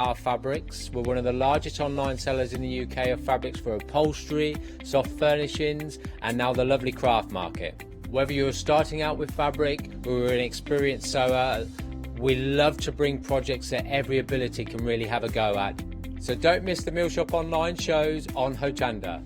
our fabrics. We're one of the largest online sellers in the UK of fabrics for upholstery, soft furnishings, and now the lovely craft market. Whether you're starting out with fabric or you're an experienced sewer, we love to bring projects that every ability can really have a go at. So don't miss the Mill Shop online shows on Hochanda.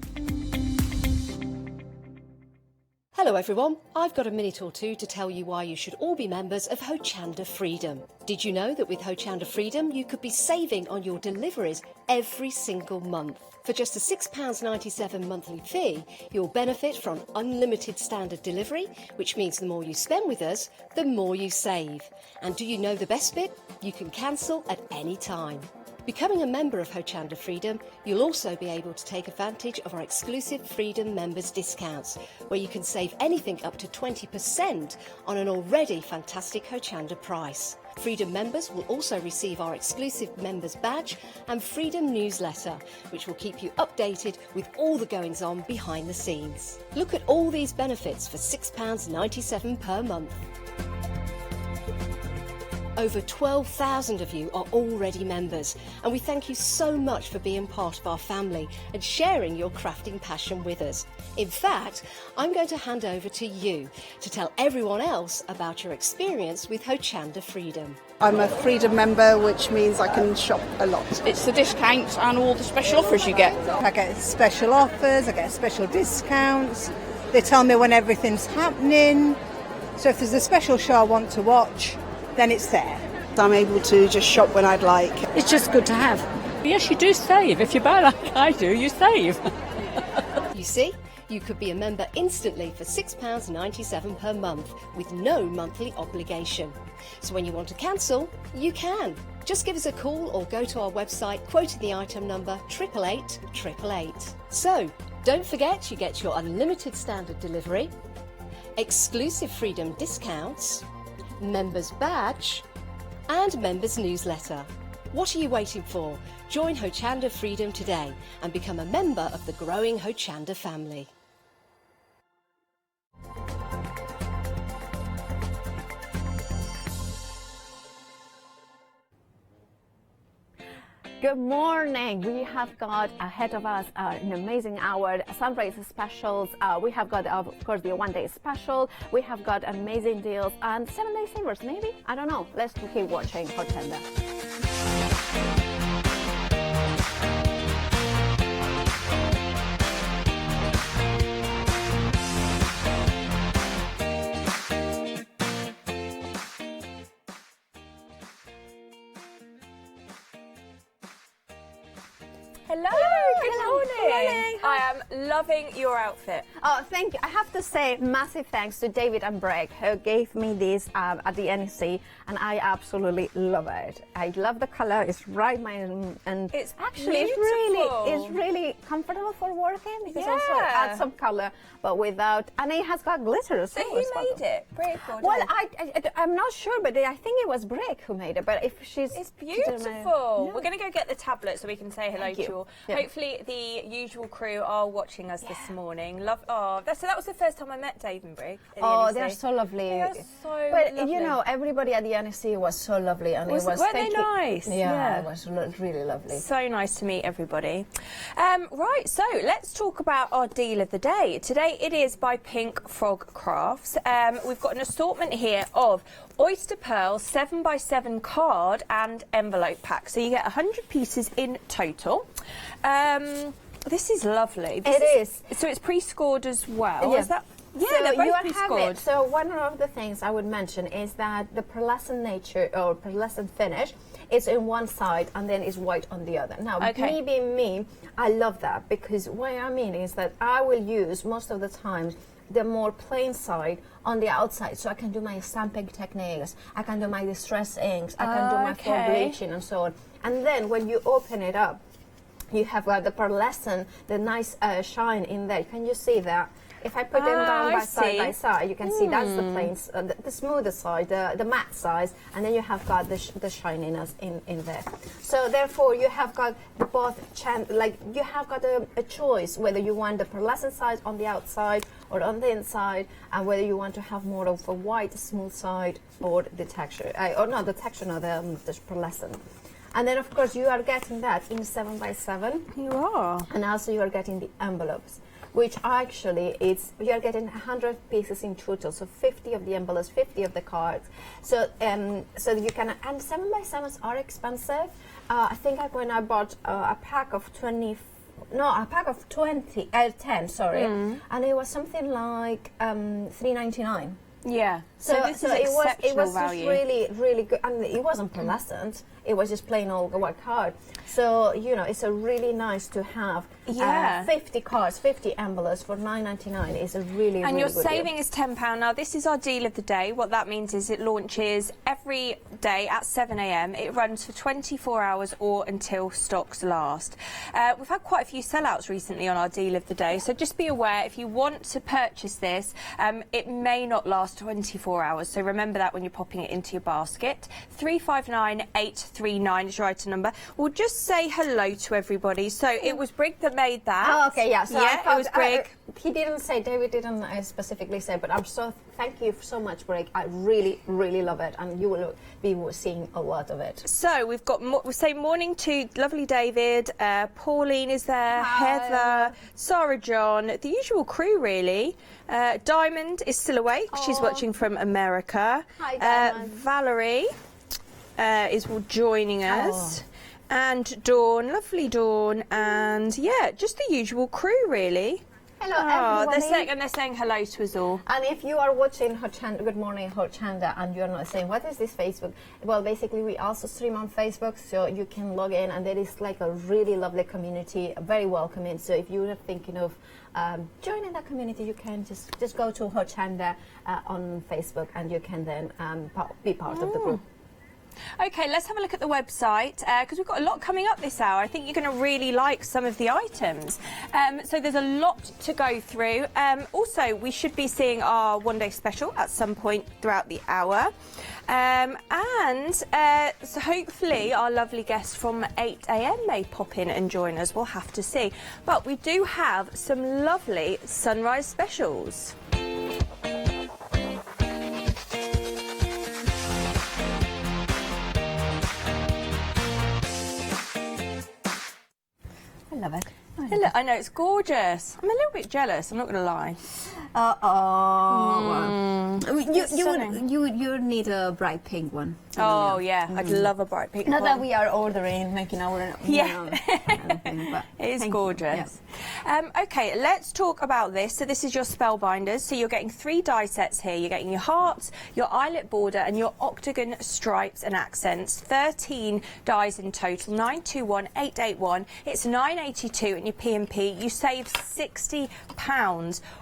Hello everyone, I've got a minute or two to tell you why you should all be members of Hochanda Freedom. Did you know that with Hochanda Freedom you could be saving on your deliveries every single month? For just a £6.97 monthly fee, you'll benefit from unlimited standard delivery, which means the more you spend with us, the more you save. And do you know the best bit? You can cancel at any time. Becoming a member of Hochanda Freedom, you'll also be able to take advantage of our exclusive Freedom members discounts, where you can save anything up to 20% on an already fantastic Hochanda price. Freedom members will also receive our exclusive members badge and Freedom newsletter, which will keep you updated with all the goings on behind the scenes. Look at all these benefits for £6.97 per month. Over 12,000 of you are already members, and we thank you so much for being part of our family and sharing your crafting passion with us. In fact, I'm going to hand over to you to tell everyone else about your experience with Hochanda Freedom. I'm a Freedom member, which means I can shop a lot. It's the discounts and all the special offers you get. I get special offers, I get special discounts. They tell me when everything's happening. So if there's a special show I want to watch, then it's there. I'm able to just shop when I'd like. It's just good to have. Yes, you do save. If you buy like I do, you save. You see, you could be a member instantly for £6.97 per month with no monthly obligation. So when you want to cancel, you can. Just give us a call or go to our website quoting the item number 888 888. So don't forget you get your unlimited standard delivery, exclusive Freedom discounts, members badge and members newsletter. What are you waiting for? Join Hochanda Freedom today and become a member of the growing Hochanda family. Good morning. We have got ahead of us an amazing hour, sunrise specials. We have got, of course, the one-day special. We have got amazing deals and 7-day savers, maybe? I don't know. Let's keep watching Hochanda. Hello, good morning. I am loving your outfit. Oh, thank you. I have to say massive thanks to David and Breck, who gave me this at the NEC, and I absolutely love it. I love the color. It's right and it's actually it's really comfortable for working because also it adds some color, but without, and it has got glitter as well. So who made it? Breck or Well, I'm not sure, but I think it was Breck who made it. But if it's beautiful. We're going to go get the tablet so we can say hello to you all. Yeah. Hopefully the usual crew are watching us this morning. So that was the first time I met Dave and Brig. Oh, they're so lovely. They are so lovely. you know, everybody at the NEC was so lovely, and weren't they nice? Yeah, it was really lovely. So nice to meet everybody. Right, so let's talk about our deal of the day. Today it is by Pink Frog Crafts. We've got an assortment here of oyster pearl 7x7 card and envelope pack. So you get 100 pieces in total. This is lovely. So it's pre-scored as well. Yeah. Is that? Yeah, so they're both you pre-scored. have it. So one of the things I would mention is that the pearlescent nature or pearlescent finish is in one side and then is white on the other. Now, me being me, I love that because what I mean is that I will use most of the times the more plain side on the outside, so I can do my stamping techniques, I can do my distress inks, I can do my floor bleaching and so on. And then when you open it up, you have got the pearlescent, the nice shine in there. Can you see that? If I put them down by side, you can see that's the plain, the smoother side, the matte side, and then you have got the shininess in there. So therefore, you have got both, you have got a choice whether you want the pearlescent side on the outside or on the inside, and whether you want to have more of a white, smooth side or the texture, the pearlescent. And then, of course, you are getting that in 7x7. You are. And also you are getting the envelopes, which actually you are getting 100 pieces in total, so 50 of the envelopes, 50 of the cards. So so you can, and 7x7s are expensive. I think when I bought a pack of 10, sorry, and it was something like $3.99. Yeah. So this is it was value. just really, really good, and it wasn't pearlescent. It was just plain old white card. So it's a really nice to have. 50 cards, 50 envelopes for $9.99 is a really, and really your good saving deal. is £10. Now, this is our deal of the day. What that means is it launches every day at 7 a.m. It runs for 24 hours or until stocks last. We've had quite a few sellouts recently on our deal of the day, so just be aware if you want to purchase this, it may not last 24 hours. So remember that when you're popping it into your basket. 359839 is your item number. We'll just say hello to everybody. So it was Brig that made that. Oh, okay, yeah. So yeah, it was Brig. He didn't say, David didn't specifically say, but thank you so much, Brig. I really, really love it, and you will be seeing a lot of it. So we've got, we say morning to lovely David, Pauline is there, Heather, Sarah John, the usual crew really. Diamond is still awake, she's watching from America. Hi, Diamond. Valerie is joining us. And Dawn, lovely Dawn, and yeah, just the usual crew really. Hello, everyone. They're saying hello to us all. And if you are watching Hochanda, Good Morning Hochanda, and you're not saying, what is this Facebook? Well, basically, we also stream on Facebook, so you can log in, and there is like a really lovely community, very welcoming. So if you are thinking of joining that community, you can just go to Hochanda on Facebook, and you can then be part of the group. Okay, let's have a look at the website because we've got a lot coming up this hour. I think you're going to really like some of the items. So there's a lot to go through. Also, we should be seeing our one-day special at some point throughout the hour. So hopefully our lovely guest from 8 a.m. may pop in and join us. We'll have to see. But we do have some lovely sunrise specials. I love it. Hello, I know, it's gorgeous. I'm a little bit jealous, I'm not going to lie. You need a bright pink one. Oh, yeah, I'd love a bright pink Not one. that we are ordering, making our It is gorgeous. Okay, let's talk about this. So this is your spellbinders. So you're getting 3 die sets here. You're getting your hearts, your eyelet border, and your octagon stripes and accents. 13 dies in total. 921881. It's 982 in your P&P. You save £60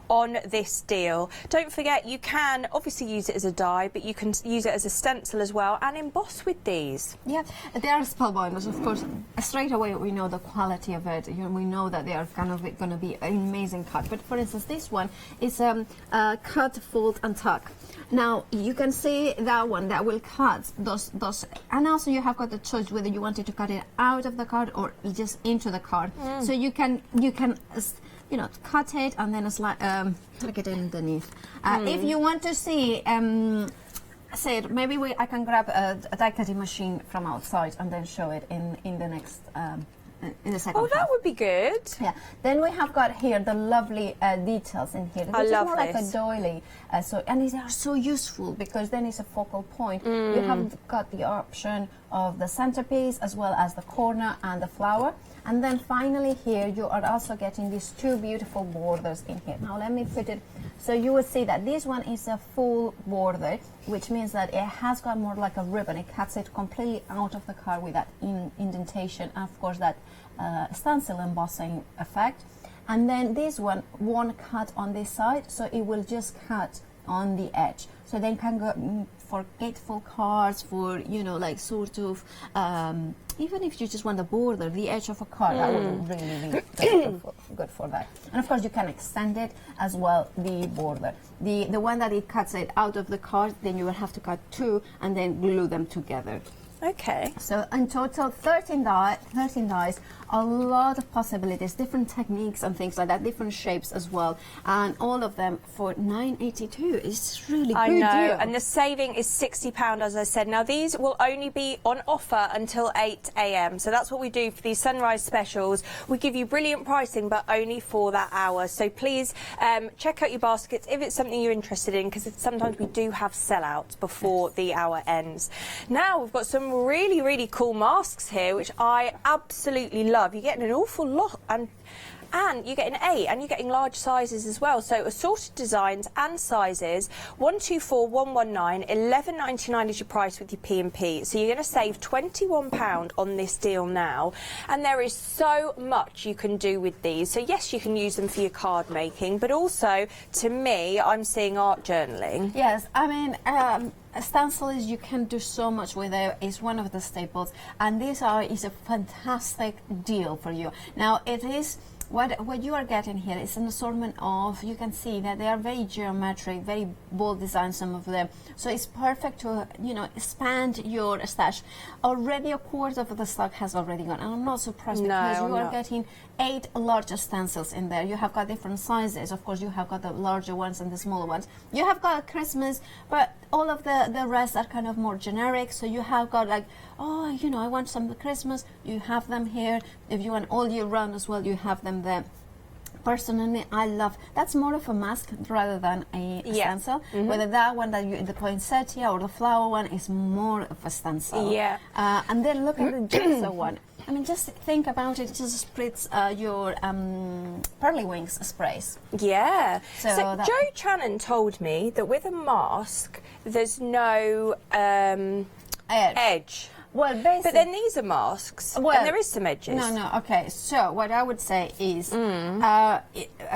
on this deal. Don't forget, you can obviously use it as a die, but you can use it as a stencil as well and emboss with these. Yeah, they are spellbinders, of course. Straight away we know the quality of it. We know that they are going to be an amazing cut. But for instance, this one is cut, fold and tuck. Now you can see that one that will cut those, and also you have got the choice whether you wanted to cut it out of the card or just into the card. So you can cut it and then tuck it underneath. If you want to see, maybe I can grab a die cutting machine from outside and then show it in the next. In the second Oh, that half. would be good. Yeah. Then we have got here the lovely details in here. I love more this. like a doily. And they are so useful because then it's a focal point. You have got the option of the centerpiece as well as the corner and the flower. And then finally here you are also getting these 2 beautiful borders in here. Now let me put it, so you will see that this one is a full border, which means that it has got more like a ribbon. It cuts it completely out of the card with that indentation and of course that stencil embossing effect. And then this one won't cut on this side, so it will just cut on the edge. So then can go for gatefold cards, for like sort of even if you just want the border, the edge of a card, that would really be good for that. And of course you can extend it as well, the border. The one that it cuts it out of the card, then you will have to cut 2 and then glue them together. Okay. So in total, 13 dies, a lot of possibilities, different techniques and things like that, different shapes as well, and all of them for $9.82 is really I good know, deal. and the saving is £60, as I said. Now, these will only be on offer until 8 a.m. So that's what we do for these sunrise specials. We give you brilliant pricing, but only for that hour. So please check out your baskets if it's something you're interested in, because sometimes we do have sellouts before the hour ends. Now, we've got some really, really cool masks here, which I absolutely love. You're getting an awful lot, and you're getting 8, and you're getting large sizes as well. So assorted designs and sizes, 124,119, $11.99 is your price with your P&P. So you're going to save £21 on this deal now. And there is so much you can do with these. So yes, you can use them for your card making, but also, to me, I'm seeing art journaling. Yes, I mean, stencils, you can do so much with it. It's one of the staples, and this is a fantastic deal for you. Now, it is what you are getting here is an assortment of, you can see that they are very geometric, very bold designs, some of them. So it's perfect to, you know, expand your stash. Already a quarter of the stock has already gone, and I'm not surprised because you are getting 8 larger stencils in there. You have got different sizes. Of course, you have got the larger ones and the smaller ones. You have got Christmas, but all of the rest are kind of more generic. So you have got like, oh, you know, I want some Christmas. You have them here. If you want all year round as well, you have them there. Personally, I love that's more of a mask rather than a stencil. Whether that one that the poinsettia or the flower one is more of a stencil. Yeah. And then look at the jigsaw one. I mean, just think about it. It just spritz your pearly wings sprays. Yeah. So Joe Channon told me that with a mask, there's no edge. Well, basically, but then these are masks, and there is some edges. No. Okay. So what I would say is a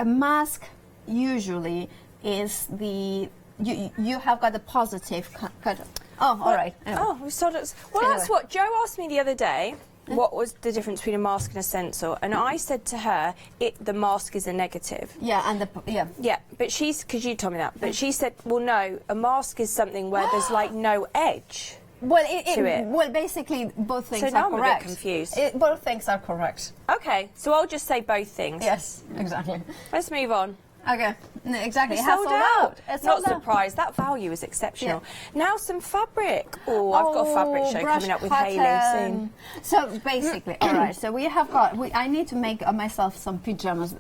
mask usually is you have got the positive cut. Oh, all right. Anyway. Oh, we sort of. Well, that's what Joe asked me the other day. What was the difference between a mask and a stencil? And I said to her, the mask is a negative. Yeah, and yeah, but because you told me that. But she said, well, no, a mask is something where there's like no edge. Well, to it. Well, basically, both things so now are correct. I'm a bit confused. Both things are correct. Okay, so I'll just say both things. Yes, exactly. Let's move on. Okay, exactly. It's sold out. It's Not sold out. surprised. That value is exceptional. Yeah. Now some fabric. Oh, I've got a fabric show coming up with Hayley soon. So basically, all right. So we have got. I need to make myself some pajamas,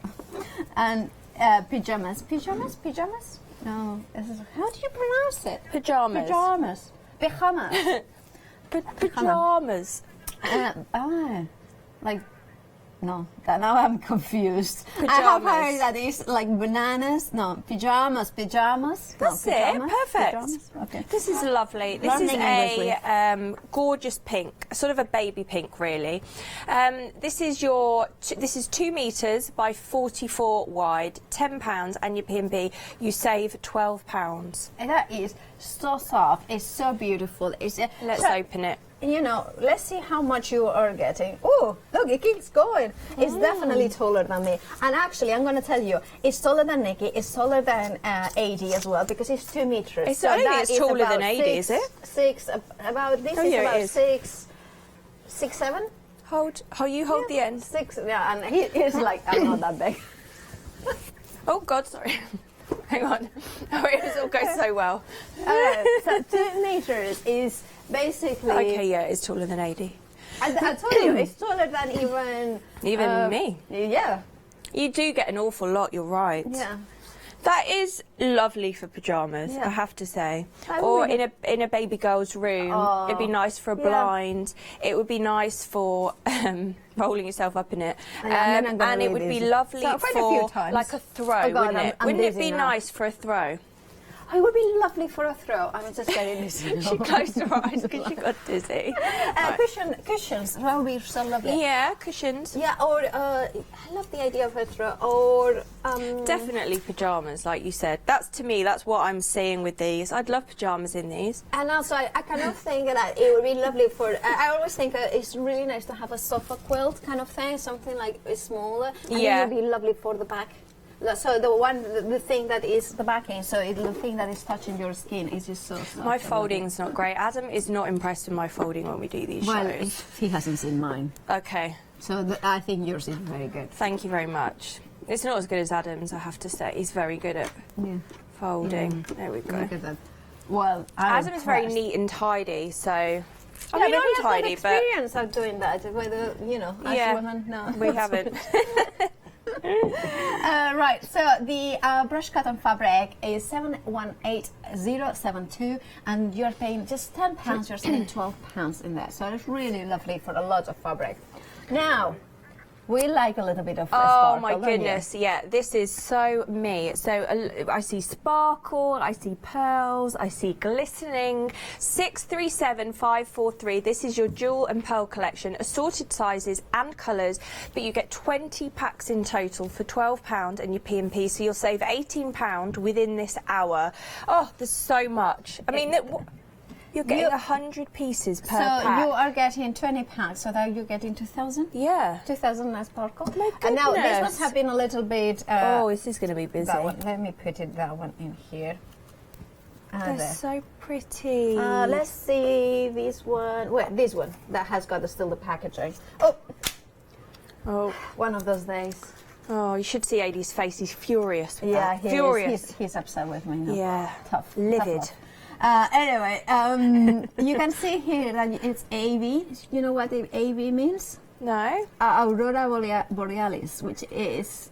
and pajamas. No, how do you pronounce it? Pajamas. Pajamas. Pajamas. Like. No, now I'm confused. Pajamas. I have heard that it's like bananas. No, pajamas. That's no, pajamas, it. Perfect. Pajamas. Okay. This is lovely. This Learning is a gorgeous pink, sort of a baby pink, really. This is 2 meters by 44 wide, £10, and your P&P you save £12. And that is so soft. It's so beautiful. Let's open it. You know, let's see how much you are getting. Oh, look, it keeps going. It's definitely taller than me. And actually, I'm going to tell you, it's taller than Nikki. It's taller than AD as well, because it's 2 meters. It's only it's taller than AD, is it? About 6, 7. Hold the end. 6, yeah, and he's like, I'm not that big. Oh, God, sorry. Hang on. Oh, it all goes so well. So 2 meters is basically... Okay, yeah, it's taller than AD. I told you, it's taller than even me. Yeah. You do get an awful lot, you're right. Yeah. That is lovely for pyjamas, I have to say. Or in a baby girl's room. It'd be nice for a blind. It would be nice for rolling yourself up in it. And it would be lovely for like a throw, wouldn't it? Wouldn't it be nice for a throw? It would be lovely for a throw. I'm just getting dizzy. She closed her eyes because she got dizzy. Cushions, that would be so lovely. Yeah, cushions. Yeah, or I love the idea of a throw. Or definitely pyjamas, like you said. To me, that's what I'm seeing with these. I'd love pyjamas in these. And also, I kind of think that it would be lovely for. I always think that it's really nice to have a sofa quilt kind of thing, something like smaller. And it would be lovely for the back. So the thing that is the backing, so the thing that is touching your skin is just so soft. My folding's not great. Adam is not impressed with my folding when we do these shows. He hasn't seen mine. Okay. So I think yours is very good. Thank you very much. It's not as good as Adam's, I have to say. He's very good at folding. There we go. Look at that. Well, Adam is very neat and tidy, so... I mean, but I'm tidy, but... experience of doing that, whether, as women, no. We haven't. Right, so the brush cotton fabric is 718072, and you're paying just £10, you're spending £12 in there. So it's really lovely for a lot of fabric. Now, we like a little bit of sparkle, my goodness, yeah, this is so me. So I see sparkle, I see pearls, I see glistening. 637543, this is your jewel and pearl collection, assorted sizes and colours, but you get 20 packs in total for £12 and your P&P, so you'll save £18 within this hour. Oh, there's so much. I mean, you're getting 100 pieces per pack. So you are getting 20 packs, so that you're getting 2,000? Yeah. 2,000 nice sparkle. My And now goodness. this ones have been a little bit... this is going to be busy. that one. Let me put that one in here. They're so pretty. Let's see this one. Well, this one that has got still the packaging. Oh, one of those days. Oh, you should see AD's face. He's furious with Yeah, that. Furious. He's upset with me now. Yeah. Tough. Livid. Tough anyway, you can see here that it's AV. You know what the AV means? No. Aurora Borealis, which is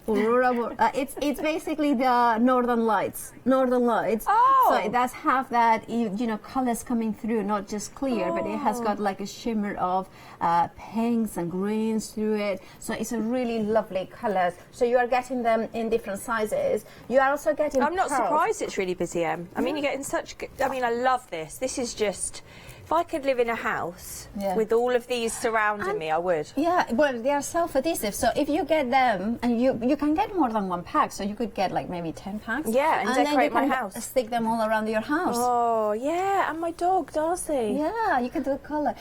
it's basically the northern lights. Oh. So it does have that colors coming through, not just clear, but it has got like a shimmer of pinks and greens through it. So it's a really lovely colors. So you are getting them in different sizes. You are also getting I'm not pearls. surprised it's really busy, Em. I mean, you're getting such good... I mean, I love this. This is just... If I could live in a house with all of these surrounding me, I would. Yeah, well, they are self-adhesive, so if you get them, and you can get more than one pack, so you could get like maybe 10 packs. Yeah, and decorate my house. Stick them all around your house. Oh, yeah, and my dog, Darcy. Yeah, you can do a colour.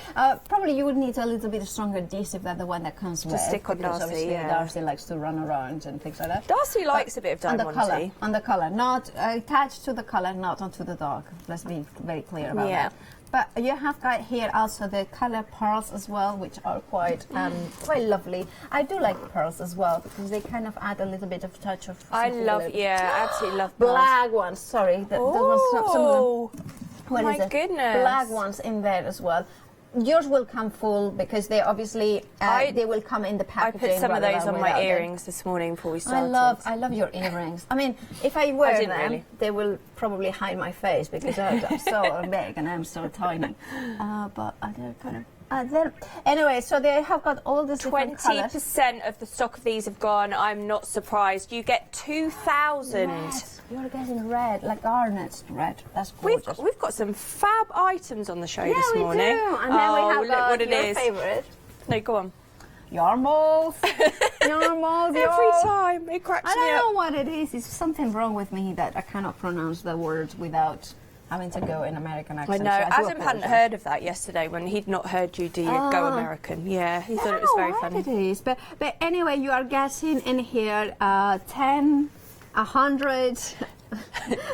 Probably you would need a little bit stronger adhesive than the one that comes with. stick on because Darcy, obviously yeah. Darcy likes to run around and things like that. Darcy likes a bit of diamond. On the colour, not attached to the colour, not onto the dog. Let's be very clear about that. But you have got here also the color pearls as well, which are quite lovely. I do like pearls as well because they kind of add a little bit of touch of. I absolutely love pearls. Black ones. Sorry, those ones. Some of them. What my is it? goodness! Black ones in there as well. Yours will come full because they obviously they will come in the packaging. I put some of those on my them. earrings this morning before we started. I love your earrings. I mean, if I wear them, they will probably hide my face because I'm so big and I'm so tiny. But they're kind of. Anyway, so they have got all this 20% of the stock of these have gone. I'm not surprised. You get 2,000. You're getting red, like garnet red. That's gorgeous. We've got some fab items on the show this morning. Yeah, we do. And then we have look what it your is. favourite. No, go on. Yarmouth. Yarmouth. Every time. It cracks me up. I don't know what it is. It's something wrong with me that I cannot pronounce the word without having to go in American accent. I know. So Adam hadn't heard of that yesterday when he'd not heard you go American. Yeah, he thought it was very funny. It is. But anyway, you are getting in here 10, 100.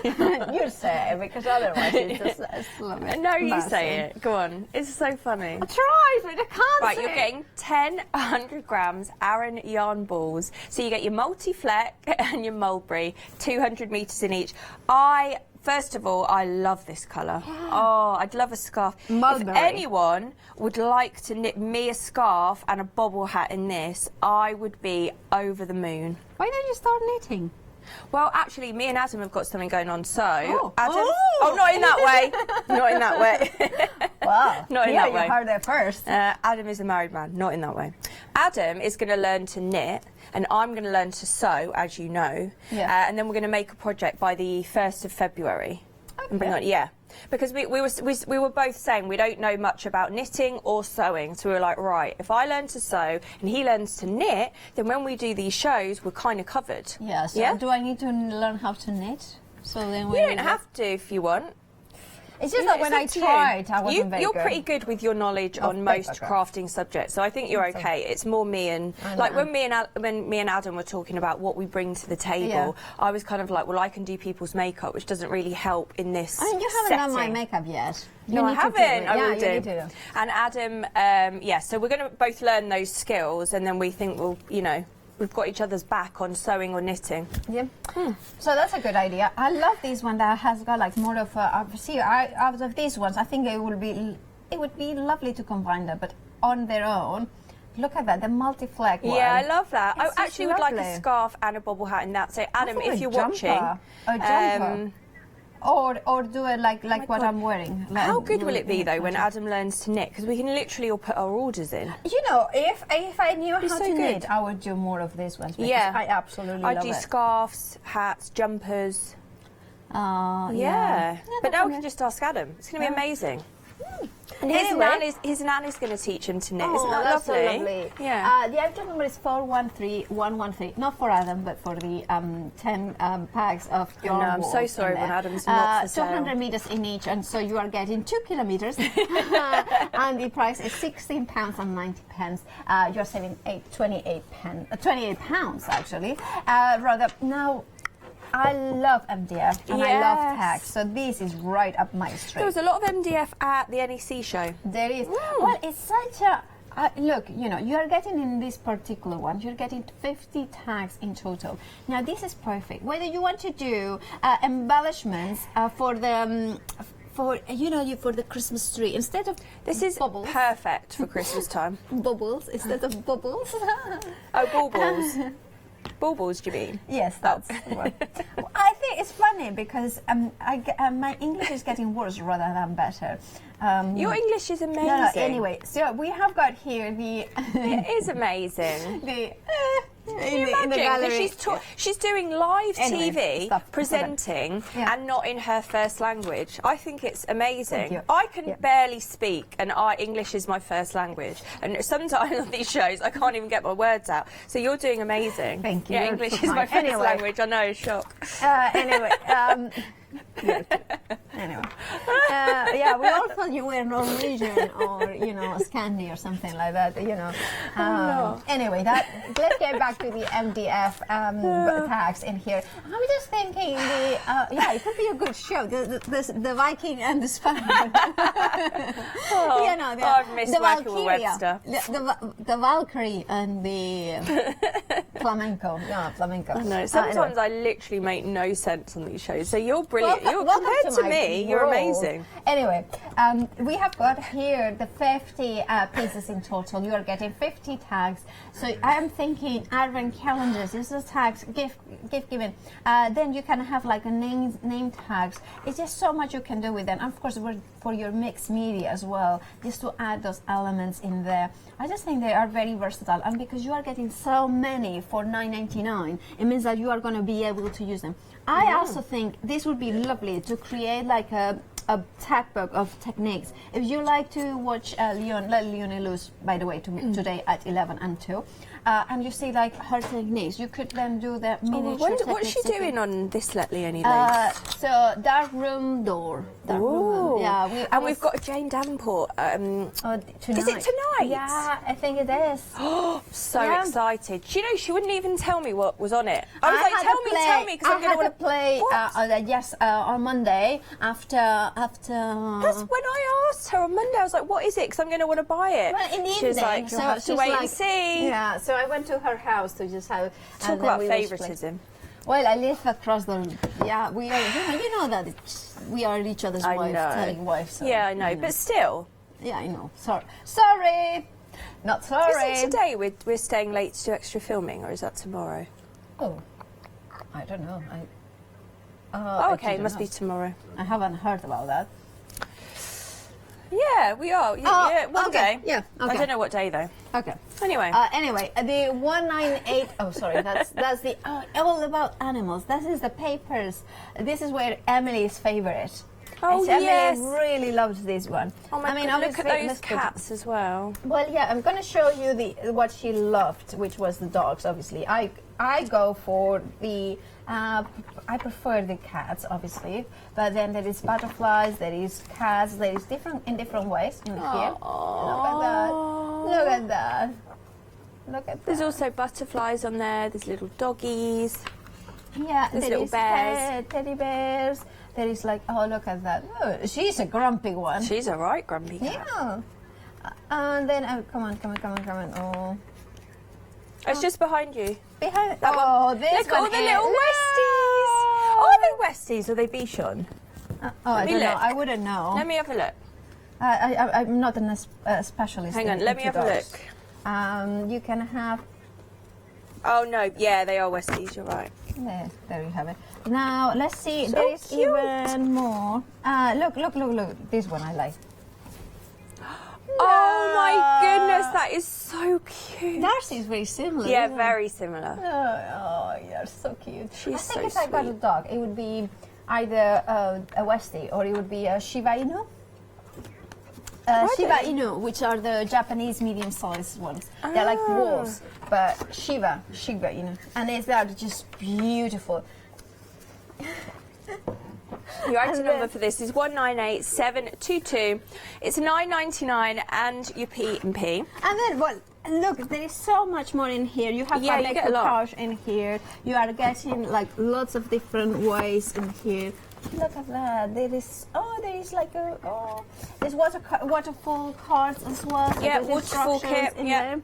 You say it because otherwise it's just No, you say it. Go on. It's so funny. I tried, but I can't. Right, you're getting 10 100 grams Aran yarn balls. So you get your multi-fleck and your mulberry, 200 metres in each. First of all, I love this colour. Yeah. Oh, I'd love a scarf. Mulberry. If anyone would like to knit me a scarf and a bobble hat in this, I would be over the moon. Why don't you start knitting? Well, actually, me and Adam have got something going on. So, Adam... Oh, not in that way. Not in that way. Wow. Not in that way. You heard it first. Adam is a married man. Not in that way. Adam is going to learn to knit, and I'm going to learn to sew, as you know. Yeah. And then we're going to make a project by the 1st of February. Okay. And bring on, because we were both saying we don't know much about knitting or sewing, so we were like, right, if I learn to sew and he learns to knit, then when we do these shows, we're kind of covered. Yeah. So do I need to learn how to knit? So then you don't have to if you want. It's just that when I tried, I wasn't very You're good. pretty good with your knowledge on most crafting subjects, so I think you're okay. It's more me and like when me and Adam were talking about what we bring to the table, I was kind of like, well, I can do people's makeup, which doesn't really help in this. I mean, you haven't done my makeup yet. No, I haven't. I will do. Need to. And Adam, so we're going to both learn those skills, and then we think we'll, we've got each other's back on sewing or knitting. Yeah. So that's a good idea. I love this one that has got like more of a. Out of these ones, I think it would be lovely to combine them, but on their own. Look at that, the multi-flag one. Yeah, I love that. It's I actually would like a scarf and a bobble hat in that. So Adam, if you're watching, a jumper. Or do it like what I'm wearing. How good will it be though when Adam learns to knit? Because we can literally all put our orders in. You know, if I knew how to knit, I would do more of these ones. Yeah, I absolutely love it. I do scarves, hats, jumpers. Yeah. But now we can just ask Adam. It's going to be amazing. And his nanny's going to teach him to knit. Isn't that that's lovely? So lovely. Yeah. The item number is 413113. Not for Adam, but for the 10 packs of yarn. I'm so sorry when Adam's not for sale. 200 meters in each, and so you are getting 2 kilometers. And the price is £16.90. You're saving 28 pounds actually. Now. I love MDF and I love tags, so this is right up my street. There was a lot of MDF at the NEC show. There is. Well, it's such a... look, you are getting in this particular one, you're getting 50 tags in total. Now, this is perfect. Whether you want to do embellishments for the... for the Christmas tree, instead of bubbles. Perfect for Christmas time. Bubbles instead of bubbles. Oh, baubles. Baubles, do you mean? Yes, that's what. I think it's funny because my English is getting worse rather than better. Your English is amazing. No, anyway, so we have got here the... It is amazing. In the gallery. She's doing live TV, presenting, and not in her first language. I think it's amazing. I can barely speak, and English is my first language. And sometimes on these shows, I can't even get my words out. So you're doing amazing. Thank you. Yeah, English is my first language. I know, shock. Anyway. We all thought you were Norwegian or Scandi or something like that. Anyway, let's get back to the MDF tags in here. I was just thinking it could be a good show. The Viking and the Spaniard. I've missed working with Webster. The Valkyrie and the flamenco. No, flamenco. I know. Sometimes I literally make no sense on these shows. So you're brilliant. Compared to me, you're amazing. Anyway, we have got here the 50 pieces in total. You are getting 50 tags. So I am thinking advent calendars. This is tags, gift giving. Then you can have like a name tags. It's just so much you can do with them. And of course, for your mixed media as well, just to add those elements in there. I just think they are very versatile. And because you are getting so many for $9.99, it means that you are going to be able to use them. I also think this would be lovely to create like a tag book of techniques. If you like to watch Leonie Luz, by the way, today at 11 and 2, and you see like her techniques, you could then do the miniature techniques. What's she doing on this Let Leonie Luz? So dark room door. We've got a Jane Davenport. Tonight. Is it tonight? Yeah, I think it is. So excited. She wouldn't even tell me what was on it. I was like, tell me, because I'm going to want to play. On Monday after. That's when I asked her on Monday. I was like, what is it? Because I'm going to want to buy it. Well, in the she was like, you'll have to wait and see. Yeah, so I went to her house to just have... Talk about favouritism. Well, I live across the... Yeah, we are... You know that we are each other's telling wives. So, yeah, I know, but still. Yeah, I know. Sorry. Not sorry. Is it today we're staying late to do extra filming, or is that tomorrow? Oh, I don't know. Okay, it must be tomorrow. I haven't heard about that. Yeah, we are. One day. Yeah, okay. I don't know what day though. Okay. Anyway. The 198. Oh, sorry. That's the all about animals. This is the papers. This is where Emily's favorite. Oh, and yes. Emily really loves this one. Oh my God, look at those cats as well. Well, yeah, I'm going to show you what she loved, which was the dogs, obviously. I go for the, I prefer the cats, obviously, but then there is butterflies, there is cats, there is in different ways in here. Look at that. Look at that. Look at that. There's also butterflies on there, there's little doggies. Yeah, there's there little is bears. Teddy bears. There is like, oh, look at that. Oh, she's a grumpy one. She's a right grumpy cat. Yeah. And then, come on. Oh. It's just behind you. Behind. That oh, one. this Look at one all the is- little No. Westies. Are they Westies or are they Bichon? I me don't know. look. I wouldn't know. Let me have a look. I'm not a specialist. Hang on, in let me have a dogs. look. You can have. Oh no, yeah, they are Westies, you're right. There you have it. Now let's see. So there is cute. even more. Look. This one I like. Oh my goodness, that is so cute. Darcy is very similar. Yeah, isn't it? very similar. Oh, you're so cute. She's I think so if I got a sweet. dog, it would be either a Westie or it would be a Shiba Inu. Shiba Inu, which are the Japanese medium-sized ones. They're like wolves, but Shiba Inu. And they are just beautiful. Your item number for this is 198722. It's $9.99 and your P&P. And then, well, look, there is so much more in here. You have Yeah, you get a lot. couch in here. You are getting like lots of different ways in here. Look at that. There is like there's waterfall cards as well. So Yeah, there's waterfall instructions kit. in Yeah.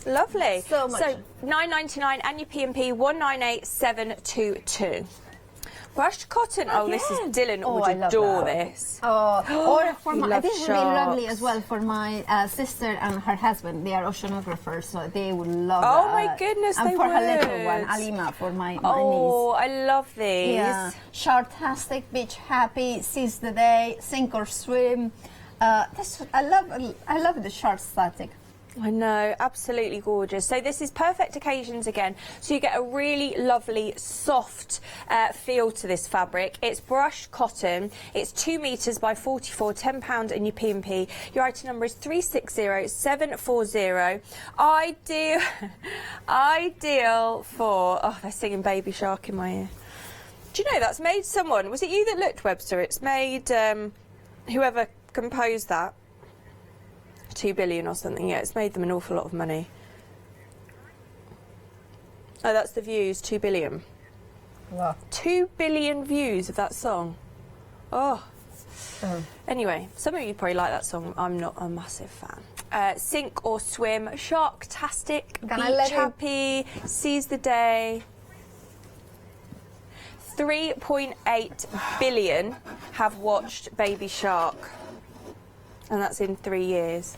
there. Lovely. So much. So $9.99 and your P&P 198722. Brushed cotton. Oh, this is Dylan Oh, would I love adore that. this. Or for You my, love this is really lovely sharks. as well for my sister and her husband. They are oceanographers, so they would love Oh that. my goodness, and they for her little would. one, Alima, for my Oh, niece. I love these. Yeah, Sharktastic, Beach Happy, Seize the Day, Sink or Swim. I love the Sharktastic. I know, absolutely gorgeous. So this is perfect occasions again. So you get a really lovely, soft feel to this fabric. It's brushed cotton. It's 2 meters by 44, £10 in your P&P. Your item number is 360740. Ideal for, oh, they're singing Baby Shark in my ear. Do you know that's made someone, was it you that looked, Webster? It's made whoever composed that. 2 billion or something. Yeah, it's made them an awful lot of money. Oh, that's the views, 2 billion. Wow. 2 billion views of that song. Oh. Anyway, some of you probably like that song. I'm not a massive fan. Sink or Swim, Sharktastic, Beach Happy, Seize the Day. 3.8 billion have watched Baby Shark. And that's in 3 years.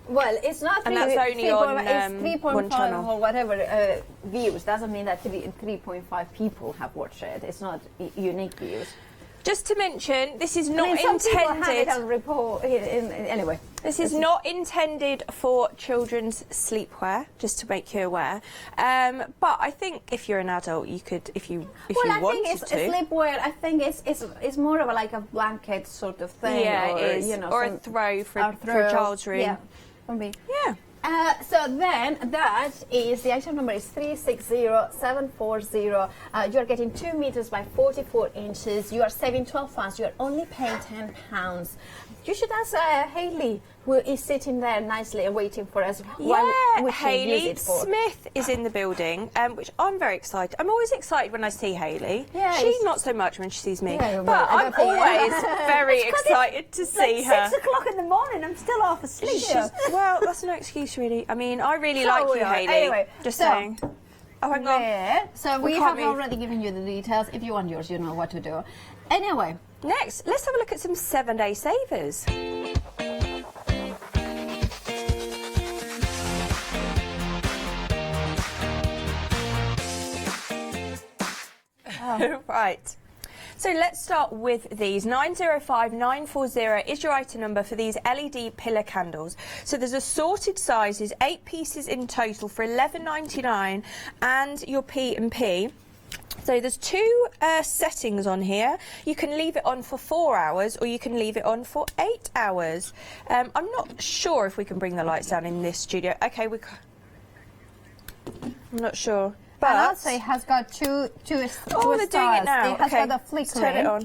Well, it's not. And that's only on it's 3.5 one channel. or whatever views. Doesn't mean that 3.5 people have watched it. It's not unique views. Just to mention, this is not some people have intended. it on report. Anyway, This is not intended for children's sleepwear, just to make you aware. But I think if you're an adult, you could, if you I wanted think it's to. sleepwear. I think it's more of like a blanket sort of thing. Yeah, or, it is. You know, Or a throw for a child's room. Yeah, for me. Yeah. So then that is the item number is 360740. You're getting 2 meters by 44 inches. You are saving £12. You are only paying £10. You should ask Hayley, who is sitting there nicely and waiting for us. Yeah, we should use Hayley it for. Smith is in the building, which I'm very excited. I'm always excited when I see Hayley. Yeah, She's not so much when she sees me, Yeah, well, but I I'm don't think- always very excited to see her. 6 o'clock in the morning, I'm still half asleep. Well, that's no excuse, really. I mean, I really So like we you, are. Hayley. Anyway, Just so- saying. Oh, hang on. Yeah. So we can't have move. already given you the details. If you want yours, you know what to do. Anyway. Next, let's have a look at some 7-day savers. Right. So let's start with these. 905940 is your item number for these LED pillar candles. So there's assorted sizes, 8 pieces in total for $11.99 and your P&P. So there's two settings on here. You can leave it on for 4 hours or you can leave it on for 8 hours. I'm not sure if we can bring the lights down in this studio. Okay, I'm not sure. But and also it has got two they're styles. doing it now. It has Okay, got the flickering. turn it on.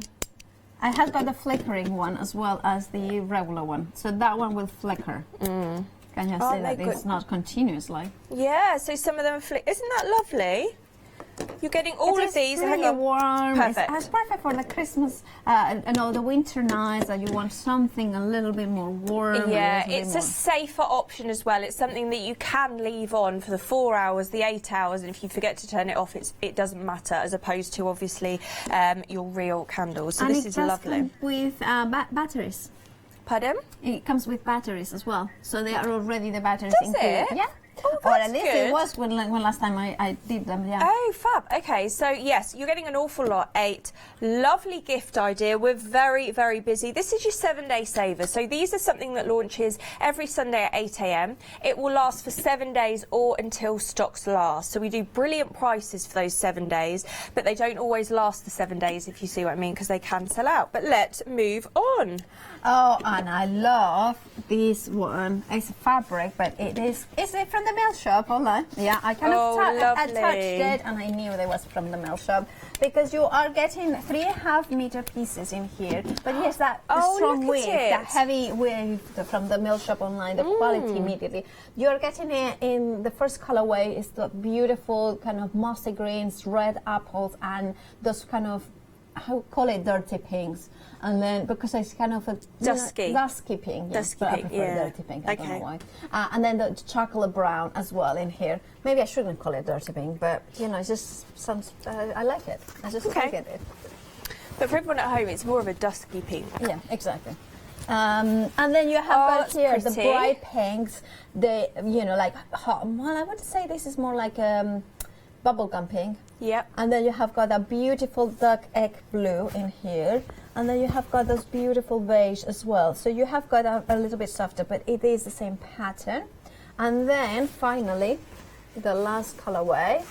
It has got the flickering one as well as the regular one. So that one will flicker. Can you see that it's not continuously? Yeah, so some of them are Isn't that lovely? You're getting all of these. Really warm. Perfect. It's perfect for the Christmas and all the winter nights that you want something a little bit more warm. Yeah, it's a safer option as well. It's something that you can leave on for the 4 hours, the 8 hours, and if you forget to turn it off, it doesn't matter, as opposed to obviously your real candles. So and this is lovely. Come with batteries. Pardon? It comes with batteries as well, so they are already the batteries Does included. it? Yeah. Oh, or that's at least good. it was when last time I did them, yeah. Oh, fab. Okay, so yes, you're getting an awful lot. 8. Lovely gift idea. We're very, very busy. This is your 7-day saver. So these are something that launches every Sunday at 8 a.m. It will last for 7 days or until stocks last. So we do brilliant prices for those 7 days, but they don't always last the 7 days, if you see what I mean, because they can sell out. But let's move on. Oh, and I love this one. It's fabric, but is it from the mail shop online? Yeah, I kind of touched it and I knew it was from the mail shop because you are getting 3.5 meter pieces in here. But yes, that strong weave, that heavy weave from the mail shop online, the quality immediately. You're getting it in the first colorway is the beautiful kind of mossy greens, red apples, and those kind of, how call it, dirty pinks. And then because it's kind of a dusky pink, dusky pink, pink, I prefer dirty pink. I don't know why. And then the chocolate brown as well in here. Maybe I shouldn't call it dirty pink, but you know, it just sounds. I like it. I just like it. But for everyone at home, it's more of a dusky pink. Yeah, exactly. And then you have got here the bright pinks. They, you know, like hot. Well, I would say this is more like bubblegum pink. Yep. And then you have got a beautiful duck egg blue in here. And then you have got those beautiful beige as well. So you have got a little bit softer, but it is the same pattern. And then finally, the last colorway.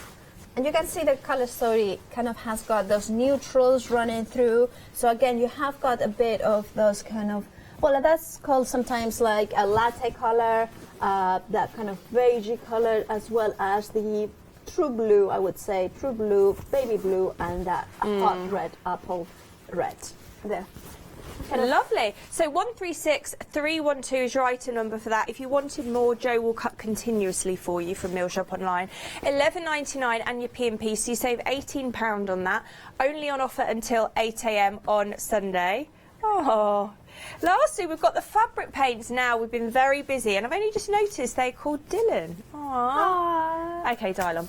And you can see the color story kind of has got those neutrals running through. So again, you have got a bit of those kind of, well, that's called sometimes like a latte color, that kind of beigey color, as well as the true blue, I would say, true blue, baby blue, and that hot red apple red. There. Lovely. So 136312 is your item number for that. If you wanted more, Joe will cut continuously for you from Mill Shop Online. £11.99 and your P&P, so you save £18 on that. Only on offer until 8 a.m. on Sunday. Oh. Lastly, we've got the fabric paints now. We've been very busy, and I've only just noticed they're called Dylan. Aww. Okay, dial on.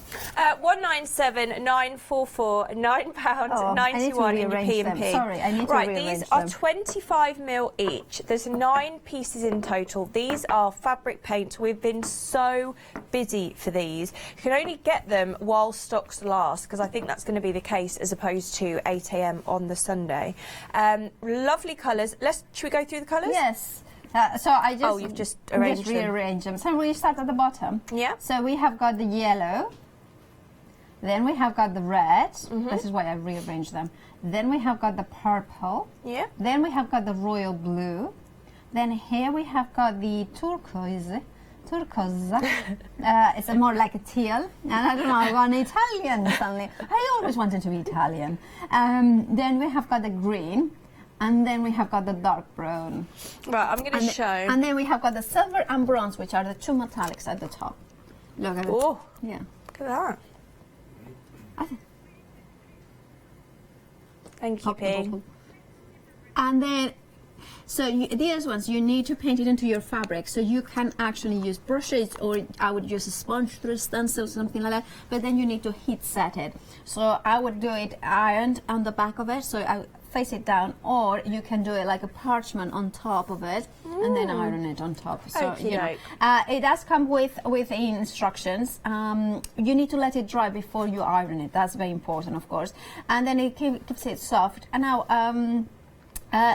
197944, £9.91 in your P&P. Sorry, I need to rearrange these are 25mm each. There's 9 pieces in total. These are fabric paints. We've been so busy for these. You can only get them while stocks last, because I think that's going to be the case as opposed to 8 a.m. on the Sunday. Lovely colours. Should we go through the colours? Yes. So I just you've just rearranged them. So we start at the bottom. Yeah. So we have got the yellow. Then we have got the red. This is why I rearranged them. Then we have got the purple. Yeah. Then we have got the royal blue. Then here we have got the turquoise. It's more like a teal. And I don't know, I want Italian suddenly. I always wanted to be Italian. Then we have got the green. And then we have got the dark brown. Right, I'm going to show. And then we have got the silver and bronze, which are the two metallics at the top. Look at it. Oh, yeah. Look at that. Thank you, P. And then, so these ones, you need to paint it into your fabric. So you can actually use brushes, or I would use a sponge through a stencil, something like that. But then you need to heat set it. So I would do it ironed on the back of it. So I face it down, or you can do it like a parchment on top of it and then iron it on top. So you know, it does come with instructions. You need to let it dry before you iron it. That's very important, of course. And then it keeps it soft. And now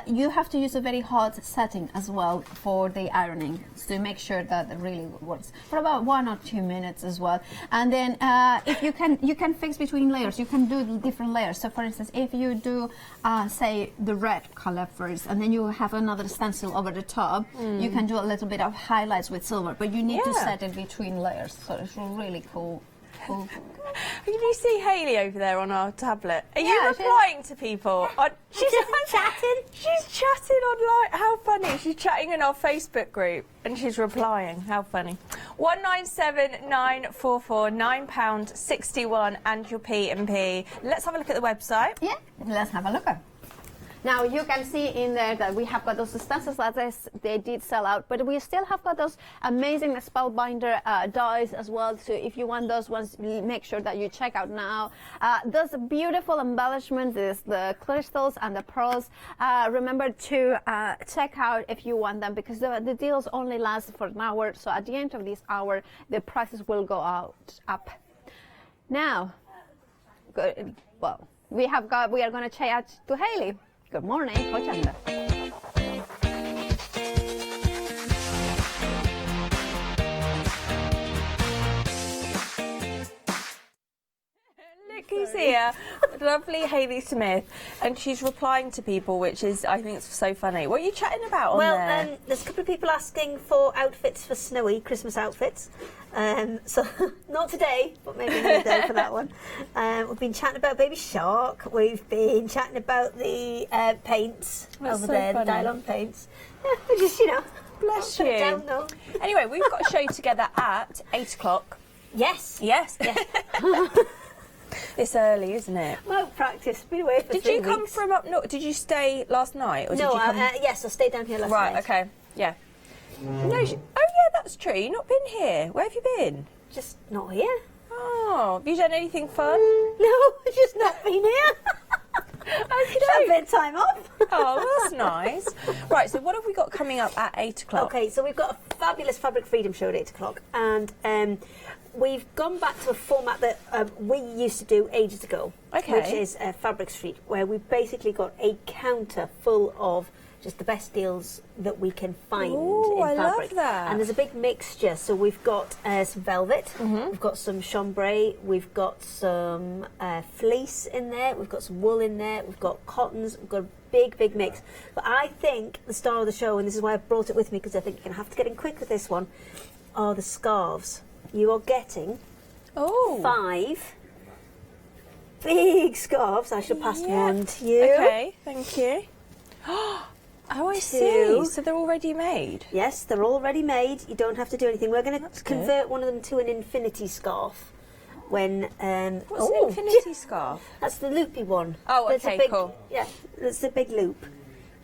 You have to use a very hot setting as well for the ironing to make sure that it really works for about 1 or 2 minutes as well. And then if you can fix between layers. You can do different layers. So for instance, if you do say the red color first, and then you have another stencil over the top, you can do a little bit of highlights with silver, but you need to set it between layers. So it's really cool. Can you see Hayley over there on our tablet? Are you replying to people? She's chatting. She's chatting online. How funny. She's chatting in our Facebook group and she's replying. How funny. 197944, £9.61 and your P&P. Let's have a look at the website. Yeah, let's have a look at. Now you can see in there that we have got those stencils that they did sell out, but we still have got those amazing Spellbinder dies as well. So if you want those ones, make sure that you check out now. Those beautiful embellishments, is the crystals and the pearls. Remember to check out if you want them, because the deals only last for an hour. So at the end of this hour, the prices will go up. Now, well, we are going to chat out to Hayley. Good morning, Hochanda. Look who's here, lovely Hayley Smith, and she's replying to people, which is, I think, it's so funny. What are you chatting about on there? There's a couple of people asking for outfits for snowy Christmas outfits. So not today, but maybe another day for that one. We've been chatting about Baby Shark. We've been chatting about the paints over there, the Dylon paints. Yeah, we just, bless you. Down, though. Anyway, we've got a show together at 8 o'clock. Yes. Yes. It's early, isn't it? Well, practice. Been away for 3 weeks. Did you come from up north? Did you stay last night? Or No, did you come... yes, I stayed down here last night. Right, okay, yeah. No, oh yeah, that's true. You've not been here. Where have you been? Just not here. Oh, have you done anything fun? No, I've just not been here. Okay. Just had a bit of time off. Oh, that's nice. Right, so what have we got coming up at 8 o'clock? Okay, so we've got a fabulous Fabric Freedom show at 8 o'clock, and we've gone back to a format that we used to do ages ago, which is Fabric Street, where we've basically got a counter full of just the best deals that we can find in I fabric. love that. And there's a big mixture. So we've got some velvet, we've got some chambray, we've got some fleece in there, we've got some wool in there, we've got cottons, we've got a big mix. But I think the star of the show, and this is why I brought it with me, because I think you're going to have to get in quick with this one, are the scarves. You are getting 5 big scarves. I shall pass one to you. Okay, thank you. Oh, I see. So they're already made? Yes, they're already made. You don't have to do anything. We're going to convert one of them to an infinity scarf. When what's an infinity scarf? That's the loopy one. Oh, okay, cool. Yeah, that's the big loop.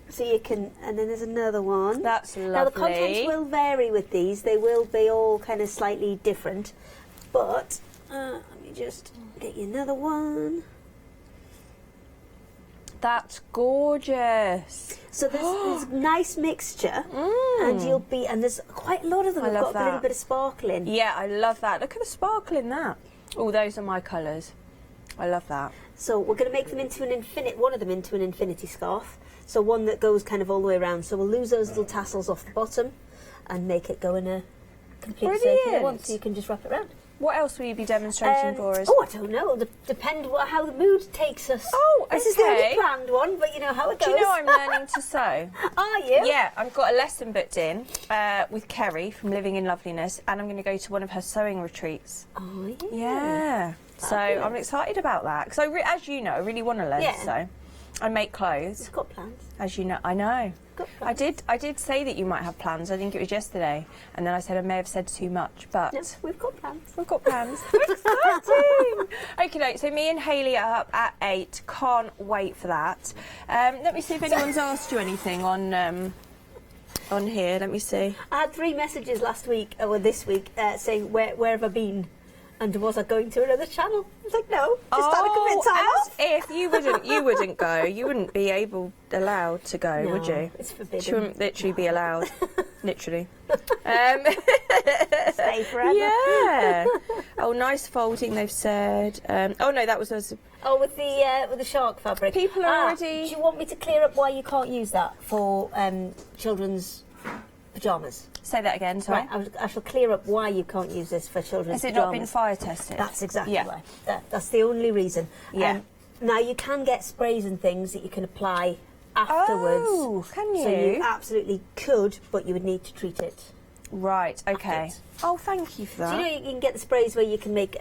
So you can, and then there's another one. That's lovely. Now the contents will vary with these. They will be all kind of slightly different. But let me just get you another one. That's gorgeous. So there's a nice mixture, and there's quite a lot of them. We've got a little bit of sparkle in. Yeah, I love that. Look at the sparkle in that. Oh, those are my colours. I love that. So we're going to make them into one of them into an infinity scarf. So one that goes kind of all the way around. So we'll lose those little tassels off the bottom and make it go in a complete circular one, so you can just wrap it around. What else will you be demonstrating for us? Oh, I don't know. Depend how the mood takes us. Oh, okay. This is the only planned one, but you know how it goes. Do you know I'm learning to sew? Are you? Yeah, I've got a lesson booked in with Kerry from Living in Loveliness, and I'm going to go to one of her sewing retreats. Oh, yeah. Yeah. So I'm excited about that, because as you know, I really want to learn to sew. I make clothes. You've got plans. As you know, I know. I did say that you might have plans. I think it was yesterday, and then I said I may have said too much, but no, we've got plans. We've got plans. Exciting. Okay, so me and Hayley are up at 8. Can't wait for that. Let me see if anyone's asked you anything on here. Let me see. I had 3 messages last week or this week saying where have I been? And was I going to another channel? I was like, no, just had a bit of time off. If you wouldn't go, you wouldn't be allowed to go, would you? It's forbidden. She wouldn't literally be allowed, literally. Stay forever. Yeah. Oh, nice folding, they've said. Oh no, that was us. Oh, with the shark fabric. People are already... Do you want me to clear up why you can't use that for children's pyjamas? Say that again, sorry. Right, I shall clear up why you can't use this for children's Has it pyjamas. not been fire tested? That's exactly why. That's the only reason. Yeah. Now, you can get sprays and things that you can apply afterwards. Oh, can you? So you absolutely could, but you would need to treat it. Right, okay. Afterwards. Oh, thank you for that. So, you know, you can get the sprays where you can make,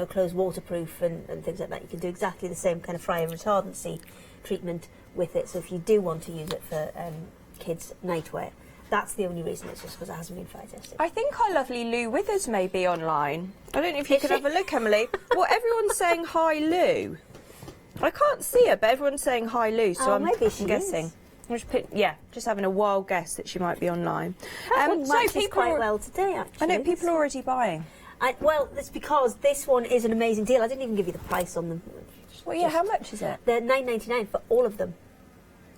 clothes waterproof and things like that. You can do exactly the same kind of fire retardancy treatment with it. So if you do want to use it for kids' nightwear, that's the only reason. It's just because it hasn't been fire tested. I think our lovely Lou Withers may be online. I don't know if you could have a look, Emily. Well, everyone's saying hi, Lou. I can't see her, but everyone's saying hi, Lou, so I'm maybe she guessing. is. Just having a wild guess that she might be online. So people quite well today, actually. I know people are already buying. Well, that's because this one is an amazing deal. I didn't even give you the price on them. Well, yeah, how much is it? They're $9.99 for all of them.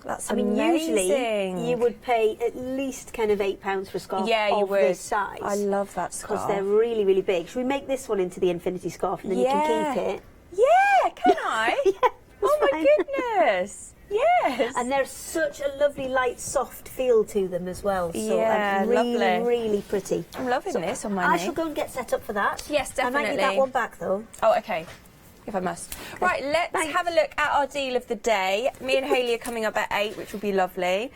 That's amazing. Usually you would pay at least kind of £8 for a scarf of this size. I love that scarf. Because they're really, really big. Should we make this one into the infinity scarf and then you can keep it? Yeah, can I? Yeah, oh my goodness. Yes. And there's such a lovely, light, soft feel to them as well. So yeah, really, lovely. Really pretty. I'm loving this on my I knee. shall go and get set up for that. Yes, definitely. I might need that one back though. Oh, okay. If I must. Okay. Right, let's have a look at our deal of the day. Me and Hayley are coming up at 8, which will be lovely.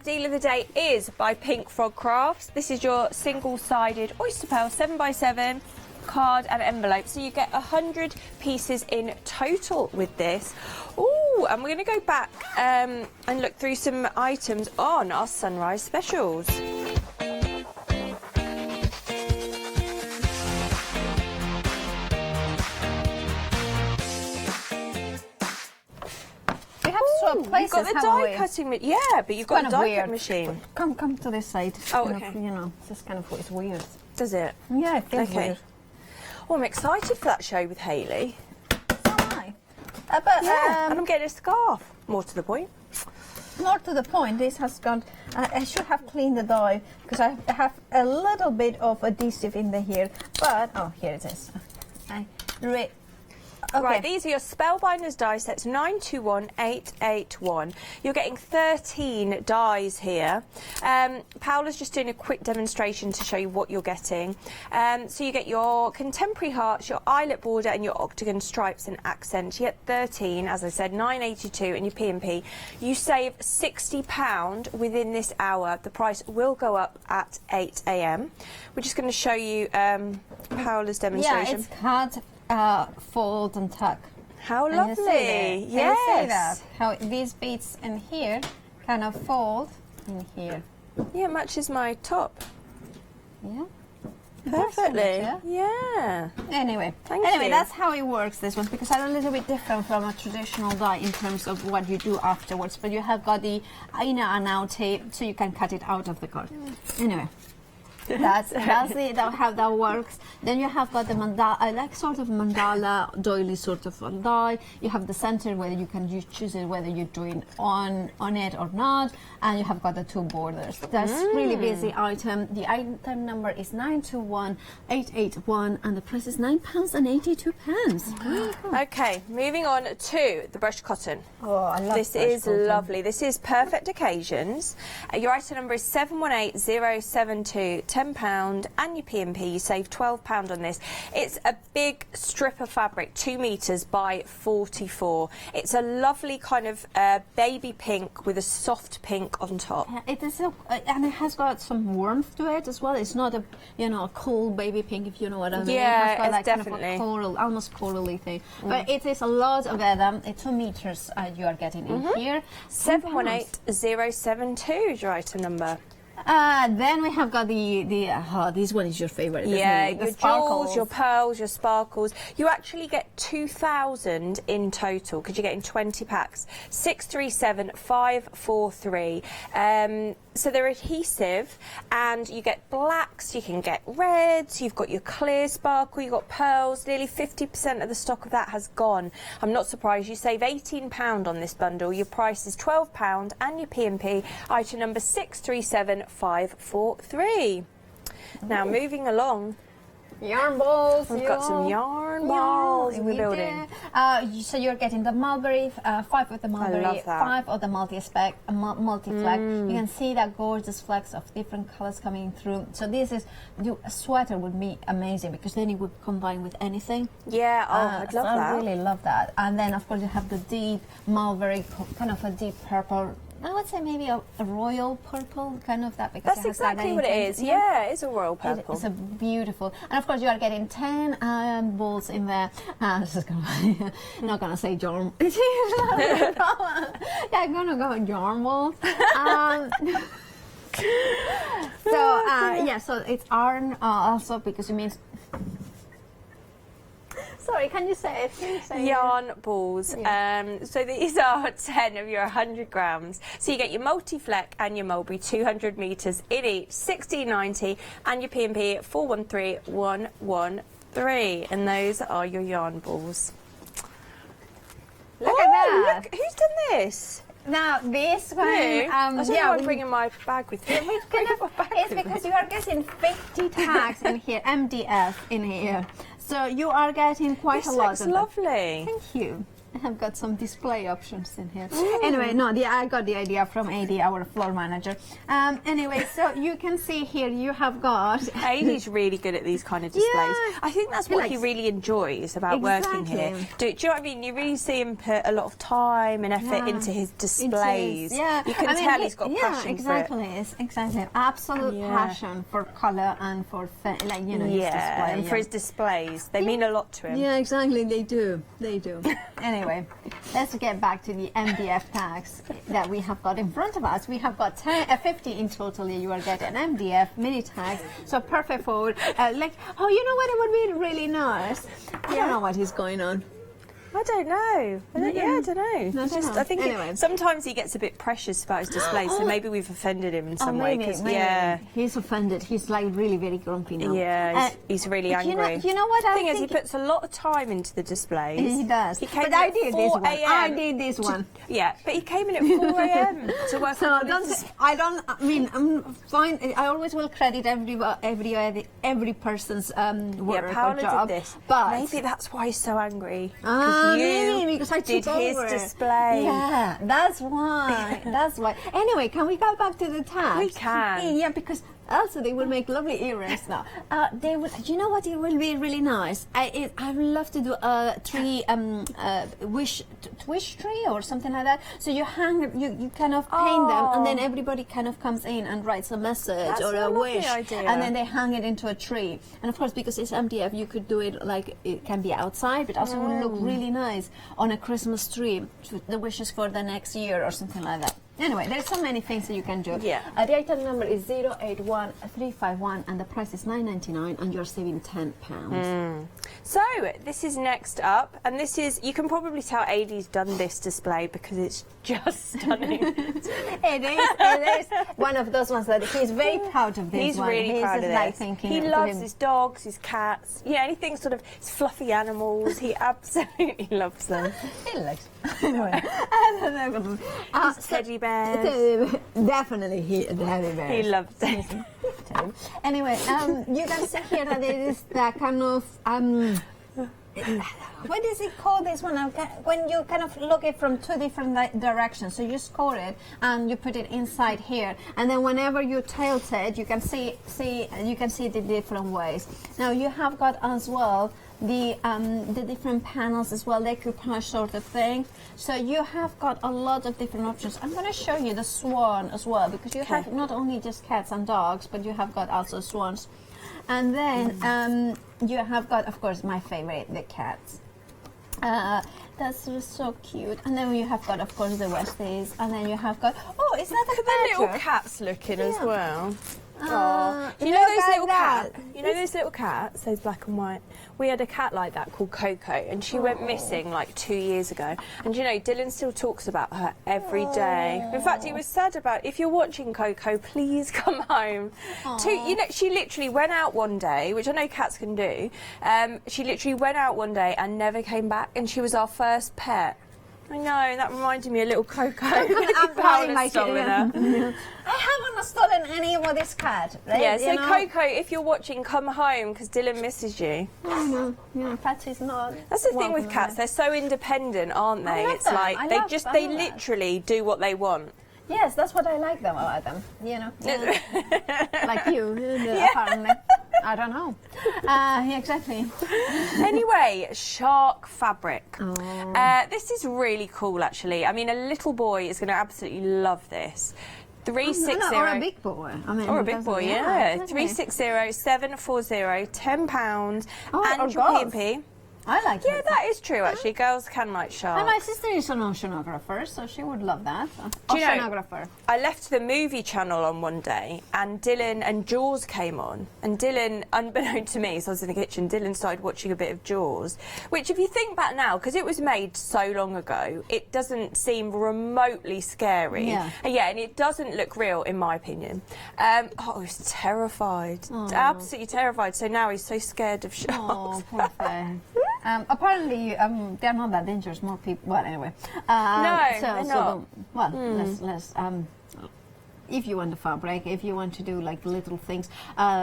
Deal of the day is by Pink Frog Crafts. This is your single-sided oyster pearl 7x7 card and envelope. So you get 100 pieces in total with this. Ooh, and we're going to go back and look through some items on our Sunrise specials. Places, you've got the die cutting, yeah, but you've got a die cut machine. Come to this side. Oh, kind okay. Of, it's just kind of, it's weird. Does it? Yeah, it feels weird. Oh, I'm excited for that show with Hayley. So am I. And I'm getting a scarf. More to the point. More to the point, this has gone. I should have cleaned the die because I have a little bit of adhesive in the here. But here it is. Okay. Right, these are your Spellbinders die sets, 921881. You're getting 13 dies here. Paola's just doing a quick demonstration to show you what you're getting. So you get your contemporary hearts, your eyelet border and your octagon stripes and accents. You get 13, as I said, 982 and your P&P. You save £60 within this hour. The price will go up at 8 a.m. We're just going to show you Paola's demonstration. Yeah, it's cut. Fold and tuck. How lovely! Yes. You say that? How these beads in here kind of fold in here. Yeah, it matches my top. Yeah. Perfectly. Yeah. Anyway, Thank you. That's how it works. This one because I'm a little bit different from a traditional die in terms of what you do afterwards. But you have got the inner and out tape, so you can cut it out of the card. Anyway. That's how that works. Then you have got the mandala, like sort of mandala doily sort of die. You have the center where you can choose it whether you're doing on it or not, and you have got the two borders. That's really busy item. The item number is 921881, and the price is £9.82. Okay, moving on to the brushed cotton. Oh, I love this. Is lovely. This is Perfect Occasions. Your item number is 718072. £10 and your P&P, you save £12 on this. It's a big strip of fabric, 2 metres by 44. It's a lovely kind of baby pink with a soft pink on top. Yeah, it is, and it has got some warmth to it as well. It's not a a cool baby pink, if you know what I mean. Yeah, it has got it's definitely kind of a coral, almost corally thing. But it is a lot of them. 2 metres you are getting in here. 718072 is your item number. Then we have got this one is your favorite. Yeah, your sparkles, jewels, your pearls, your sparkles. You actually get 2,000 in total because you're getting 20 packs. 637543. So they're adhesive, and you get blacks, you can get reds, you've got your clear sparkle, you've got pearls. Nearly 50% of the stock of that has gone. I'm not surprised. You save £18 on this bundle. Your price is £12 and your P&P. Item number 637543. Now, moving along. Yarn balls. We've got some yarn balls in the building. So you're getting the mulberry, 5 of the mulberry, love that. 5 of the multi-fleck. You can see that gorgeous flecks of different colors coming through. So this is, a sweater would be amazing because then it would combine with anything. Yeah, I'd love that. I really love that. And then of course you have the deep mulberry, kind of a deep purple. I would say maybe a royal purple, kind of that. Because that's exactly what it is. Yeah, it's a royal purple. It's a beautiful. And of course you are getting 10 balls in there. This is gonna not gonna say yarn. Yeah, I'm gonna go with yarn balls. So it's yarn also because it means. Sorry, can you say it? Yarn balls. Yeah. So these are 10 of your 100 grams. So you get your multi-fleck and your mulberry, 200 metres in each, 16.90, and your P&P 413113. And those are your yarn balls. Look at that. Look, who's done this? Now this one, I'm bringing my bag with me. It's because you are getting 50 tags in here, MDF in here. So you are getting quite a lot. This looks lovely. Thank you. I have got some display options in here. Anyway, I got the idea from AD, our floor manager. Anyway, so you can see here you have got... AD's really good at these kind of displays. Yeah. I think that's what he really enjoys about working here. Do you know what I mean? You really see him put a lot of time and effort into his displays. You can tell he's got passion for it. Exactly. Absolute passion for colour and for, his display. And for his displays. They mean a lot to him. Yeah, exactly. They do. Anyway, let's get back to the MDF tags that we have got in front of us. We have got 50 in total. You are getting MDF mini tags, so perfect for you know what? It would be really nice. I don't know what is going on. I don't know. I don't know. I think sometimes he gets a bit precious about his display, so maybe we've offended him in some way. Maybe. He's offended. He's like really very grumpy now. Yeah, he's really angry. You know what? The thing is, he puts a lot of time into the displays. He does. But I did this one. Yeah, but he came in at 4 a.m. to work on this. I'm fine. I always will credit every person's work or job. Paola did this. But maybe that's why he's so angry. Because I did took his over. display. Yeah, that's why. Anyway, can we go back to the tags? We can. Yeah, because also they will make lovely earrings now. They would. You know what? It will be really nice. I would love to do a tree, wish tree or something like that. So you hang, you kind of paint them, and then everybody kind of comes in and writes a message or a wish, and then they hang it into a tree. And of course, because it's MDF, you could do it like it can be outside, but also will look really nice on a Christmas tree. The wishes for the next year or something like that. Anyway, there's so many things that you can do. Yeah. The item number is 081351 and the price is £9.99 and you're saving £10. So this is next up, and this is, you can probably tell AD's done this display because it's just stunning. It is one of those ones that he's very proud of this one. He's really proud of this. He loves his dogs, his cats, anything sort of his fluffy animals. He absolutely loves them. He likes anyway. Teddy bears. Definitely teddy bears. He loves it. Anyway, you can see here that it is that kind of what is it called, this one? When you kind of look it from two different directions, so you score it and you put it inside here, and then whenever you tilt it, you can see the different ways. Now you have got as well the different panels as well, decoupage sort of thing. So you have got a lot of different options. I'm going to show you the swan as well, because you have not only just cats and dogs, but you have got also swans. And then you have got, of course, my favorite, the cats. That's just so cute. And then you have got, of course, the Westies. And then you have got, is that a badger? The little cats looking as well. You know those little cats? You know those little cats, those black and white? We had a cat like that called Coco, and she went missing like 2 years ago. And Dylan still talks about her every day. In fact, he was sad about, if you're watching Coco, please come home. She literally went out one day, which I know cats can do. She literally went out one day and never came back, and she was our first pet. I know, that reminded me of little Coco. I'm Paula's like stolen it, her. I haven't stolen anybody's cat. Yeah, so Coco, if you're watching, come home because Dylan misses you. I know. Yeah, Patsy's not. That's the thing with cats; they're so independent, aren't they? It's like they literally do what they want. Yes, that's what I like them about them. You know, like you, apparently. I don't know. Yeah, exactly. Anyway, shark fabric. This is really cool, actually. I mean, a little boy is going to absolutely love this. 360 or a big boy. I mean, or a big boy, yeah. 360 740 £10 and your P&P. I like Yeah, that is true, actually. Girls can like sharks. And my sister is an oceanographer, so she would love that. Do you know, Oceanographer. I left the movie channel on one day, and Dylan and Jaws came on. And Dylan, unbeknown to me, so I was in the kitchen, Dylan started watching a bit of Jaws, which if you think back now, because it was made so long ago, it doesn't seem remotely scary. Yeah. And it doesn't look real, in my opinion. He was terrified. Absolutely terrified. So now he's so scared of sharks. Oh, poor thing. Apparently, they're not that dangerous. More people. Well, anyway. No, they're not. Let's. If you want the fabric, if you want to do like little things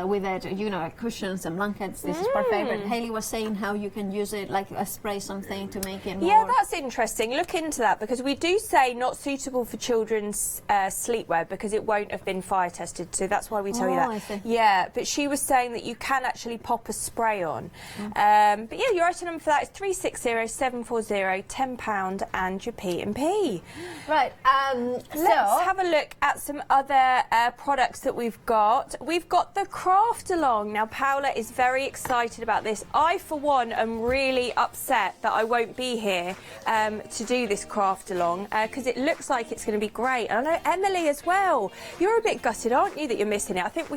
with it, you know, like cushions and blankets, this is perfect. But Hayley was saying how you can use it like a spray something to make it more. Yeah, that's interesting. Look into that because we do say not suitable for children's sleepwear because it won't have been fire tested. So that's why we tell you that. I see. Yeah, but she was saying that you can actually pop a spray on. But yeah, your item number for that is 360 740 £10 and your P&P. Right. Let's have a look at some other products that we've got. We've got the craft along. Now, Paula is very excited about this. I, for one, am really upset that I won't be here to do this craft along because it looks like it's going to be great. And I know Emily as well. You're a bit gutted, aren't you, that you're missing it? I think,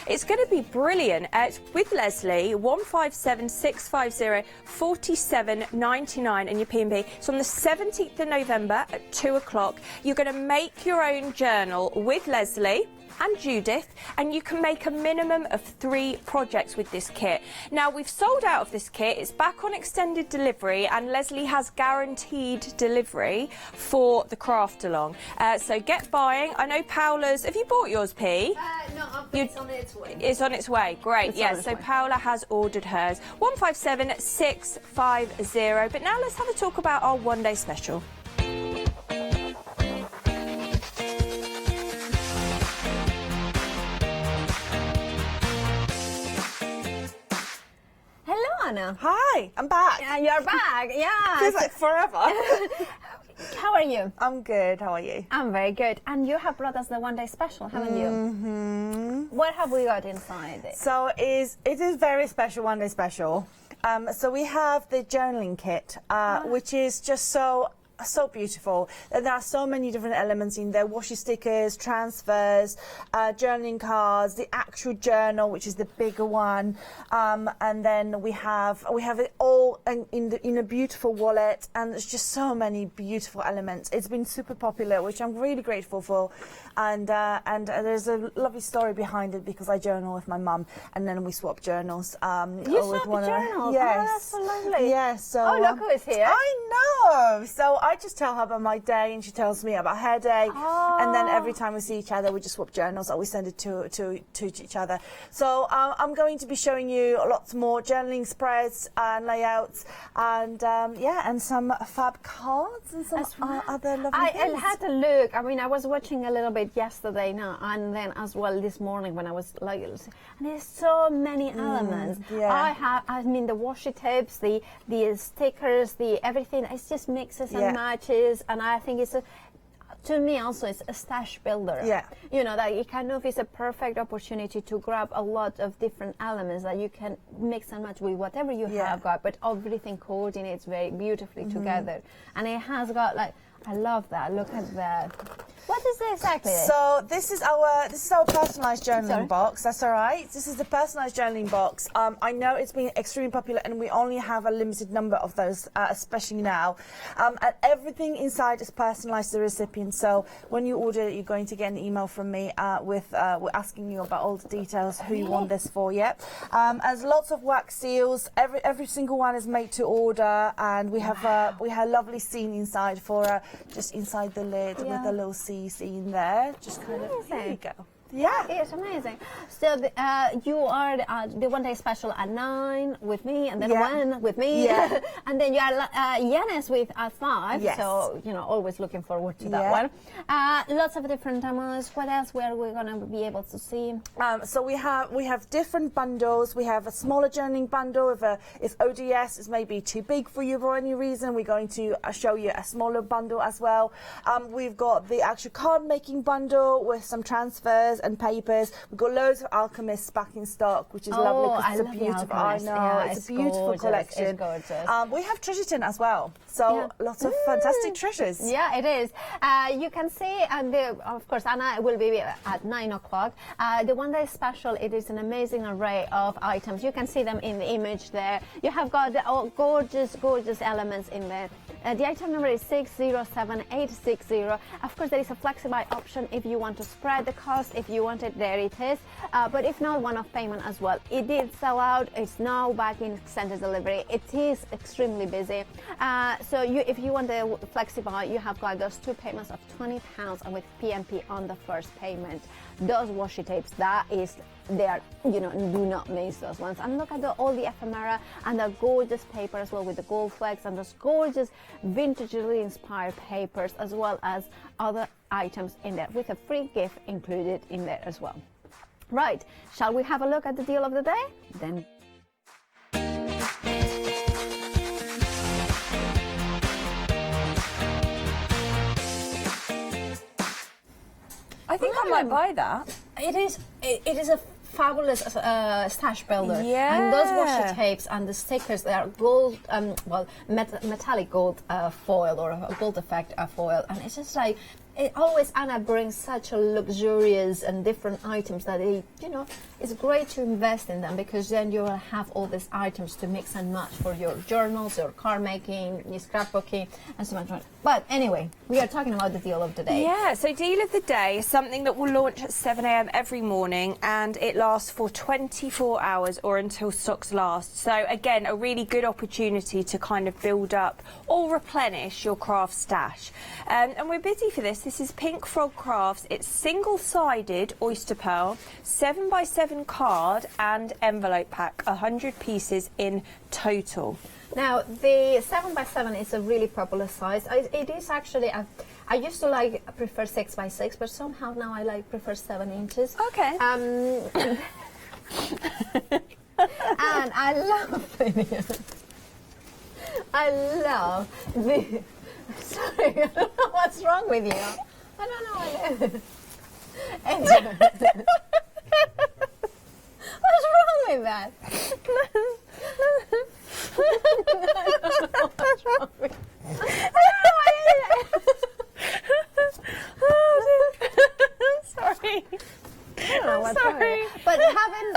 it's going to be brilliant. It's with Leslie, 157 650 47.99 and your P&P. It's on the 17th of November at 2 o'clock. You're going to make your own journal with Leslie and Judith, and you can make a minimum of 3 projects with this kit. Now, we've sold out of this kit. It's back on extended delivery, and Leslie has guaranteed delivery for the craft along. So get buying. I know Paula's. Have you bought yours, P? No, it's on its way. It's on its way. Great. Yes. So Paula has ordered hers. 157 650. But now let's have a talk about our one-day special. Anna. Hi, I'm back. Yeah, you're back. Yeah. Feels like forever. How are you? I'm good. How are you? I'm very good. And you have brought us the one-day special, haven't you? Mm-hmm. What have we got inside it? So it is very special one-day special. So we have the journaling kit, which is just so beautiful. There are so many different elements in there: washi stickers, transfers, journaling cards, the actual journal, which is the bigger one, and then we have it all in a beautiful wallet, and there's just so many beautiful elements. It's been super popular, which I'm really grateful for, and there's a lovely story behind it because I journal with my mum, and then we swap journals. You swap journals? Yes. Oh, that's so lovely. Yes. So, look who is here. I know. So I just tell her about my day, and she tells me about her day, and then every time we see each other, we just swap journals, or we send it to each other. So I'm going to be showing you lots more journaling spreads and layouts, and and some fab cards and some other lovely things. I had a look. I mean, I was watching a little bit yesterday now, and then as well this morning when I was like, and there's so many elements. Yeah. I mean, the washi tapes, the stickers, the everything. It just mixes and matches, and I think to me also it's a stash builder. Yeah. You know, that it kind of is a perfect opportunity to grab a lot of different elements that you can mix and match with whatever you have got, but everything coordinates very beautifully together. And it has got like, I love that. Look at that. What is it exactly? So this is our personalised journaling box. That's all right. This is the personalised journaling box. I know it's been extremely popular, and we only have a limited number of those, especially now. And everything inside is personalised to the recipient. So when you order it, you're going to get an email from me we're asking you about all the details, who you want this for. Yep. There's lots of wax seals. Every single one is made to order, and we have a lovely scene inside for just inside the lid with a little scene there. Just kind of, there you go. Yeah, it's amazing. So you are the one day special at 9 with me, and then 1 with me, and then you are Yanis with at 5. Yes. So always looking forward to that one. Lots of different demos. What else were we going to be able to see? So we have different bundles. We have a smaller journaling bundle. If ODS is maybe too big for you for any reason, we're going to show you a smaller bundle as well. We've got the actual card making bundle with some transfers and papers. We've got loads of Alchemists back in stock, which is lovely because it's a beautiful. I know, it's a beautiful gorgeous. collection. It's gorgeous. We have treasure tin as well, so lots of fantastic treasures. Yeah, it is. You can see, of course, Anna will be at 9 o'clock. The one day special, it is an amazing array of items. You can see them in the image there. You have got the gorgeous elements in there. The item number is 607860. Of course, there is a flexi-buy option if you want to spread the cost. If you want it, there it is. But if not, one-off payment as well. It did sell out. It's now back in extended delivery. It is extremely busy. So if you want the flexi-buy, you have got those 2 payments of £20 and with PMP on the first payment. Those washi tapes, they are, do not miss those ones. And look at all the ephemera and the gorgeous paper as well with the gold flecks and those gorgeous vintagely inspired papers, as well as other items in there with a free gift included in there as well. Right, shall we have a look at the deal of the day? Then I think I might buy that. It is a fabulous stash builder. Yeah. And those washi tapes and the stickers, they are gold, metallic gold foil or a gold effect foil. And it's just like, Anna brings such a luxurious and different items that it's great to invest in them, because then you will have all these items to mix and match for your journals, your card making, your scrapbooking, and so much more. But anyway, we are talking about the deal of the day. Yeah, so deal of the day is something that will launch at 7 a.m. every morning, and it lasts for 24 hours or until stocks last. So again, a really good opportunity to kind of build up or replenish your craft stash. And we're busy for this. This is Pink Frog Crafts. It's single-sided oyster pearl, 7x7 card and envelope pack, 100 pieces in total. Now, the 7x7 is a really popular size. It is actually, I used to prefer 6x6, but somehow now I prefer 7 inches. Okay. And I love the... Sorry, I don't know what's wrong with you. I don't know. What's wrong with that? What's wrong with Sorry. I don't know what's wrong with it. But having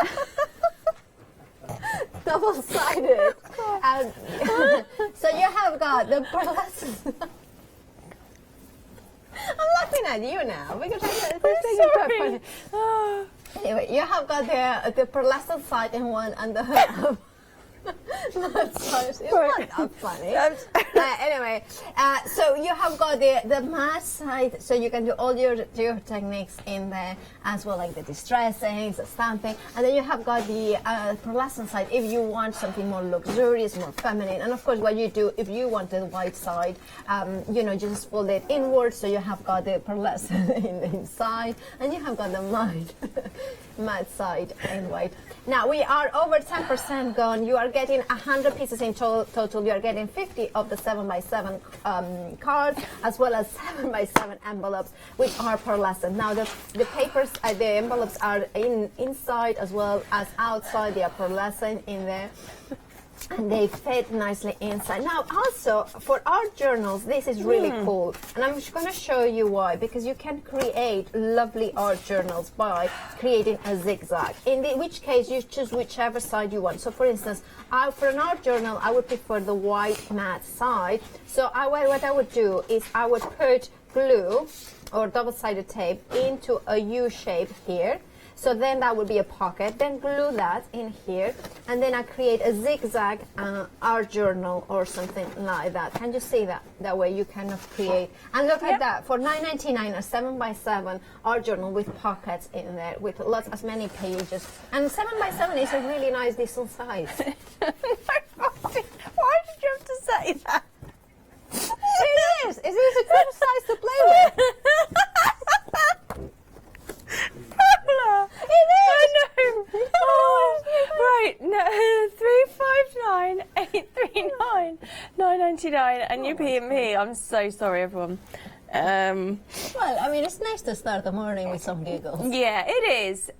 double-sided, so you have got the pearlescent. I'm laughing at you now because Sorry. Anyway, you have got the pearlescent side in one and the matte side. It's not that funny. Anyway, so you have got the matte side, so you can do all your techniques in there as well, like the distressing, the stamping, and then you have got the pearlescent side if you want something more luxurious, more feminine. And of course, what you do if you want the white side, just fold it inward, so you have got the pearlescent in the inside, and you have got the matte side in white. Now we are over 10% gone. You are getting 100 pieces in total. You are getting 50 of the 7x7 cards, as well as 7x7 envelopes, which are pearlescent. Now the papers, the envelopes are inside as well as outside. They are pearlescent in there. And they fit nicely inside. Now, also, for art journals, this is really cool. And I'm just going to show you why. Because you can create lovely art journals by creating a zigzag. Which case, you choose whichever side you want. So, for instance, for an art journal, I would prefer the white matte side. So, what I would do is I would put glue or double-sided tape into a U shape here. So then that would be a pocket, then glue that in here, and then I create a zigzag art journal or something like that. Can you see that? That way you kind of create. And look at that, for $9.99, a 7x7 art journal with pockets in there, with lots, as many pages. And 7x7 is a really nice, decent size. Why did you have to say that? It is. It is a good size to play with. It is. I know. Oh, right. No, 359 839 999 and you P&P. I'm so sorry, everyone. Well, I mean, it's nice to start the morning with some giggles. Yeah, it is.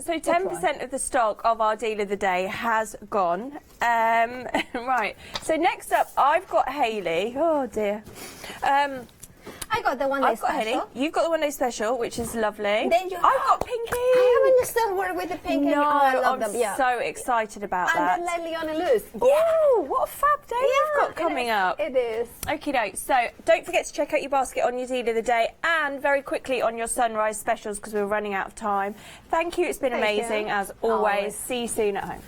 So 10% of the stock of our deal of the day has gone. Right. So next up, I've got Hayley. Oh dear. I got the one day special. Hayley. You've got the one day special, which is lovely. Then you I've got Pinky. I haven't still worked with the Pinky. No, I love I'm them. Yeah. so excited about that. And then Leona Luz. Oh, what a fab day you've got coming up. It is. Okie doke. So don't forget to check out your basket on your deal of the day and very quickly on your sunrise specials because we're running out of time. Thank you. It's been amazing as always. See you soon at home.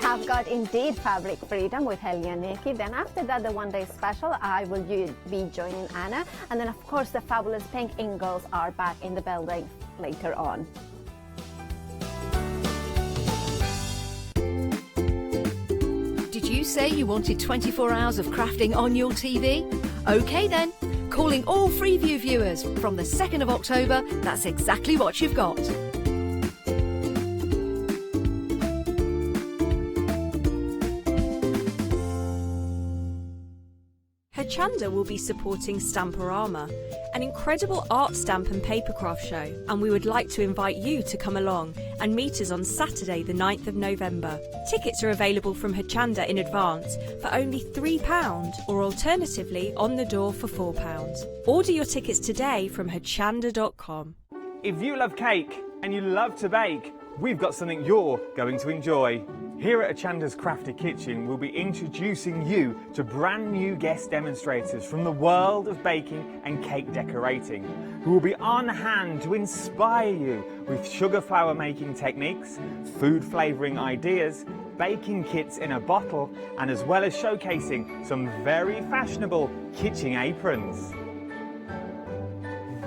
I've got indeed Fabric Freedom with Helly and Nikki. Then after that, the one day special, I will be joining Anna. And then of course the fabulous Pink Ingalls are back in the building later on. Did you say you wanted 24 hours of crafting on your TV? Okay then, calling all Freeview viewers from the 2nd of October, that's exactly what you've got. Hochanda will be supporting Stamporama, an incredible art stamp and papercraft show, and we would like to invite you to come along and meet us on Saturday the 9th of November. Tickets are available from Hochanda in advance for only £3 or alternatively on the door for £4. Order your tickets today from hochanda.com. If you love cake and you love to bake, we've got something you're going to enjoy. Here at Hochanda's Crafty Kitchen, we'll be introducing you to brand new guest demonstrators from the world of baking and cake decorating, who will be on hand to inspire you with sugar flour making techniques, food flavouring ideas, baking kits in a bottle, and as well as showcasing some very fashionable kitchen aprons.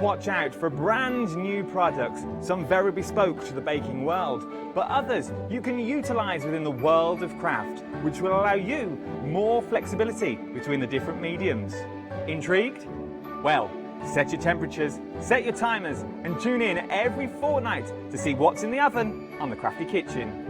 Watch out for brand new products, some very bespoke to the baking world, but others you can utilise within the world of craft, which will allow you more flexibility between the different mediums. Intrigued? Well, set your temperatures, set your timers, and tune in every fortnight to see what's in the oven on the Crafty Kitchen.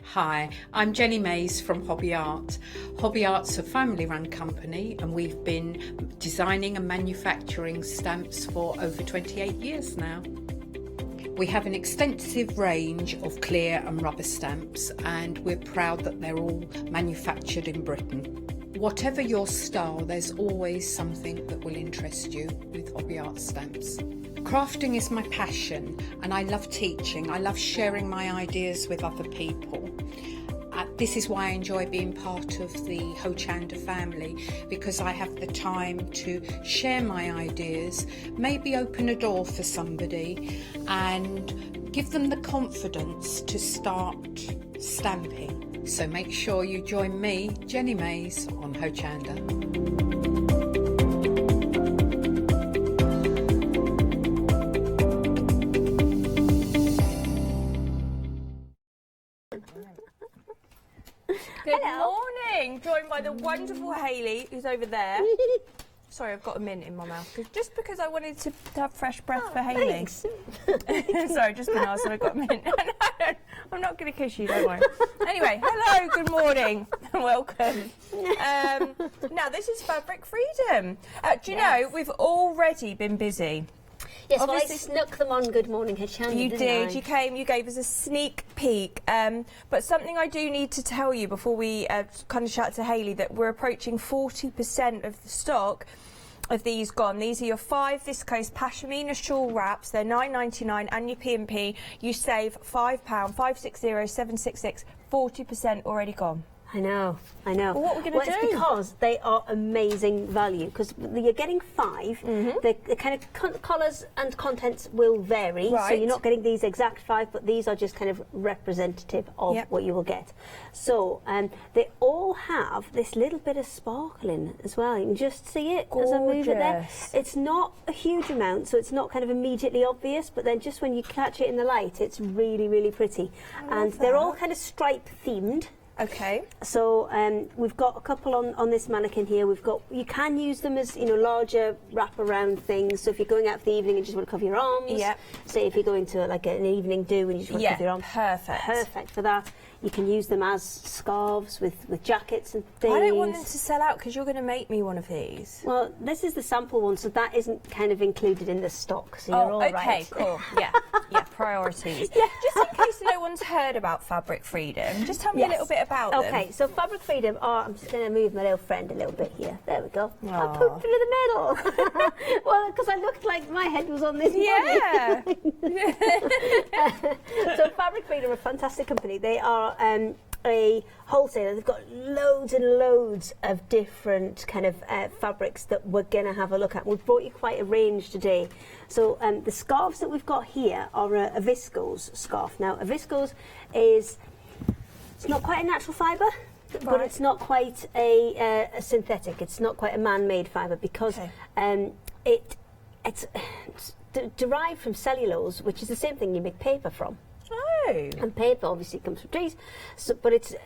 Hi, I'm Jenny Mays from Hobby Art. Hobby Art's a family-run company and we've been designing and manufacturing stamps for over 28 years now. We have an extensive range of clear and rubber stamps and we're proud that they're all manufactured in Britain. Whatever your style, there's always something that will interest you with Hobby Art stamps. Crafting is my passion and I love teaching. I love sharing my ideas with other people. This is why I enjoy being part of the Hochanda family, because I have the time to share my ideas, maybe open a door for somebody and give them the confidence to start stamping. So make sure you join me, Jenny Mays, on Hochanda. Good morning, joined by the wonderful Hayley, who's over there. Sorry, I've got a mint in my mouth. Just because I wanted to have fresh breath for Hayley. Thanks. Sorry, just been asked and I've got a mint. I I'm not going to kiss you, don't worry. Anyway, hello, good morning, welcome. Now, this is Fabric Freedom. Do you know, we've already been busy. Yes, well, I snuck them on Good Morning Hochanda, You did. I? You came, you gave us a sneak peek. But something I do need to tell you before we kind of shout to Hayley, that we're approaching 40% of the stock of these gone. These are your 5 viscose pashmina shawl wraps. They're $9.99 and your P&P. You save £5, 560 766, 40% already gone. I know. Well, what are we going to do? It's because they are amazing value, because you're getting 5. The kind of colours and contents will vary, so you're not getting these exact 5, but these are just kind of representative of what you will get. So they all have this little bit of sparkling as well. You can just see it as I move it there. It's not a huge amount, so it's not kind of immediately obvious, but then just when you catch it in the light, it's really, really pretty. And they're all kind of stripe themed. Okay. So we've got a couple on this mannequin here. You can use them as larger wraparound things. So if you're going out for the evening and just want to cover your arms, say if you're going to like an evening do and you just want to cover your arms, perfect for that. You can use them as scarves with jackets and things. I don't want them to sell out because you're going to make me one of these. Well, this is the sample one, so that isn't kind of included in the stock. So you're all right. Okay, cool. Yeah, priorities. Just in case no one's heard about Fabric Freedom, just tell me a little bit about them. Okay, so Fabric Freedom I'm just going to move my little friend a little bit here. There we go. I pooped through the middle. Well, because I looked like my head was on this body. So Fabric Freedom are a fantastic company. They are a wholesaler. They've got loads and loads of different kind of fabrics that we're going to have a look at. We've brought you quite a range today. So the scarves that we've got here are a viscose scarf. Now, a viscose it's not quite a natural fibre, but it's not quite a synthetic. It's not quite a man-made fibre because it's derived from cellulose, which is the same thing you make paper from. And paper obviously comes from trees, but it's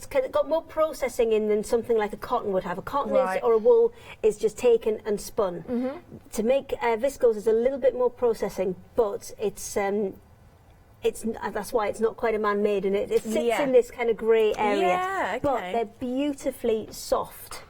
kind of got more processing in than something like a cotton would have. A cotton or a wool is just taken and spun. To make viscose is a little bit more processing, but it's that's why it's not quite a man-made, and it sits in this kind of grey area. But they're beautifully soft.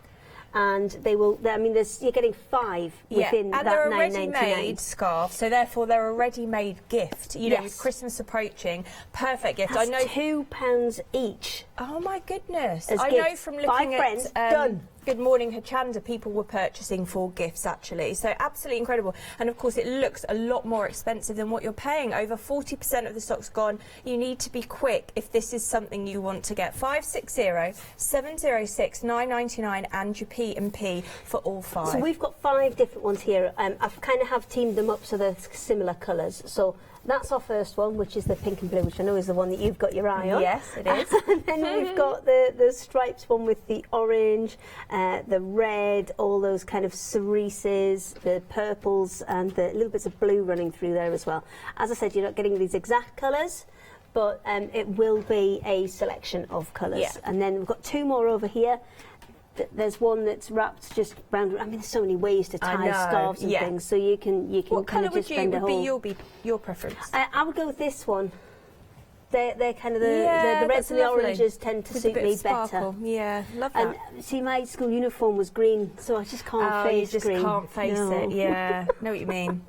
And they will. I mean, you're getting 5 within that $9.99. And they're a ready-made scarf, so therefore they're a ready-made gift. You know, with Christmas approaching, perfect gift. That's I know £2 each. Oh my goodness! As I gifts. know from 5 looking friends, at done. Good Morning Hochanda, people were purchasing for gifts actually. So absolutely incredible. And of course, it looks a lot more expensive than what you're paying. Over 40% of the stock's gone. You need to be quick if this is something you want to get. 560 706 999 and your P&P for all 5. So we've got 5 different ones here. I've kind of have teamed them up so they're similar colours. So that's our first one, which is the pink and blue, which I know is the one that you've got your eye on. Yes, it is. And then we've got the stripes one with the orange, the red, all those kind of cerises, the purples, and the little bits of blue running through there as well. As I said, you're not getting these exact colours, but it will be a selection of colours. And then we've got 2 more over here. There's one that's wrapped just round. I mean, there's so many ways to tie scarves and things. So you can what kind colour of just spend a whole. be your preference? I would go with this one. They're kind of the reds and the oranges tend to suit me better. Yeah, love that. And see, my school uniform was green, so I just can't face you just green. can't face it. Yeah, know what you mean.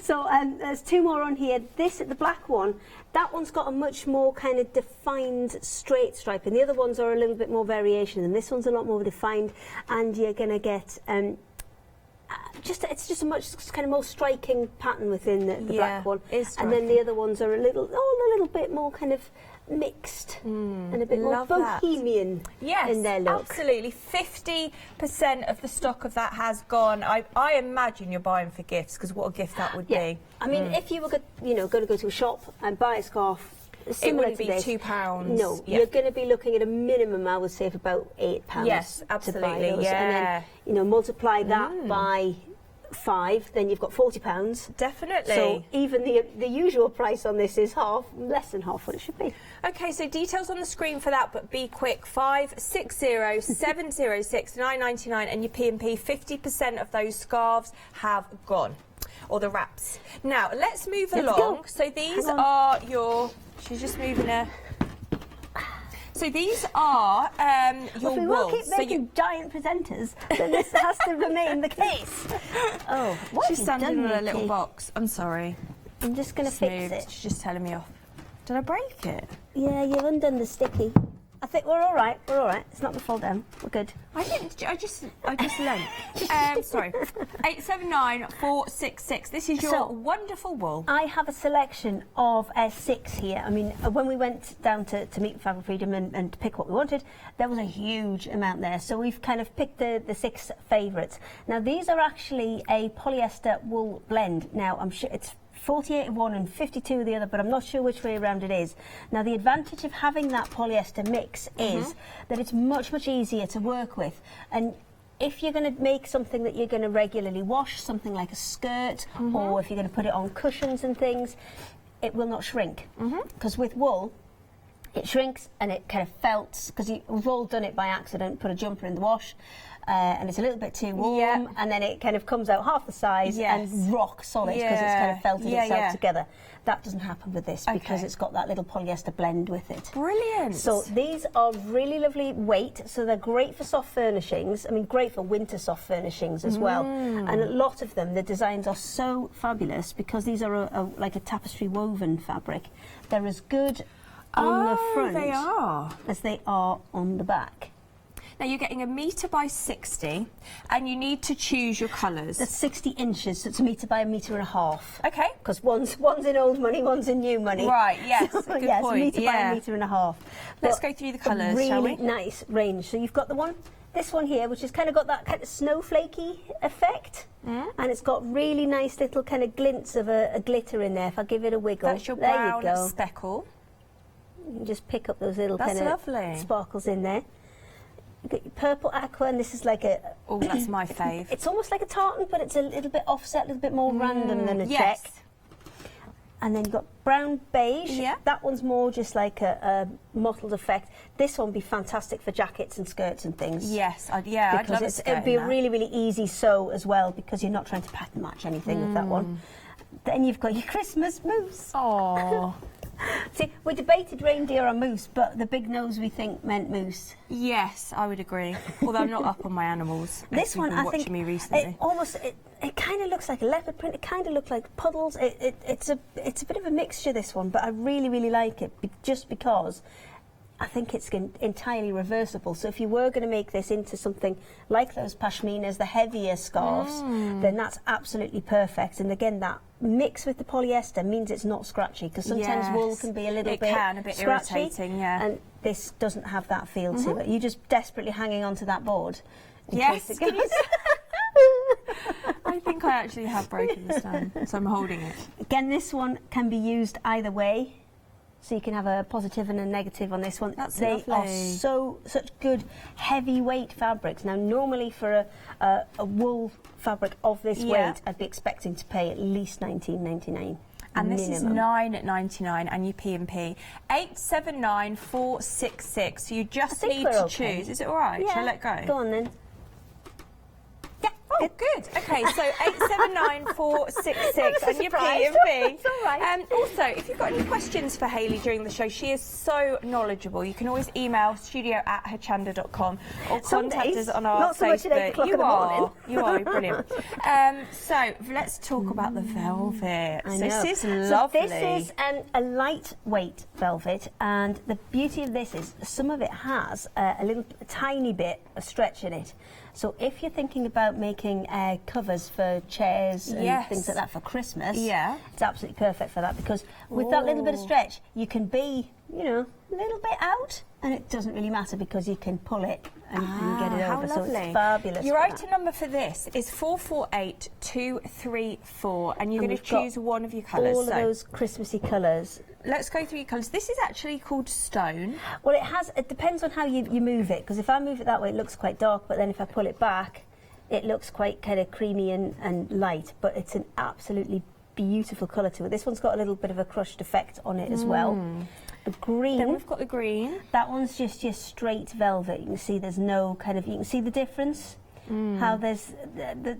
So there's 2 more on here. The black one, that one's got a much more kind of defined straight stripe, and the other ones are a little bit more variation, and this one's a lot more defined, and you're going to get it's just a much kind of more striking pattern within the black one, and then the other ones are a little bit more kind of mixed and a bit more bohemian in their look. Absolutely. 50% of the stock of that has gone. I imagine you're buying for gifts, because what a gift that would be. I mean, if you were going to go to a shop and buy a scarf similar to this, £2. No, you're going to be looking at a minimum, I would say, of about £8. Yes, absolutely. To buy those. Yeah. And then multiply that by 5, then you've got £40. Definitely. So even the usual price on this is less than half what it should be. Okay, so details on the screen for that, but be quick. 560 706 999 and your P&P. 50% of those scarves have gone. or the wraps. Now, let's move along. So these are your... She's just moving her... So these are your we wool. will keep making giant presenters, then this has to remain the case. Oh, what She's have you standing done, in a little Nikki? box. I'm sorry. I'm just going to fix it. She's just telling me off. Did I break it? Yeah, you've undone the sticky. I think we're all right. We're all right. It's not the fall down. We're good. I just learned. Sorry. 879466. This is your wonderful wool. I have a selection of 6 here. I mean, when we went down to meet Fabric Freedom and pick what we wanted, there was a huge amount there. So we've kind of picked the 6 favourites. Now, these are actually a polyester wool blend. Now, I'm sure it's 48 of one and 52 of the other, but I'm not sure which way around it is. Now, the advantage of having that polyester mix is that it's much, much easier to work with. And if you're going to make something that you're going to regularly wash, something like a skirt, or if you're going to put it on cushions and things, it will not shrink. Because with wool, it shrinks and it kind of felts, because we've all done it by accident, put a jumper in the wash, and it's a little bit too warm, and then it kind of comes out half the size and rock solid because it's kind of felted itself together. That doesn't happen with this because it's got that little polyester blend with it. Brilliant. So these are really lovely weight, so they're great for soft furnishings. I mean, great for winter soft furnishings as well. And a lot of them, the designs are so fabulous because these are like a tapestry woven fabric. They're as good on the front as they are on the back. Now you're getting 1 metre by 60, and you need to choose your colours. That's 60 inches, so it's 1 metre by 1.5 metres. Okay. Because one's in old money, one's in new money. Right, yes, good point. 1 metre by 1.5 metres. Let's go through the colours, really shall we? Nice range. So you've got this one here, which has kind of got that kind of snowflakey effect. And it's got really nice little kind of glints of a glitter in there. If I give it a wiggle. That's your there brown you go. speckle. You can just pick up those little kind of lovely sparkles in there. You've got your purple aqua, and this is like a... Oh, that's my fave. It's almost like a tartan, but it's a little bit offset, a little bit more random than a check. And then you've got brown beige. Yeah. That one's more just like a mottled effect. This one would be fantastic for jackets and skirts and things. Yes, I'd love it. It'd be a really, really easy sew as well because you're not trying to pattern match anything with that one. Then you've got your Christmas mousse. Oh. See, we debated reindeer or moose, but the big nose we think meant moose. Yes, I would agree. Although I'm not up on my animals. This one, I think, me recently. It kind of looks like a leopard print. It kind of looks like puddles. It's a bit of a mixture, this one, but I really, really like it just because I think it's entirely reversible. So if you were going to make this into something like those pashminas, the heavier scarves, then that's absolutely perfect. And again, that mix with the polyester means it's not scratchy, because sometimes wool can be a little bit scratchy, irritating, and this doesn't have that feel to it. You're just desperately hanging onto that board. Yes. I think I actually have broken this down, so I'm holding it. Again, this one can be used either way. So you can have a positive and a negative on this one. They are such good heavyweight fabrics. Now, normally for a wool fabric of this weight, I'd be expecting to pay at least $19.99. And this is $9.99, and you P&P. 879466. So you just need to choose. Is it all right? Yeah. Shall I let go? Go on then. Oh, good. Okay, so 879466 and your P&P. It's all right. Also, if you've got any questions for Hayley during the show, she is so knowledgeable. You can always email studio@hochanda.com or contact us on our not so Facebook. much at 8 o'clock in the morning. You are brilliant. So let's talk about the velvet. I So know. this is lovely. So this is a lightweight velvet, and the beauty of this is some of it has a tiny bit of stretch in it. So if you're thinking about making covers for chairs and things like that for Christmas, it's absolutely perfect for that, because with that little bit of stretch, you can be, a little bit out, and it doesn't really matter because you can pull it and get it over. So it's fabulous. Your item number for this is 448234, and you're going to choose one of your colours. All of those Christmassy colours. Let's go through your colours. This is actually called stone. Well, it depends on how you move it, because if I move it that way, it looks quite dark, but then if I pull it back, it looks quite kind of creamy and light, but it's an absolutely beautiful colour to it. This one's got a little bit of a crushed effect on it as well. The green. Then we've got the green. That one's just your straight velvet. You can see there's no kind of, you can see the difference? How there's the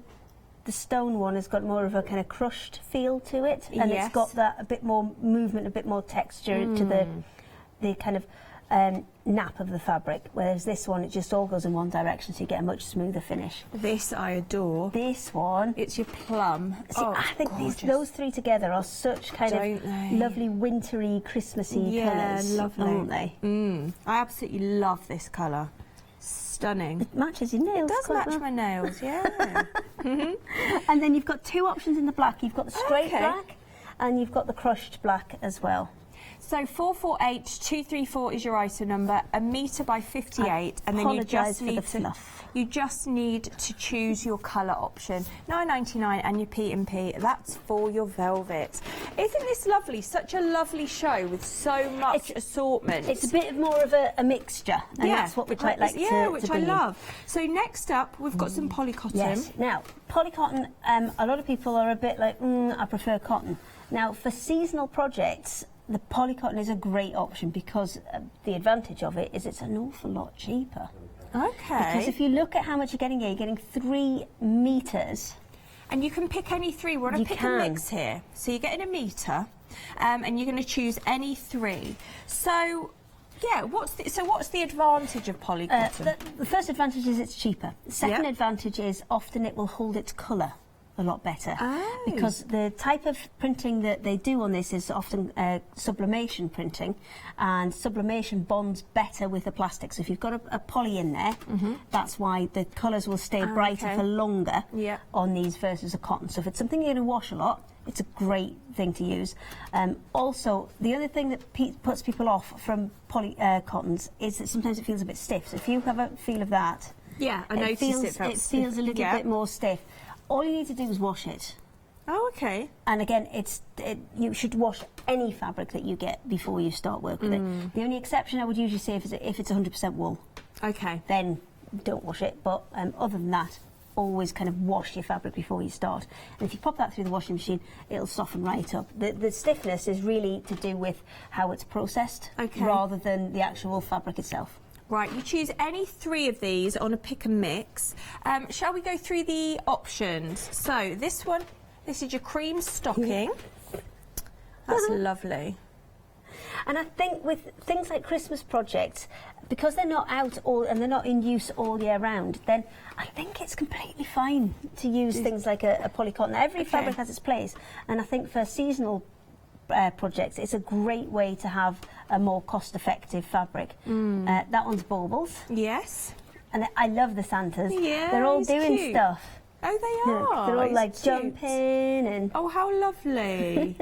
the stone one has got more of a kind of crushed feel to it, and it's got that a bit more movement, a bit more texture to the kind of nap of the fabric, whereas this one, it just all goes in one direction, so you get a much smoother finish. This I adore. This one, it's your plum. See, I think those three together are such kind of lovely wintry, Christmassy colours, lovely, aren't they? I absolutely love this colour. Stunning. It matches your nails. It does quite match well. my nails, yeah. And then you've got two options in the black. You've got the straight black, and you've got the crushed black as well. So 448234 is your item number, 1 metre by 58, and then you just need to choose your colour option. £9.99 and your P&P. That's for your velvet. Isn't this lovely? Such a lovely show with so much assortment. It's a bit more of a mixture, and that's what we quite like to which I bring in. love. So next up, we've got some polycotton. Yes. Now, polycotton, a lot of people are a bit like, I prefer cotton. Now, for seasonal projects, the polycotton is a great option because the advantage of it is it's an awful lot cheaper. Okay. Because if you look at how much you're getting here, you're getting 3 metres. And you can pick any 3. We're going to pick a mix here. So you're getting 1 metre, and you're going to choose any 3. So, yeah, what's the advantage of polycotton? The first advantage is it's cheaper. The second advantage is often it will hold its colour a lot better, because the type of printing that they do on this is often sublimation printing, and sublimation bonds better with the plastic. So if you've got a poly in there, that's why the colours will stay brighter for longer on these versus a cotton. So if it's something you're going to wash a lot, it's a great thing to use. Also, the other thing that puts people off from cottons is that sometimes it feels a bit stiff. So if you have a feel of that, I noticed it feels a little bit more stiff. All you need to do is wash it. Oh, okay. And again, you should wash any fabric that you get before you start work with it. The only exception I would usually say if it's 100% wool. Okay. Then don't wash it. But other than that, always kind of wash your fabric before you start. And if you pop that through the washing machine, it'll soften right up. The stiffness is really to do with how it's processed rather than the actual fabric itself. Right, you choose any 3 of these on a pick and mix. Shall we go through the options? So this one, this is your cream stocking. That's lovely. And I think with things like Christmas projects, because they're not out and they're not in use all year round, then I think it's completely fine to use things like a polycotton. Every fabric has its place, and I think for seasonal projects, it's a great way to have a more cost-effective fabric. That one's baubles. Yes. And I love the Santas. Yeah, they're all doing cute stuff. Oh, they are. They're all like jumping and. Oh, how lovely!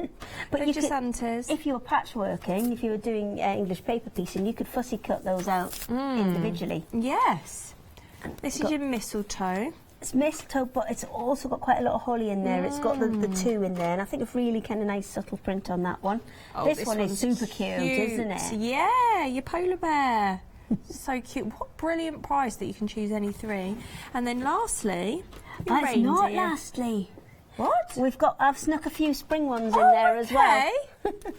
But you Santas. If you were patchworking, if you were doing English paper piecing, you could fussy cut those out individually. Yes. This is your mistletoe. It's mistletoe, but it's also got quite a lot of holly in there. It's got the 2 in there, and I think a really kind of nice subtle print on that one. Oh, this one is super cute, isn't it? Yeah, your polar bear. So cute. What brilliant price that you can choose any 3. And then lastly, your That's reindeer. not lastly. What? I've snuck a few spring ones in there as well.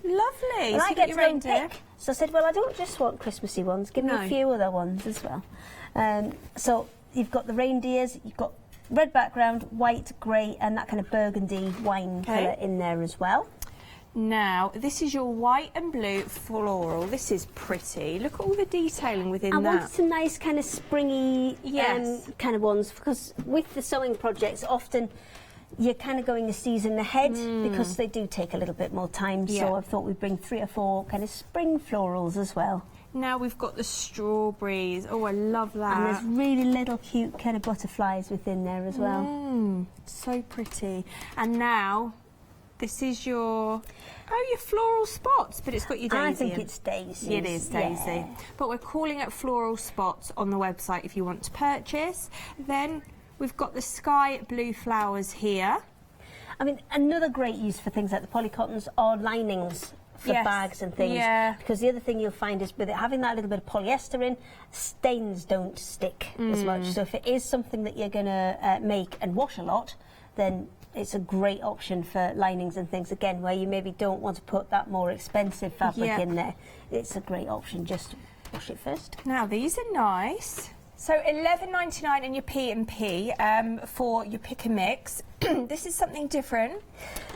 Lovely. And So I you get your to go and reindeer. pick. So I said, well, I don't just want Christmassy ones. Give me a few other ones as well. So you've got the reindeers, you've got red background, white, grey, and that kind of burgundy wine colour in there as well. Now, this is your white and blue floral. This is pretty. Look at all the detailing within that. I wanted some nice kind of springy kind of ones, because with the sewing projects, often you're kind of going a season ahead because they do take a little bit more time. So I thought we'd bring 3 or 4 kind of spring florals as well. Now we've got the strawberries. Oh, I love that. And there's really little cute kind of butterflies within there as well. So pretty. And now, this is your floral spots, but it's got your daisy. I think it's daisy. It is daisy. But we're calling it floral spots on the website if you want to purchase. Then we've got the sky blue flowers here. I mean, another great use for things like the polycottons are linings for bags and things. Because the other thing you'll find is with it having that little bit of polyester in, stains don't stick as much. So if it is something that you're going to make and wash a lot, then it's a great option for linings and things, again, where you maybe don't want to put that more expensive fabric in there. It's a great option, just wash it first. Now, these are nice. So $11.99 in your P&P for your pick and mix. This is something different.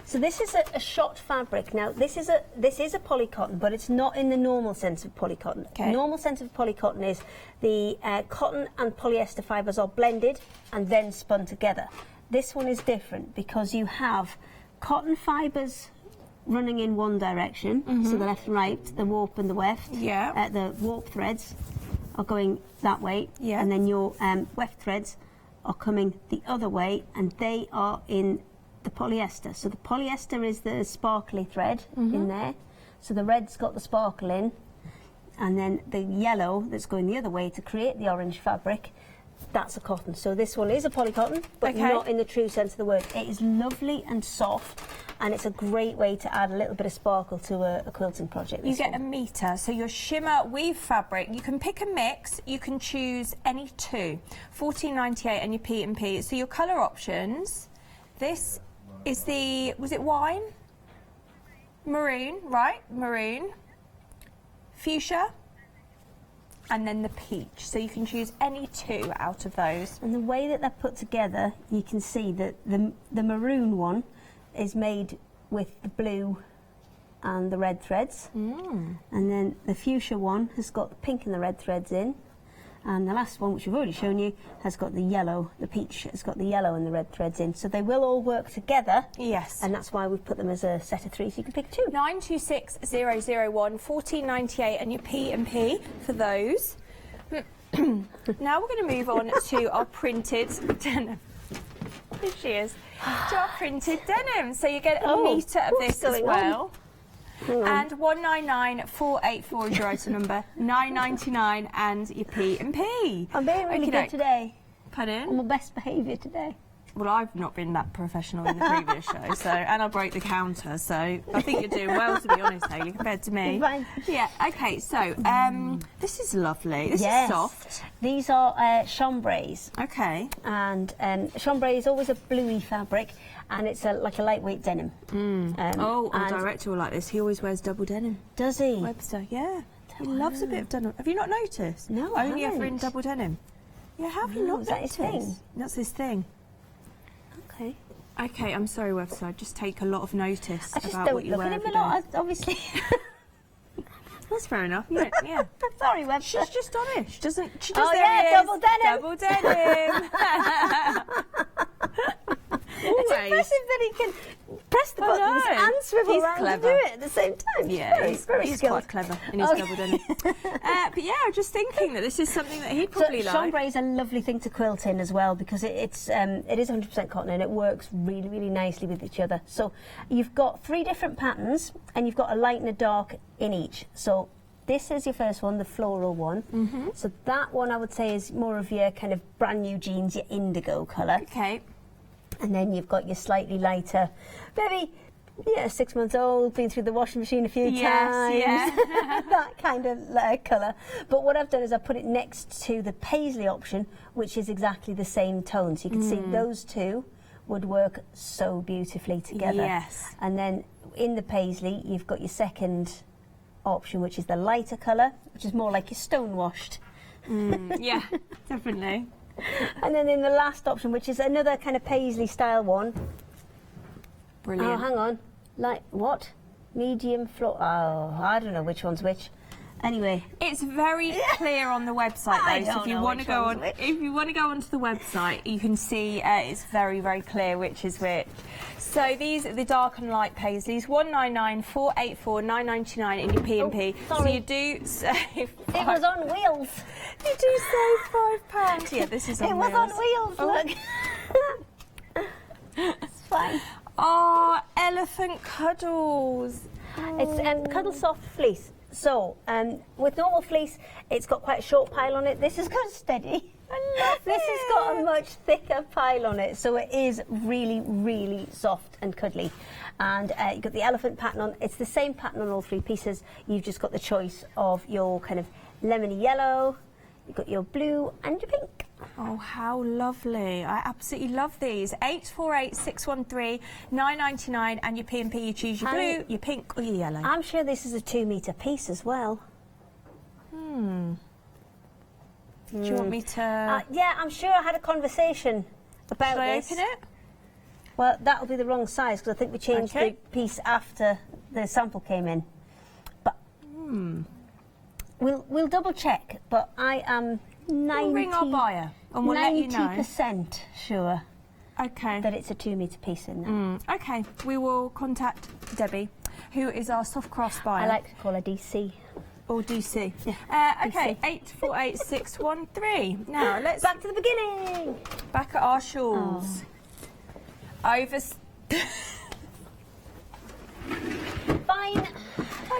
So this is a shot fabric. Now this is a polycotton, but it's not in the normal sense of polycotton. Okay. Normal sense of polycotton is the cotton and polyester fibres are blended and then spun together. This one is different because you have cotton fibres running in one direction, so the left and right, the warp and the weft. Yeah. The warp threads are going that way, and then your weft threads are coming the other way, and they are in the polyester. So the polyester is the sparkly thread in there. So the red's got the sparkle in, and then the yellow that's going the other way to create the orange fabric, that's a cotton. So this one is a polycotton, but not in the true sense of the word. It is lovely and soft, and it's a great way to add a little bit of sparkle to a quilting project. You get a metre, so your shimmer weave fabric, you can pick a mix, you can choose any two. $14.98 and your P&P. So your colour options, this is the, was it wine? Maroon, right, maroon. Fuchsia. And then the peach. So you can choose any two out of those. And the way that they're put together, you can see that the maroon one is made with the blue and the red threads. And then the fuchsia one has got the pink and the red threads in. And the last one, which we've already shown you, has got the yellow, the peach has got the yellow and the red threads in. So they will all work together. Yes. And that's why we've put them as a set of three, so you can pick two. 926001, $14.98 and your P&P for those. Now we're going to move on to our printed denim. Here she is. To our printed denim. So you get a metre of this as well. And 199484 is your item number. $9.99 and your P&P. I'm being really good today. Pardon? I'm my best behaviour today. Well, I've not been that professional in the previous show, so, and I broke the counter, so I think you're doing well, to be honest, Hayley, compared to me. Fine. Yeah, okay, so this is lovely. This is soft. These are chambrays. Okay. And chambray is always a bluey fabric, and it's like a lightweight denim. Our director will like this. He always wears double denim. Does he? Webster, yeah. He loves a bit of denim. Have you not noticed? No, I Only ever in haven't. double denim. Yeah, have you not is that his thing? noticed? That's his thing. Okay. Okay, I'm sorry, Webster. I just take a lot of notice I just about don't what you look wear at him every a lot, day. obviously. That's fair enough. Yeah. Sorry, Webster. She's just honest. She does double denim. Double denim. It's impressive that he can press the buttons and swivel He's around clever. and do it at the same time. Yeah, very he's skilled. quite clever in his double denim. But yeah, I'm just thinking that this is something that he'd probably like. Chambray is a lovely thing to quilt in as well because it is 100% cotton and it works really, really nicely with each other. So you've got 3 different patterns and you've got a light and a dark in each. So this is your first one, the floral one. So that one I would say is more of your kind of brand new jeans, your indigo colour. Okay. And then you've got your slightly lighter, maybe 6 months old, been through the washing machine a few times. Yeah. That kind of colour. But what I've done is I've put it next to the paisley option, which is exactly the same tone. So you can see those two would work so beautifully together. Yes. And then in the paisley, you've got your second option, which is the lighter colour, which is more like your stone washed. Yeah, definitely. And then in the last option, which is another kind of paisley style one. Brilliant. Oh, hang on. Like what? Medium floor. Oh, I don't know which one's which. Anyway, it's very clear on the website though. I So don't if you know want to which go one's on, which. if you want to go onto the website, you can see it's very, very clear which is which. So these are the dark and light paisleys. 199484 9.99 in your P&P. So you do save. it was on wheels. You do save £5. Yeah, this is on It wheels. was on wheels. Look. It's fine. Oh, elephant cuddles. It's cuddle soft fleece. So with normal fleece, it's got quite a short pile on it. This has got steady. I love This has got a much thicker pile on it, so it is really, really soft and cuddly. And you've got the elephant pattern on. It's the same pattern on all 3 pieces. You've just got the choice of your kind of lemony yellow, you've got your blue and your pink. Oh, how lovely. I absolutely love these. 848613 9.99 and your P&P, you choose your blue, your pink or your yellow. I'm sure this is a 2 metre piece as well. Do you want me to... yeah, I'm sure I had a conversation about this. Should I open it? Well, that'll be the wrong size because I think we changed the piece after the sample came in. But we'll double check. But I am 90%. We'll ring our buyer and we'll let you know. 90% sure. Okay. That it's a 2 metre piece in there. Okay, we will contact Debbie, who is our soft crafts buyer. I like to call her DC. Or DC. Yeah. Okay, 848613. Now let's back to the beginning. Back at our shawls. Fine.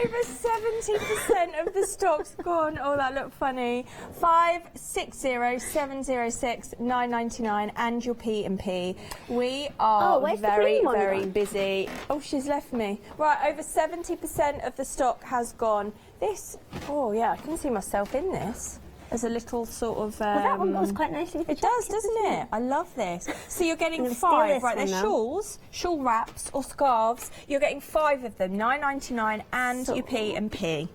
Over 70% of the stock's gone. Oh, that looked funny. 560706 and your P&P. We are very busy. Oh, she's left me. Right, over 70% of the stock has gone. This, oh yeah, I can see myself in this. As a little sort of... well, that one goes quite nicely with the It does, doesn't it? I love this. So you're getting I'm 5, right, one they're now. shawls, shawl wraps or scarves. You're getting 5 of them, $9.99 and your P&P.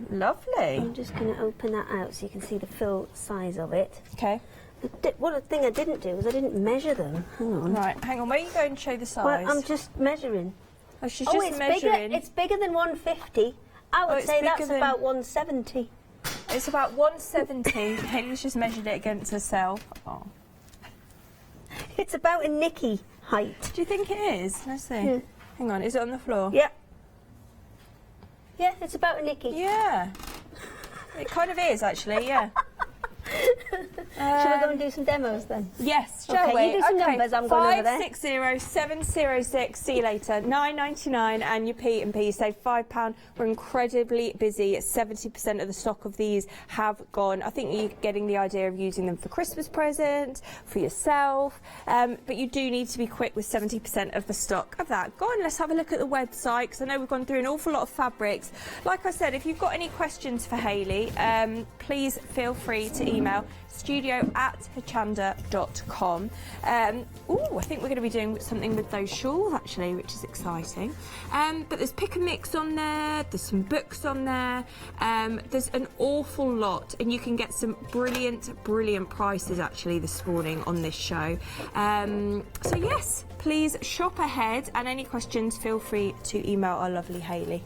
Lovely. I'm just going to open that out so you can see the full size of it. Okay. One thing I didn't do was I didn't measure them. Hang on. Right, hang on, where you go and show the size? Well, I'm just measuring. Oh, she's just measuring. Bigger, it's bigger than 150. I would say that's about 170. It's about 170. Haley's just measured it against herself. Oh. It's about a Nicky height. Do you think it is? Let's see. Yeah. Hang on, is it on the floor? Yeah. Yeah, it's about a Nicky. Yeah. It kind of is, actually, yeah. Shall we go and do some demos then? Yes, shall we? Okay, you do some numbers, I'm going over there. 560706, see you later. $9.99 and your P&P, save £5. We're incredibly busy. 70% of the stock of these have gone. I think you're getting the idea of using them for Christmas presents, for yourself, but you do need to be quick with 70% of the stock of that. Go on, let's have a look at the website, because I know we've gone through an awful lot of fabrics. Like I said, if you've got any questions for Hayley, please feel free to email studio@hochanda.com. I think we're going to be doing something with those shawls actually, which is exciting. But there's pick and mix on there, there's some books on there, there's an awful lot, and you can get some brilliant prices actually this morning on this show. So yes, please shop ahead, and any questions feel free to email our lovely Hayley.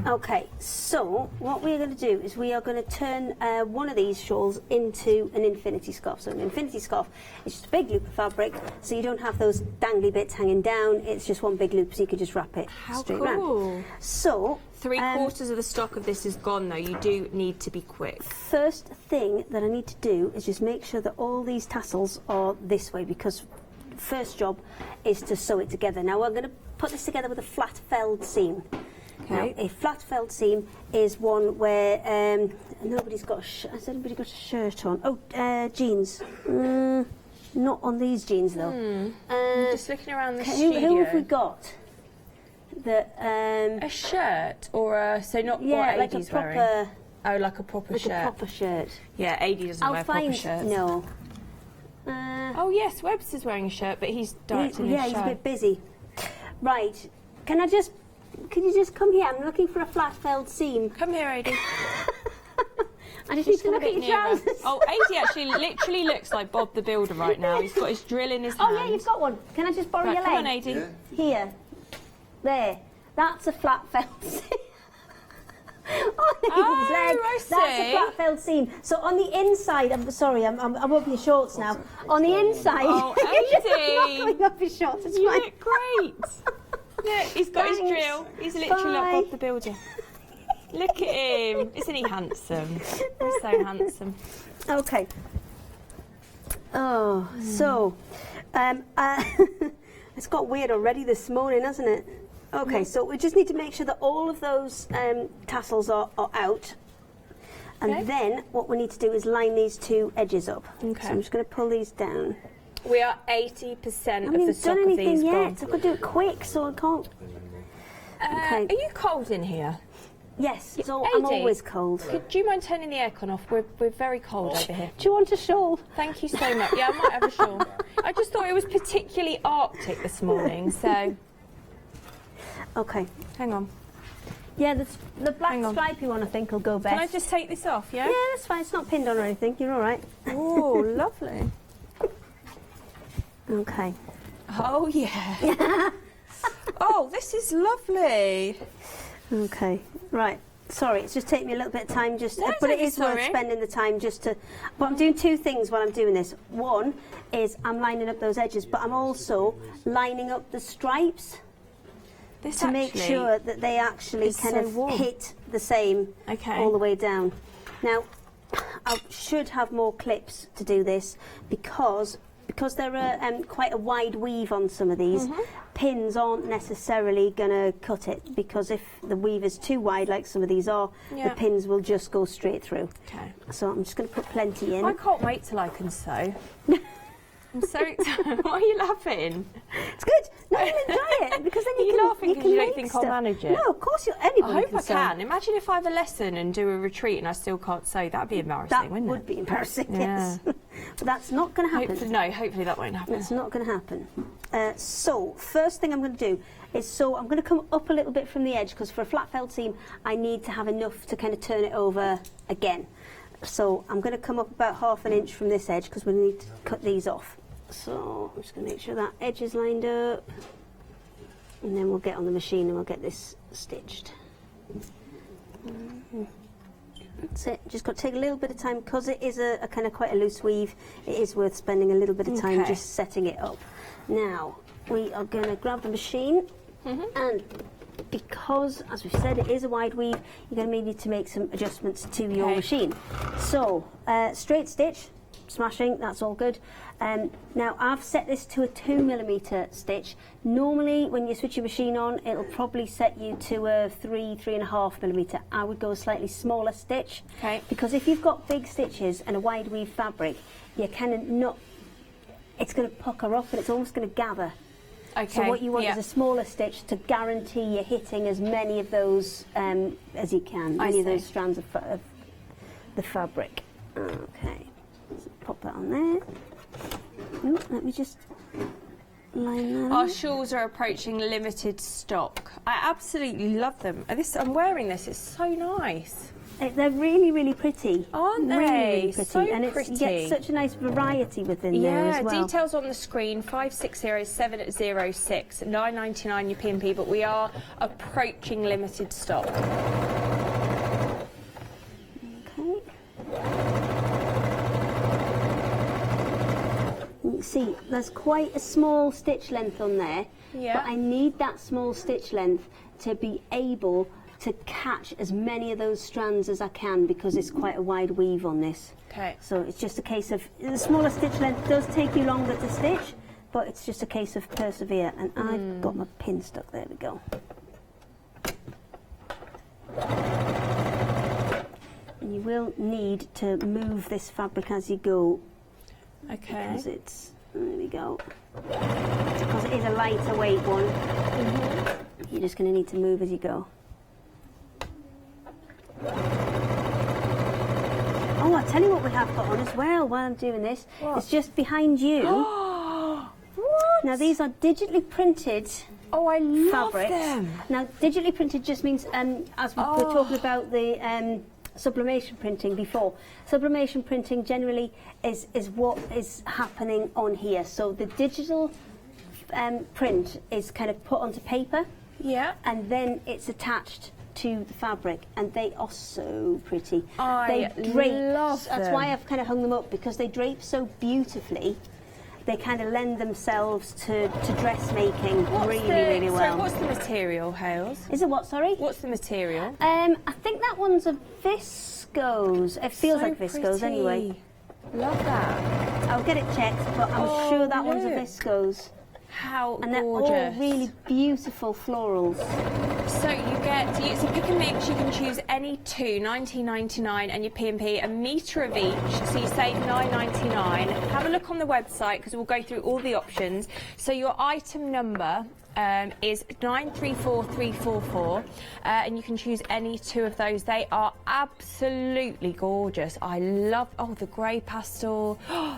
Okay, so what we're going to do is we are going to turn one of these shawls into an infinity scarf. So an infinity scarf is just a big loop of fabric, so you don't have those dangly bits hanging down. It's just one big loop, so you can just wrap it straight round. So 3/4 of the stock of this is gone, though. You do need to be quick. First thing that I need to do is just make sure that all these tassels are this way, because first job is to sew it together. Now we're going to put this together with a flat felled seam. Okay. Now, a flat felled seam is one where nobody's got. Has anybody got a shirt on? Oh, jeans. Not on these jeans though. I'm just looking around the studio. Who have we got? A shirt or so not what like Adie's a proper. wearing. Oh, like a proper like shirt. a proper shirt. Yeah, Adie doesn't wear proper shirts. No. Oh yes, Webster's wearing a shirt, but he's directing his show. He's a bit busy. Right. Can you just come here? I'm looking for a flat felled seam. Come here, Adie. I just need to look at your trousers. Oh, Adie actually literally looks like Bob the Builder right now. He's got his drill in his hand. Oh yeah, you've got one. Can I just borrow your leg? Come on, Adie. Yeah. Here. There. That's a flat felled seam. On his leg. I see. That's a flat felled seam. So on the inside, I'm sorry, I'm up your shorts now. On the inside, oh, you're not going up your shorts. It's you fine. look great. Look, he's got his drill. He's literally like Bob the Builder. Look at him. Isn't he handsome? He's so handsome. Okay. Oh, so it's got weird already this morning, hasn't it? Okay, so we just need to make sure that all of those tassels are out. And then what we need to do is line these two edges up. Okay. So I'm just going to pull these down. We are 80% of the stock of these done anything yet. gone. I've got to do it quick, so I can't. Okay. Are you cold in here? Yes, so I'm always cold. Do you mind turning the aircon off? We're very cold over here. Do you want a shawl? Thank you so much. Yeah, I might have a shawl. I just thought it was particularly Arctic this morning, so... Okay. Hang on. Yeah, the black stripy one I think will go best. Can I just take this off, yeah? Yeah, that's fine. It's not pinned on or anything. You're all right. Oh, lovely. Okay. Oh, yeah. Oh, this is lovely. Okay, right. Sorry, it's just taking me a little bit of time but it is worth spending the time just to... But I'm doing two things while I'm doing this. One is I'm lining up those edges, but I'm also lining up the stripes to make sure that they actually kind of hit the same all the way down. Now, I should have more clips to do this because there are quite a wide weave on some of these, pins aren't necessarily going to cut it, because if the weave is too wide, like some of these are, the pins will just go straight through. Okay. So I'm just going to put plenty in. I can't wait till I can sew. I'm so excited. Why are you laughing? It's good. No, you enjoy it because then you can laughing because you don't think I'll manage it? No, of course anybody I hope can I sew. can. Imagine if I have a lesson and do a retreat and I still can't sew. That'd be embarrassing, wouldn't it? That would be embarrassing, yeah. yes. But that's not going to happen. Hopefully that won't happen. That's not going to happen. So, first thing I'm going to do is I'm going to come up a little bit from the edge, because for a flat felt seam I need to have enough to kind of turn it over again. So I'm going to come up about 1/2 inch from this edge, because we need to cut these off. So I'm just going to make sure that edge is lined up, and then we'll get on the machine and we'll get this stitched. That's it. Just got to take a little bit of time, because it is a kind of quite a loose weave. It is worth spending a little bit of time just setting it up. Now we are going to grab the machine, and because, as we've said, it is a wide weave, you're going to need to make some adjustments to your machine. So straight stitch, smashing, that's all good. Now I've set this to a 2mm stitch. Normally when you switch your machine on, it'll probably set you to a 3.5mm. I would go a slightly smaller stitch, because if you've got big stitches and a wide weave fabric, you're kind of not, it's going to pucker up and it's almost going to gather. So what you want is a smaller stitch to guarantee you're hitting as many of those as you can, many of those strands of the fabric. Okay, so pop that on there. Ooh, let me just line that Our up. shawls are approaching limited stock. I absolutely love them. I'm wearing this, it's so nice. They're really, really pretty. Aren't they? Really pretty. So and pretty. You get such a nice variety within there as well. Yeah, details on the screen, 560706, $9.99 your P&P, but we are approaching limited stock. Okay. You see, there's quite a small stitch length on there, but I need that small stitch length to be able to catch as many of those strands as I can, because it's quite a wide weave on this. Okay. So it's just a case of, the smaller stitch length does take you longer to stitch, but it's just a case of persevere. And I've got my pin stuck, there we go. And you will need to move this fabric as you go. Okay. Because it's, there we go. Because it is a lighter weight one. You're just going to need to move as you go. Oh, I'll tell you what we have got on as well while I'm doing this. What? It's just behind you. What? Now, these are digitally printed. Oh, I love fabrics. them. Now, digitally printed just means, as we were talking about the sublimation printing before, sublimation printing generally is what is happening on here. So the digital print is kind of put onto paper. Yeah. And then it's attached to the fabric, and they are so pretty. They drape. Love them. That's why I've kind of hung them up, because they drape so beautifully. They kind of lend themselves to dressmaking really well. So what's the material, Hales? Is it what, sorry? What's the material? I think that one's a viscose. It feels like viscose anyway. Love that. I'll get it checked, but I'm sure that one's a viscose. How and they're gorgeous. all really beautiful florals. So you get to use a pick and mix. You can choose any two, $19.99, and your P&P, a metre of each. So you save $9.99. Have a look on the website, because we'll go through all the options. So your item number is 934344, and you can choose any two of those. They are absolutely gorgeous. I love the grey pastel,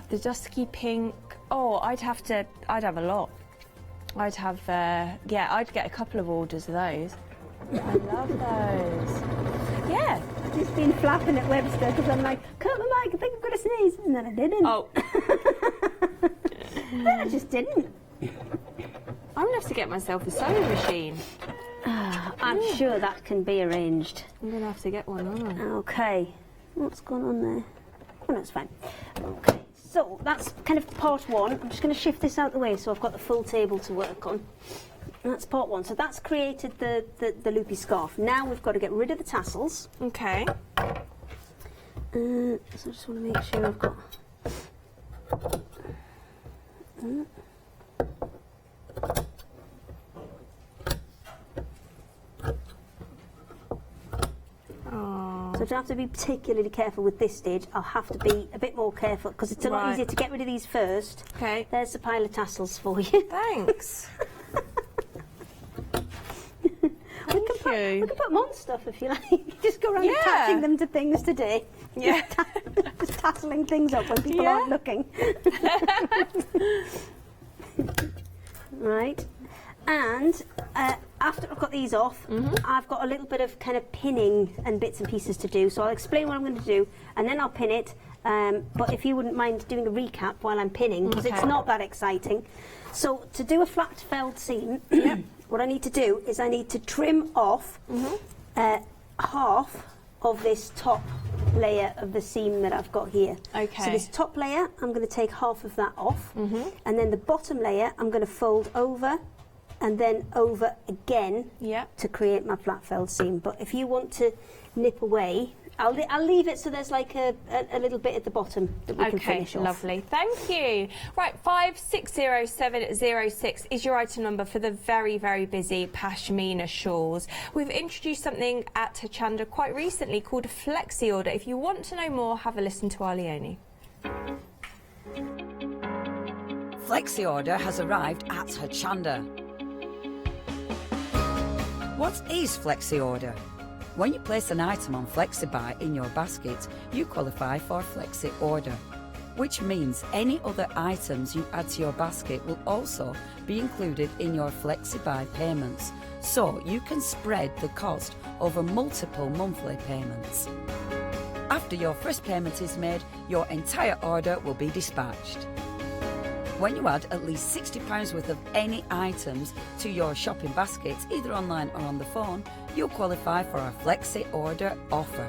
the dusky pink. Oh, I'd have a lot. I'd have, I'd get a couple of orders of those. I love those. Yeah. I've just been flapping at Webster because I'm like, cut my mic, I think I'm going to sneeze. And then I didn't. Oh. Then I just didn't. I'm going to have to get myself a sewing machine. I'm sure that can be arranged. I'm going to have to get one, aren't I? Okay. What's going on there? Oh, no, it's fine. Okay. So that's kind of part one. I'm just going to shift this out of the way so I've got the full table to work on. That's part one. So that's created the loopy scarf. Now we've got to get rid of the tassels. Okay. So I just want to make sure I've got... So I don't have to be particularly careful with this stage. I'll have to be a bit more careful because it's a lot easier to get rid of these first. Okay. There's a pile of tassels for you. Thanks. We can put them on stuff if you like. Just go around attaching them to things today. Yeah. Just tasseling things up when people aren't looking. Right. And after I've got these off, I've got a little bit of kind of pinning and bits and pieces to do. So I'll explain what I'm going to do and then I'll pin it. But if you wouldn't mind doing a recap while I'm pinning, because it's not that exciting. So to do a flat felled seam, what I need to do is I need to trim off half of this top layer of the seam that I've got here. Okay. So this top layer, I'm going to take half of that off. And then the bottom layer, I'm going to fold over and then over again to create my flat felled seam. But if you want to nip away, I'll leave it so there's like a little bit at the bottom that we can finish off. Lovely. Thank you. Right, 560706 is your item number for the very, very busy Pashmina shawls. We've introduced something at Hochanda quite recently called a Flexi Order. If you want to know more, have a listen to our Leonie. Flexi Order has arrived at Hochanda. What is Flexi Order? When you place an item on FlexiBuy in your basket, you qualify for Flexi Order, which means any other items you add to your basket will also be included in your FlexiBuy payments, so you can spread the cost over multiple monthly payments. After your first payment is made, your entire order will be dispatched. When you add at least £60 worth of any items to your shopping basket, either online or on the phone, you'll qualify for our Flexi Order offer.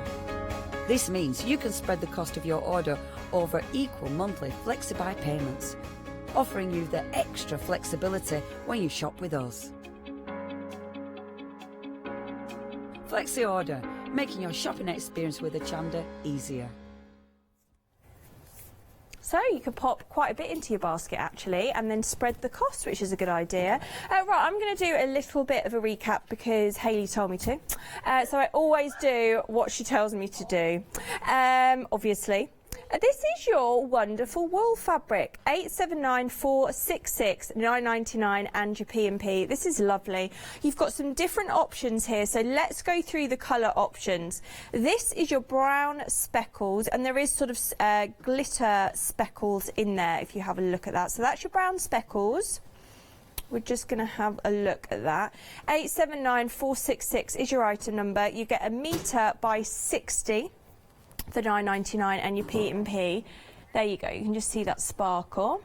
This means you can spread the cost of your order over equal monthly FlexiBuy payments, offering you the extra flexibility when you shop with us. Flexi Order, making your shopping experience with Hochanda easier. So you could pop quite a bit into your basket actually and then spread the cost, which is a good idea. Right, I'm going to do a little bit of a recap because Hayley told me to. So I always do what she tells me to do, obviously. This is your wonderful wool fabric, 879466 9.99 and your P&P. This is lovely. You've got some different options here, so let's go through the colour options. This is your brown speckles, and there is sort of glitter speckles in there if you have a look at that. So that's your brown speckles. We're just going to have a look at that. 879466 is your item number. You get 1 metre by 60. For £9.99 and your P&P. There you go, you can just see that sparkle.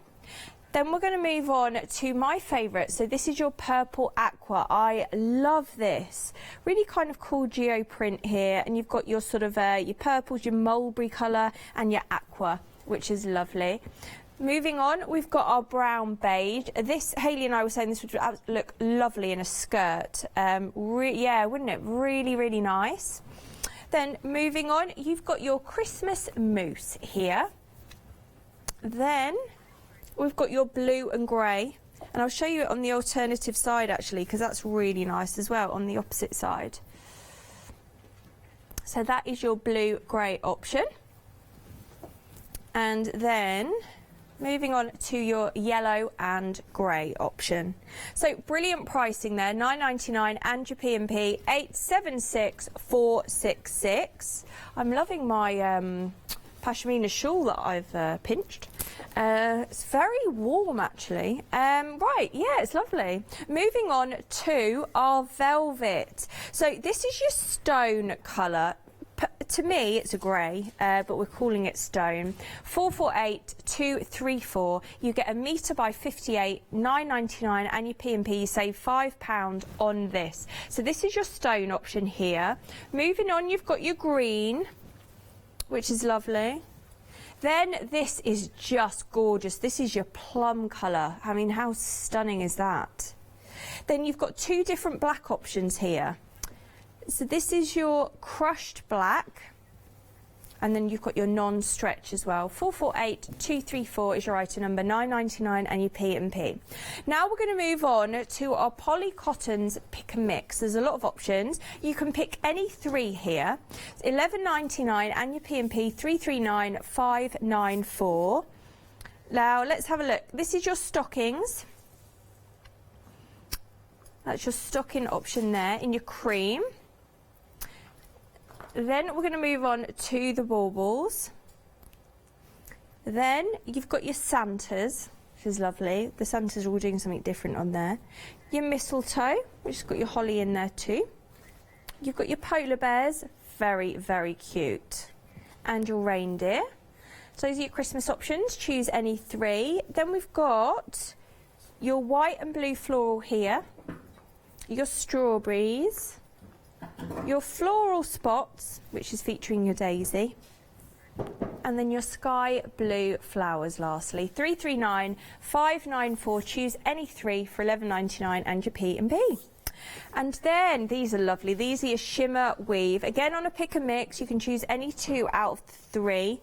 Then we're going to move on to my favourite. So this is your purple aqua. I love this. Really kind of cool geoprint here, and you've got your sort of your purples, your mulberry colour and your aqua, which is lovely. Moving on, we've got our brown beige. This, Hayley and I were saying this would look lovely in a skirt. Yeah, wouldn't it? Really, really nice. Then moving on, you've got your Christmas mousse here. Then we've got your blue and grey. And I'll show you it on the alternative side actually, because that's really nice as well on the opposite side. So that is your blue grey option. And then moving on to your yellow and grey option. So brilliant pricing there, £9.99 and your P&P, 876466. I'm loving my pashmina shawl that I've pinched. It's very warm actually. Right, yeah, it's lovely. Moving on to our velvet. So this is your stone colour. To me, it's a grey, but we're calling it stone. 448234. You get 1 metre by 58, £9.99, and your P&P, you save £5 on this. So this is your stone option here. Moving on, you've got your green, which is lovely. Then this is just gorgeous. This is your plum colour. I mean, how stunning is that? Then you've got 2 different black options here. So this is your crushed black, and then you've got your non-stretch as well. 448234 is your item number, £9.99, and your P&P. Now we're going to move on to our poly cottons pick and mix. There's a lot of options. You can pick any 3 here. It's £11.99, and your P&P 339594. Now let's have a look. This is your stockings. That's your stocking option there in your cream. Then we're going to move on to the baubles. Then you've got your Santas, which is lovely. The Santas are all doing something different on there. Your mistletoe, which has got your holly in there too. You've got your polar bears, very, very cute. And your reindeer. So those are your Christmas options. Choose any 3. Then we've got your white and blue floral here. Your strawberries. Your floral spots, which is featuring your daisy, and then your sky blue flowers lastly. 339594. Choose any 3 for £11.99, and your P&P. And then these are lovely. These are your shimmer weave. Again, on a pick and mix, you can choose any 2 out of 3.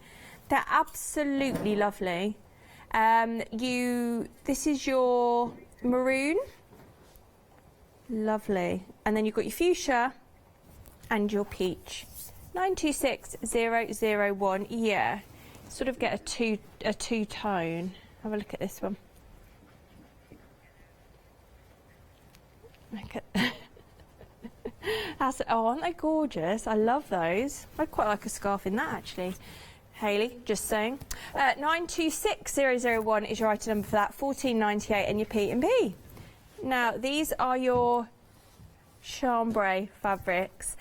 They're absolutely lovely. This is your maroon. Lovely. And then you've got your fuchsia and your peach. 926001. Yeah, sort of get a two tone. Have a look at this one. Look at that's, oh, aren't they gorgeous? I love those. I'd quite like a scarf in that actually. Hayley, just saying. 926001 is your item number for that. 14.98, and your P&P. Now these are your chambray fabrics.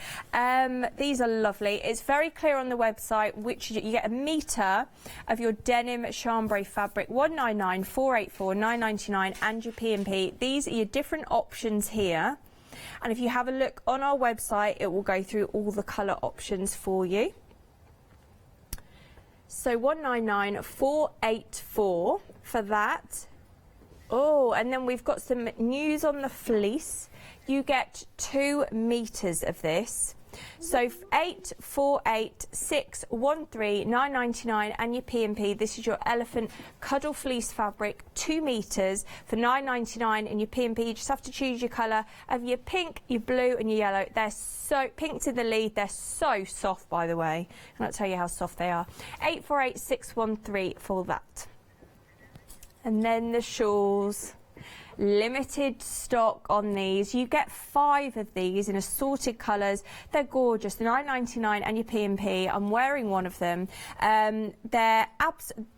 These are lovely. It's very clear on the website which you get 1 metre of your denim chambray fabric, 199,484, 9.99, and your P&P. These are your different options here, and if you have a look on our website, it will go through all the colour options for you. So 199,484 for that. Oh, and then we've got some news on the fleece. You get 2 metres of this. So 848613, 9.99, and your P&P. This is your elephant cuddle fleece fabric, 2 metres for 9.99, and your P&P. You just have to choose your colour of your pink, your blue, and your yellow. They're so pink's in the lead. They're so soft, by the way. And I'll tell you how soft they are. 848613 for that. And then the shawls. Limited stock on these. You get 5 of these in assorted colours. They're gorgeous. They're £9.99, and your P&P. I'm wearing one of them. They're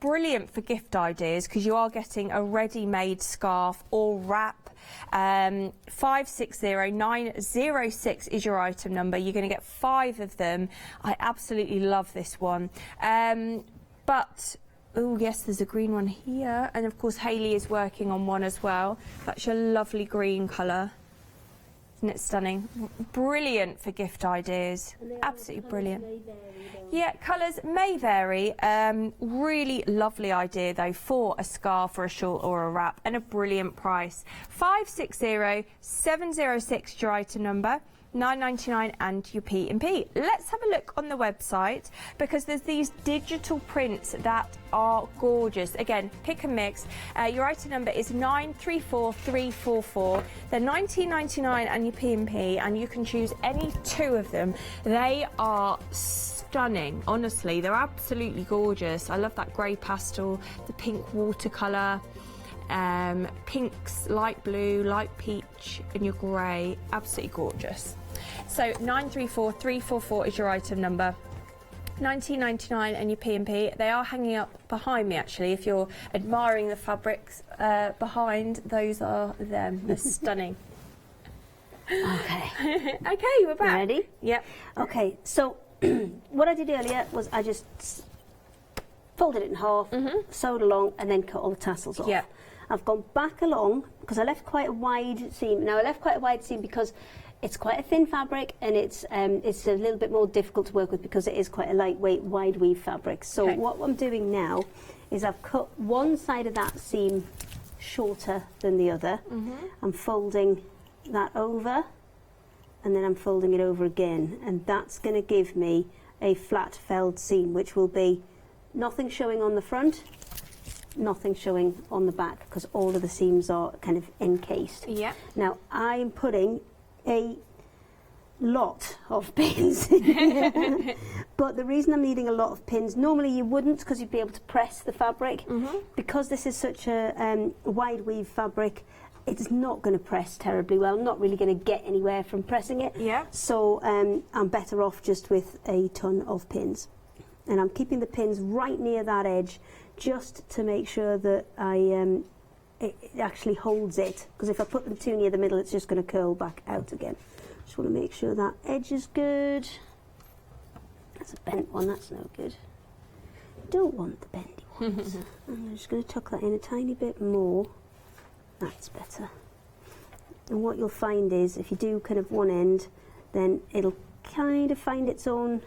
brilliant for gift ideas because you are getting a ready-made scarf or wrap. 560906 is your item number. You're going to get 5 of them. I absolutely love this one. But oh yes, there's a green one here, and of course Hayley is working on one as well. That's your lovely green colour. Isn't it stunning? Brilliant for gift ideas. Absolutely brilliant. Yeah, colours may vary. Really lovely idea though for a scarf or a shawl or a wrap, and a brilliant price. 560706 is your item number. £9.99 and your P&P. Let's have a look on the website because there's these digital prints that are gorgeous. Again, pick and mix. Your item number is 934344. They're £19.99 and your P&P, and you can choose any 2 of them. They are stunning, honestly. They're absolutely gorgeous. I love that grey pastel, the pink watercolour. Pinks, light blue, light peach, and your grey. Absolutely gorgeous. So 934344 is your item number. 19.99, and your P&P. They are hanging up behind me, actually. If you're admiring the fabrics behind, those are them. They're stunning. Okay. Okay, we're back. Ready? Yep. Okay, so what I did earlier was I just folded it in half, sewed along, and then cut all the tassels off. Yep. I've gone back along because I left quite a wide seam. Now I left quite a wide seam because it's quite a thin fabric, and it's a little bit more difficult to work with because it is quite a lightweight wide weave fabric. So what I'm doing now is I've cut one side of that seam shorter than the other. I'm folding that over, and then I'm folding it over again, and that's going to give me a flat felled seam, which will be nothing showing on the front, nothing showing on the back, because all of the seams are kind of encased. Yeah. Now I'm putting a lot of pins but the reason I'm needing a lot of pins, normally you wouldn't, because you'd be able to press the fabric. Because this is such a wide weave fabric, it's not going to press terribly well. I'm not really going to get anywhere from pressing it. Yeah. So I'm better off just with a ton of pins. And I'm keeping the pins right near that edge just to make sure that it actually holds it. Because if I put them too near the middle, it's just going to curl back out again. Just want to make sure that edge is good. That's a bent one, that's no good. Don't want the bendy ones. I'm just going to tuck that in a tiny bit more. That's better. And what you'll find is if you do kind of one end, then it'll kind of find its own,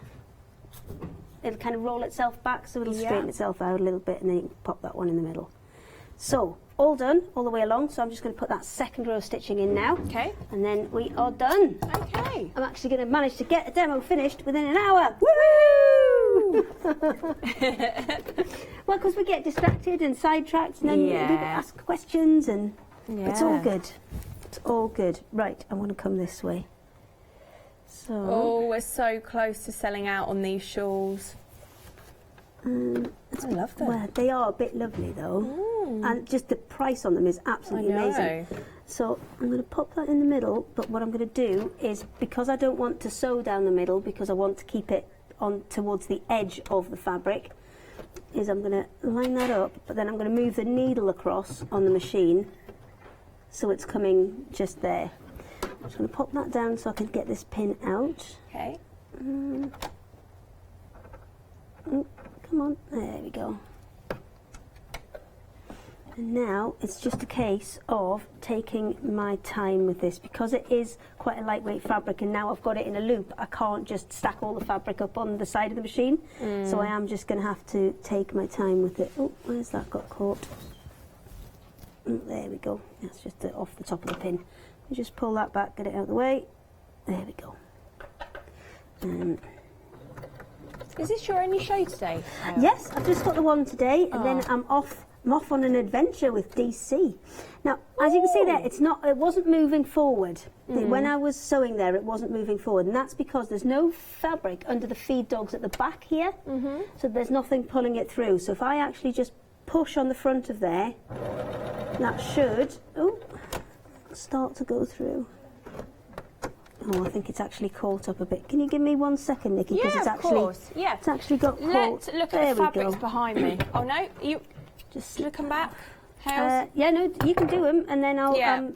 it'll kind of roll itself back, so it'll straighten itself out a little bit, and then you can pop that one in the middle. So, all done, all the way along, so I'm just going to put that second row of stitching in now. Okay. And then we are done. Okay. I'm actually going to manage to get a demo finished within an hour. Woo! Well, because we get distracted and sidetracked, and then we ask questions, and it's all good. It's all good. Right, I want to come this way. So. Oh, we're so close to selling out on these shawls. I love them. Well, they are a bit lovely though, and just the price on them is absolutely amazing. So I'm going to pop that in the middle, but what I'm going to do is, because I don't want to sew down the middle, because I want to keep it on towards the edge of the fabric, is I'm going to line that up, but then I'm going to move the needle across on the machine so it's coming just there. I'm just going to pop that down so I can get this pin out. Okay. Come on, there we go. And now it's just a case of taking my time with this, because it is quite a lightweight fabric, and now I've got it in a loop. I can't just stack all the fabric up on the side of the machine, so I am just going to have to take my time with it. Oh, where's that got caught? Oh, there we go. That's just off the top of the pin. You just pull that back, get it out of the way. There we go. Is this your only show today? Yes, I've just got the one today, and then I'm off on an adventure with DC. Now, as you can see there, it wasn't moving forward. When I was sewing there, it wasn't moving forward, and that's because there's no fabric under the feed dogs at the back here, so there's nothing pulling it through. So if I actually just push on the front of there, that should start to go through. Oh, I think it's actually caught up a bit. Can you give me 1 second, Nikki? Yeah, it's of course. Yeah. It's actually got caught. Let's look at the fabrics behind me. Oh no, you just looking back. Yeah, no, you can do them, and then I'll. Yeah.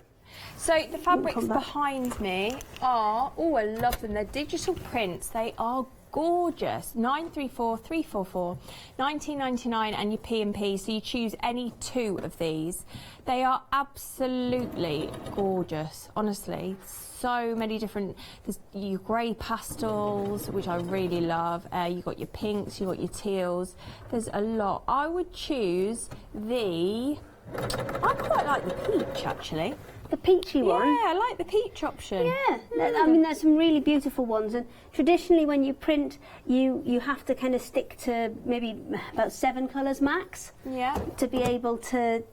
So the fabrics behind me are, I love them. They're digital prints. They are gorgeous. 934344, 19.99, and your P&P. So you choose any two of these. They are absolutely gorgeous. Honestly, so many different. There's your grey pastels, which I really love. You got your pinks. You got your teals. There's a lot. I would choose the. I quite like the peach actually. The peachy one? Yeah, I like the peach option. Yeah, I mean, there's some really beautiful ones, and traditionally when you print, you have to kind of stick to maybe about 7 colours max. Yeah. To be able to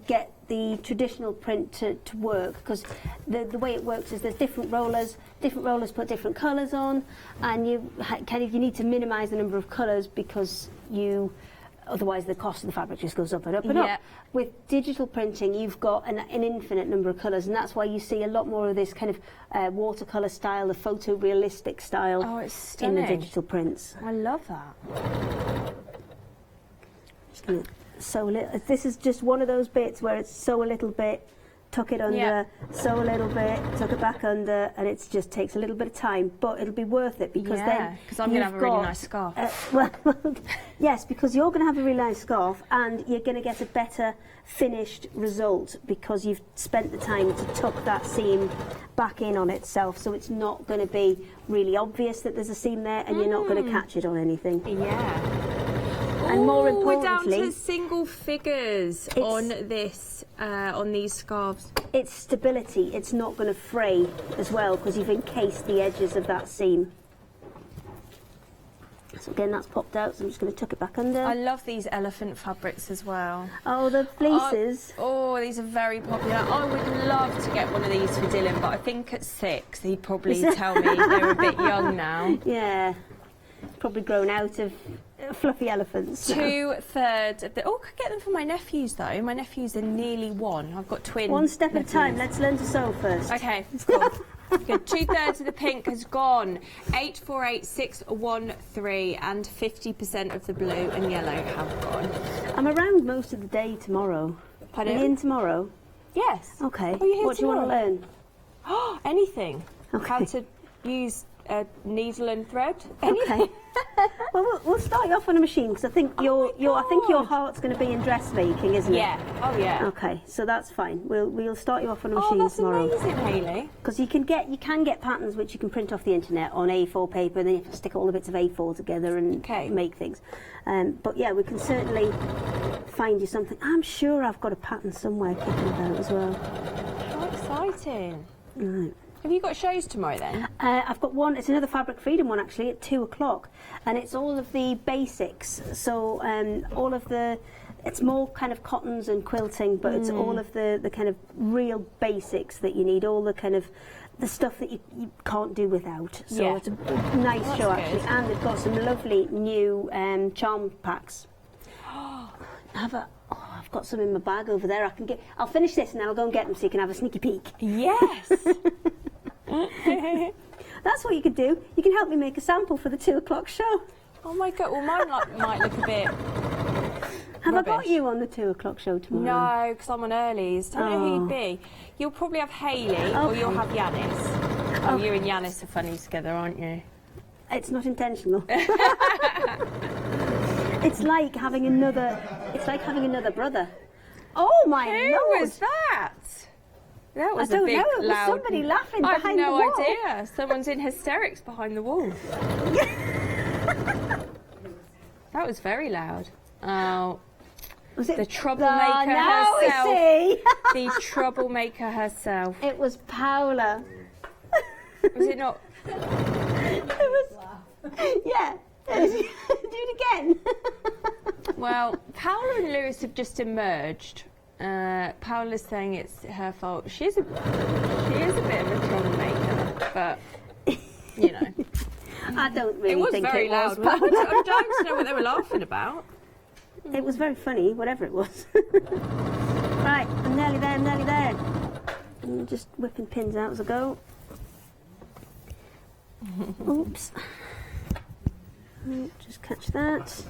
get the traditional print to work, because the way it works is there's different rollers put different colours on, and you need to minimise the number of colours, because you otherwise the cost of the fabric just goes up and up and up. With digital printing, you've got an infinite number of colours, and that's why you see a lot more of this kind of watercolour style, the photorealistic style in the digital prints. I love that. Just gonna sew a little. This is just one of those bits where it's sew a little bit, tuck it under, sew a little bit, tuck it back under, and it just takes a little bit of time, but it'll be worth it because then because I'm going to have a really nice scarf. Well, yes, because you're going to have a really nice scarf, and you're going to get a better finished result because you've spent the time to tuck that seam back in on itself, so it's not going to be really obvious that there's a seam there, and you're not going to catch it on anything. And more importantly, we're down to single figures on this, on these scarves. It's stability. It's not going to fray as well because you've encased the edges of that seam. So again, that's popped out, so I'm just going to tuck it back under. I love these elephant fabrics as well. Oh, the fleeces. Oh, these are very popular. I would love to get one of these for Dylan, but I think at 6 he'd probably tell me they're a bit young now. Yeah, probably grown out of fluffy elephants. 2/3 of the... Oh, I could get them for my nephews, though. My nephews are nearly 1. I've got twin One step nephews. at a time. Let's learn to sew first. Okay, cool. Good. 2/3 of the pink has gone. 848613 and 50% of the blue and yellow have gone. I'm around most of the day tomorrow. Pardon? Are you in tomorrow? Yes. Okay. Are you here what do you want to tomorrow? learn? Oh, anything. Okay. How to use a needle and thread. Okay. Well, we'll start you off on a machine because I think I think your heart's going to be in dressmaking, isn't it? Yeah. Oh yeah. Okay, so that's fine. We'll start you off on a machine tomorrow. Oh, that's amazing, Hayley. Because you can get patterns which you can print off the internet on A4 paper, and then you have to stick all the bits of A4 together and make things. But yeah, we can certainly find you something. I'm sure I've got a pattern somewhere kicking about as well. How exciting! Right. Have you got shows tomorrow then? I've got one. It's another Fabric Freedom one actually at 2 o'clock, and it's all of the basics. So all of the, it's more kind of cottons and quilting, but it's all of the kind of real basics that you need. All the kind of the stuff that you can't do without. So it's a nice show actually, and they've got some lovely new charm packs. I've got some in my bag over there. I'll finish this and then I'll go and get them so you can have a sneaky peek. Yes. That's what you could do. You can help me make a sample for the 2 o'clock show. Oh my god! Well, mine might look a bit. Have I got you on the 2 o'clock show tomorrow? No, because I'm on earlies. Don't know who you'd be. You'll probably have Hayley or you'll have Yanis. Oh, you and Yanis are funny together, aren't you? It's not intentional. It's like having another. It's like having another brother. Oh my lord! Who was that? That was I don't a big, know. It was loud... somebody laughing behind the wall. I have no idea. Someone's in hysterics behind the wall. That was very loud. Oh. Was it the troublemaker herself? The troublemaker herself. It was Paula. Was it not? It was. Yeah. Do it again. Well, Paula and Lewis have just emerged. Paula's saying it's her fault. She is a bit of a troublemaker, but you know. I don't really think very it loud. was. I'm dying to know what they were laughing about. It was very funny, whatever it was. Right, I'm nearly there. I'm just whipping pins out as I go. Oops. Just catch that.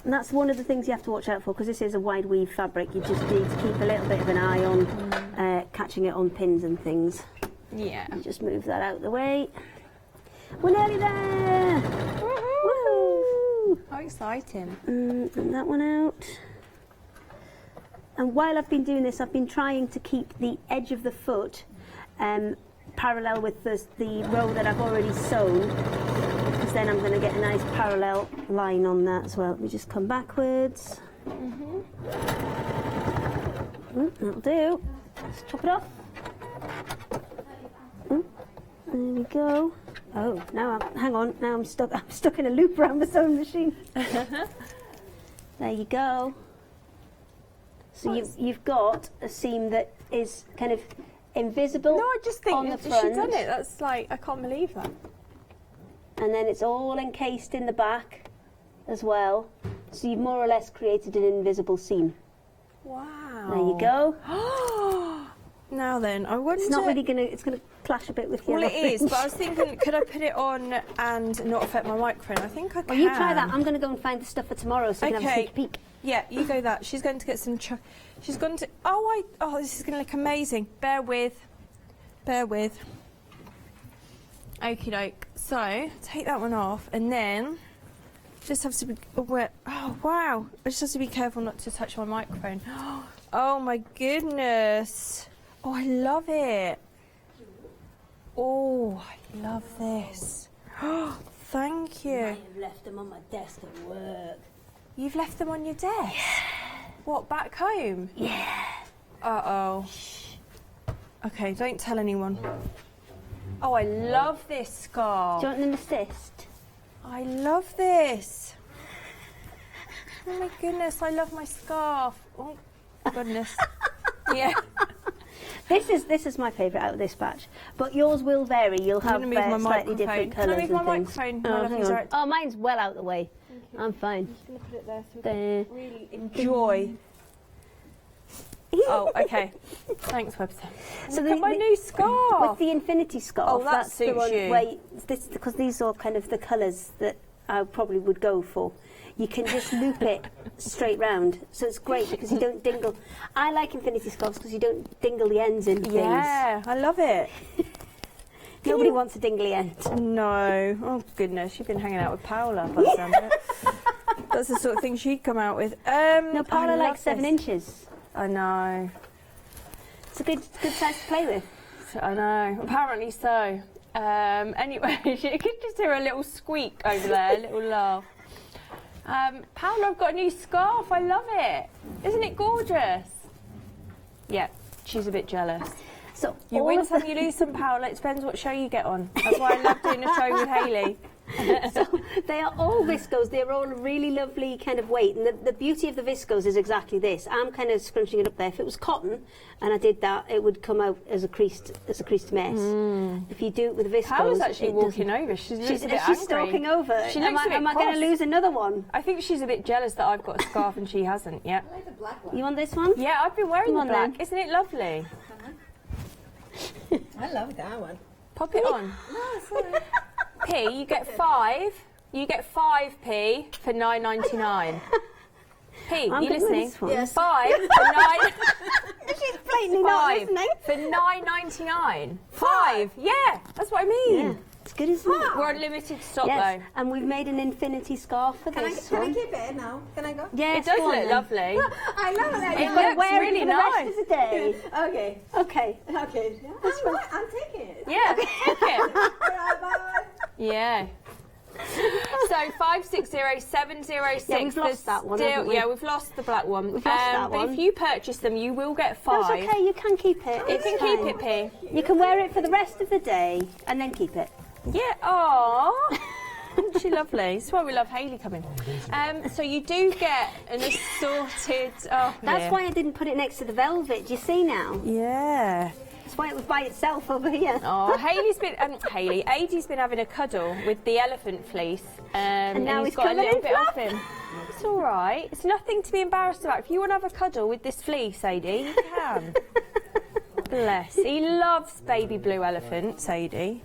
And that's one of the things you have to watch out for, because this is a wide weave fabric. You just need to keep a little bit of an eye on catching it on pins and things. Yeah. Just move that out of the way. We're nearly there! Woohoo! How exciting. And that one out. And while I've been doing this, I've been trying to keep the edge of the foot parallel with the row that I've already sewn, because then I'm going to get a nice parallel line on that as well. Let me just come backwards. That'll do. Let's chop it off. There we go. Oh, now hang on. Now I'm stuck in a loop around the sewing machine. There you go. So you've got a seam that is kind of invisible. No, I just think on the she's front. done it. That's like, I can't believe that. And then it's all encased in the back as well. So you've more or less created an invisible seam. Wow. There you go. Now then, I wonder... It's not really going to... It's going to clash a bit with the Well, other it is, fringe. but I was thinking, could I put it on and not affect my microphone? I think I can. Well, you try that. I'm going to go and find the stuff for tomorrow so you can have a sneak peek. Yeah, you go that. She's going to get some... She's going to... Oh, this is going to look amazing. Bear with. Bear with. Okie doke. So, take that one off and then... Just have to be aware. Oh, wow. I just have to be careful not to touch my microphone. Oh, my goodness. Oh, I love it. Oh, I love this. Thank you. I have left them on my desk at work. You've left them on your desk? Yeah. What, back home? Yeah. Uh-oh. Okay, don't tell anyone. Oh, I love this scarf. Do you want an assist? I love this. Oh my goodness, I love my scarf. Oh goodness. Yeah. This is my favourite out of this batch, but yours will vary. You'll have slightly different colours and things. Can I move my microphone? Oh, mine's well out the way. I'm fine. I'm just going to put it there so there. we can really enjoy. Oh, okay. Thanks, Webster. So look at my new scarf. With the infinity scarf. Oh, that suits the one you. Where because these are kind of the colours that I probably would go for. You can just loop it straight round, so it's great because you don't dingle. I like infinity scarves because you don't dingle the ends in things. Yeah, I love it. Nobody wants a dingly end. No. Oh goodness, you've been hanging out with Paola by the sound of it. That's the sort of thing she'd come out with. No, Paola likes 7 inches. I know. It's a good size to play with. I know. Apparently so. Anyway, you could just hear a little squeak over there, a little laugh. Paola, I've got a new scarf. I love it. Isn't it gorgeous? Yeah, she's a bit jealous. So you win some, you lose some, Paola. It depends what show you get on. That's why I love doing a show with Hayley. So they are all viscose. They're all a really lovely kind of weight, and the beauty of the viscose is exactly this. I'm kind of scrunching it up there. If it was cotton and I did that, it would come out as a creased mess. If you do it with viscose, Paola's actually walking over. She's a bit angry. She's stalking over. She looks a bit am I going to lose another one? I think she's a bit jealous that I've got a scarf and she hasn't yet. I like the black one. You want this one? Yeah, I've been wearing the black. Then. Isn't it lovely? I love that one. Pop it on. No, sorry. P, you get 5. You get 5p for $9.99. P, you listening? Yes. 5 for 9. She's blatantly not listening. For $9.99. 5. Yeah, that's what I mean. Yeah. It's good, isn't it? We're on limited stock yes. though. And we've made an infinity scarf for this one. Can I keep it now? Can I go? Yes, it does look lovely. I love that. It looks wear really it for the nice. rest of the day. Okay. Okay. Okay. I'm taking it. Yeah, take it. Bye. Yeah. So 560706. Yeah, we've lost that one, haven't we? Yeah, we've lost the black one. We've lost that one. But if you purchase them, you will get 5. That's okay. You can keep it. You can keep it, P. You can wear it for the rest of the day and then keep it. Yeah. Aww. Isn't she lovely? That's why we love Hayley coming. So you do get an assorted. Oh, that's why I didn't put it next to the velvet. Do you see now? Yeah. That's why it was by itself over here. Oh, Adie's been having a cuddle with the elephant fleece, and now he's got a little bit fluff. off him. It's all right. It's nothing to be embarrassed about. If you want to have a cuddle with this fleece, Adie, you can. Bless. He loves baby blue elephant, Sadie.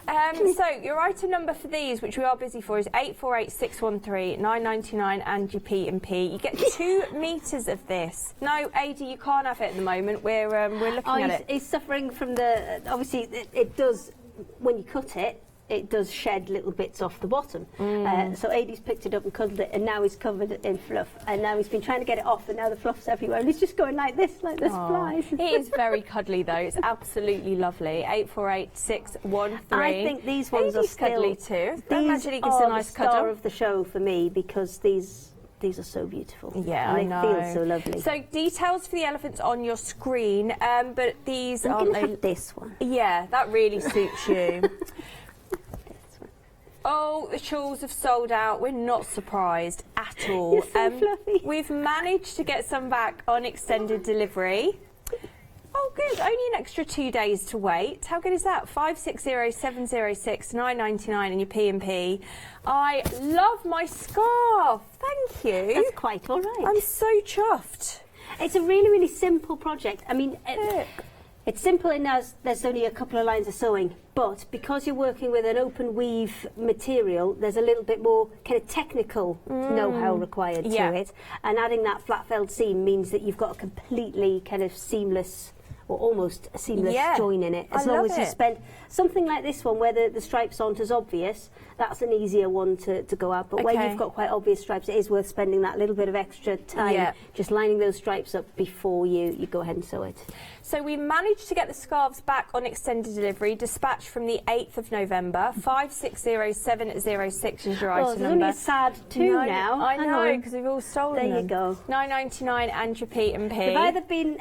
So your item number for these, which we are busy for, is 848613 9.99 and your P&P. You get 2 meters of this. No, Adie, you can't have it at the moment. We're looking at it. He's suffering from the. Obviously, it does when you cut it. It does shed little bits off the bottom. So Adie's picked it up and cuddled it, and now he's covered it in fluff. And now he's been trying to get it off, and now the fluff's everywhere. And he's just going like this, like there's flies. He is very cuddly, though. It's absolutely lovely. 848613. I think these ones are still cuddly too. These imagine he gives a nice the star cuddle. of the show for me because these are so beautiful. Yeah, and I they know. feel so lovely. So details for the elephants on your screen, but these I'm aren't going to have this one. Yeah, that really suits you. Oh, the shawls have sold out. We're not surprised at all. You're so fluffy. We've managed to get some back on extended delivery. Oh, good. Only an extra 2 days to wait. How good is that? 560706 9.99 and your P&P. I love my scarf. thank you. That's quite all right. I'm so chuffed. It's a really, really simple project. I mean, it's simple in as there's only a couple of lines of sewing, but because you're working with an open weave material, there's a little bit more kind of technical know-how required to it. And adding that flat felled seam means that you've got a completely kind of seamless, or almost a seamless join in it. As long as you spend something like this one where the stripes aren't as obvious, that's an easier one to go out. But where you've got quite obvious stripes, it is worth spending that little bit of extra time just lining those stripes up before you go ahead and sew it. So we managed to get the scarves back on extended delivery, dispatched from the 8th of November. 560706 is your item there's number. only a sad two now. I know, because we've all stolen them. There you go. £9.99 and your P&P. They've either been...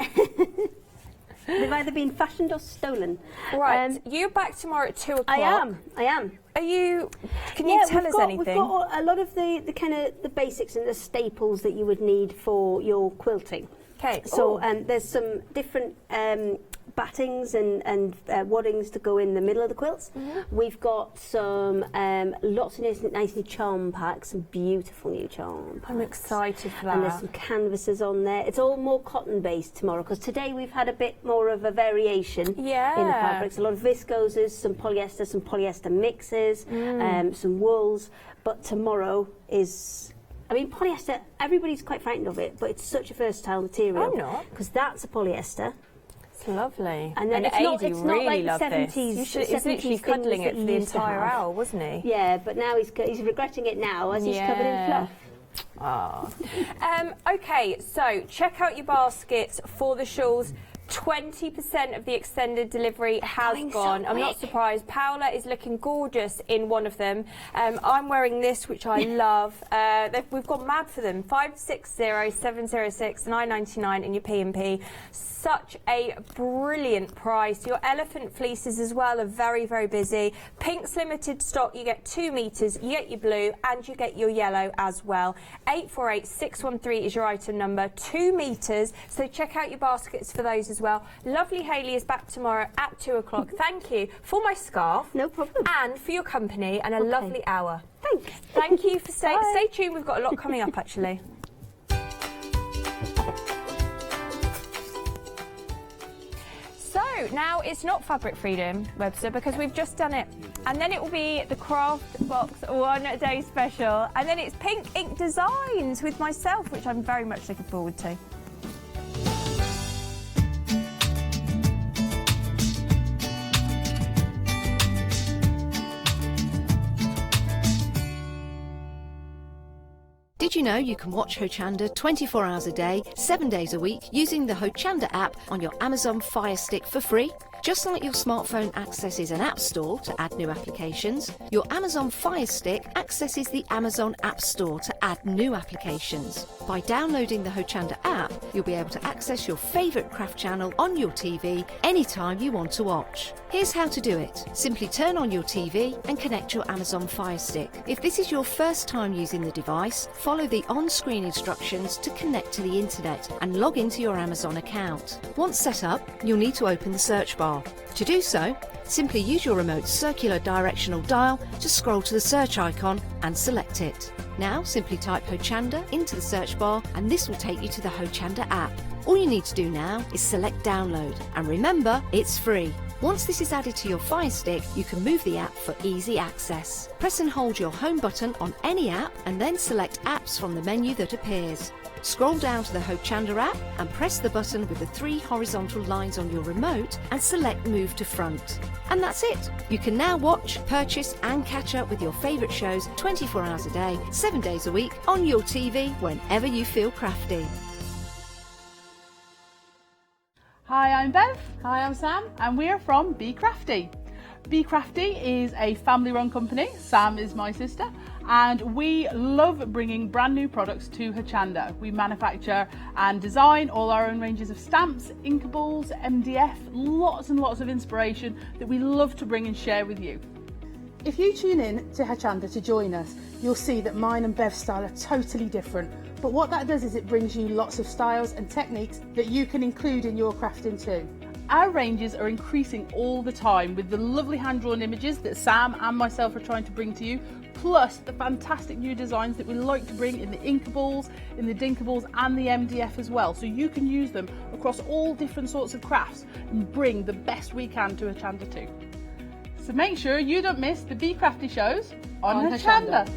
They've either been fashioned or stolen. Right, you're back tomorrow at 2 o'clock. I am. Are you? Can you tell us anything? We've got a lot of the kind of the basics and the staples that you would need for your quilting. Okay. So there's some different battings and waddings to go in the middle of the quilts. We've got some lots of nice new charm packs, some beautiful new charm packs. I'm excited for that. And there's some canvases on there. It's all more cotton based tomorrow because today we've had a bit more of a variation in the fabrics. A lot of viscoses, some polyester mixes, some wools. But tomorrow is... I mean, polyester, everybody's quite frightened of it, but it's such a versatile material. I'm not. Because that's a polyester. It's lovely. And then it's really not like loved the 70s. This. He's literally cuddling it for the entire hour, wasn't he? Yeah, but now he's regretting it now as he's covered in fluff. Okay, so check out your baskets for the shawls. 20% of the extended delivery has gone. I'm not surprised. Paola is looking gorgeous in one of them. I'm wearing this, which I love. We've gone mad for them. 560706 £9.99 in your P&P. Such a brilliant price. Your elephant fleeces as well are very, very busy. Pink's limited stock. You get 2 meters. You get your blue and you get your yellow as well. 848613 is your item number. 2 meters. So check out your baskets for those as well. Lovely Hayley is back tomorrow at 2 o'clock. Thank you for my scarf. No problem. And for your company and a lovely hour. Thanks. Thank you for staying. Stay tuned. We've got a lot coming up actually. So now it's not Fabric Freedom, Webster, because we've just done it. And then it will be the Craft Box 1 day special. And then it's Pink Ink Designs with myself, which I'm very much looking forward to. Did you know you can watch Hochanda 24 hours a day, 7 days a week using the Hochanda app on your Amazon Fire Stick for free? Just like your smartphone accesses an app store to add new applications, your Amazon Fire Stick accesses the Amazon App Store to add new applications. By downloading the Hochanda app, you'll be able to access your favourite craft channel on your TV anytime you want to watch. Here's how to do it. Simply turn on your TV and connect your Amazon Fire Stick. If this is your first time using the device, follow the on-screen instructions to connect to the internet and log into your Amazon account. Once set up, you'll need to open the search bar. To do so, simply use your remote's circular directional dial to scroll to the search icon and select it. Now simply type Hochanda into the search bar and this will take you to the Hochanda app. All you need to do now is select download and remember, it's free. Once this is added to your Fire Stick, you can move the app for easy access. Press and hold your home button on any app and then select apps from the menu that appears. Scroll down to the Hochanda app and press the button with the 3 horizontal lines on your remote and select Move to Front. And that's it! You can now watch, purchase and catch up with your favourite shows 24 hours a day, 7 days a week on your TV whenever you feel crafty. Hi, I'm Bev. Hi, I'm Sam, and we're from Be Crafty. Be Crafty is a family-run company. Sam is my sister, and we love bringing brand new products to Hochanda. We manufacture and design all our own ranges of stamps, inkables, MDF, lots and lots of inspiration that we love to bring and share with you. If you tune in to Hochanda to join us, you'll see that mine and Bev's style are totally different. But what that does is it brings you lots of styles and techniques that you can include in your crafting too. Our ranges are increasing all the time with the lovely hand-drawn images that Sam and myself are trying to bring to you, plus the fantastic new designs that we like to bring in the Inkables, in the Dinkables and the MDF as well, so you can use them across all different sorts of crafts and bring the best we can to Hochanda too. So make sure you don't miss the Be Crafty shows on Hochanda.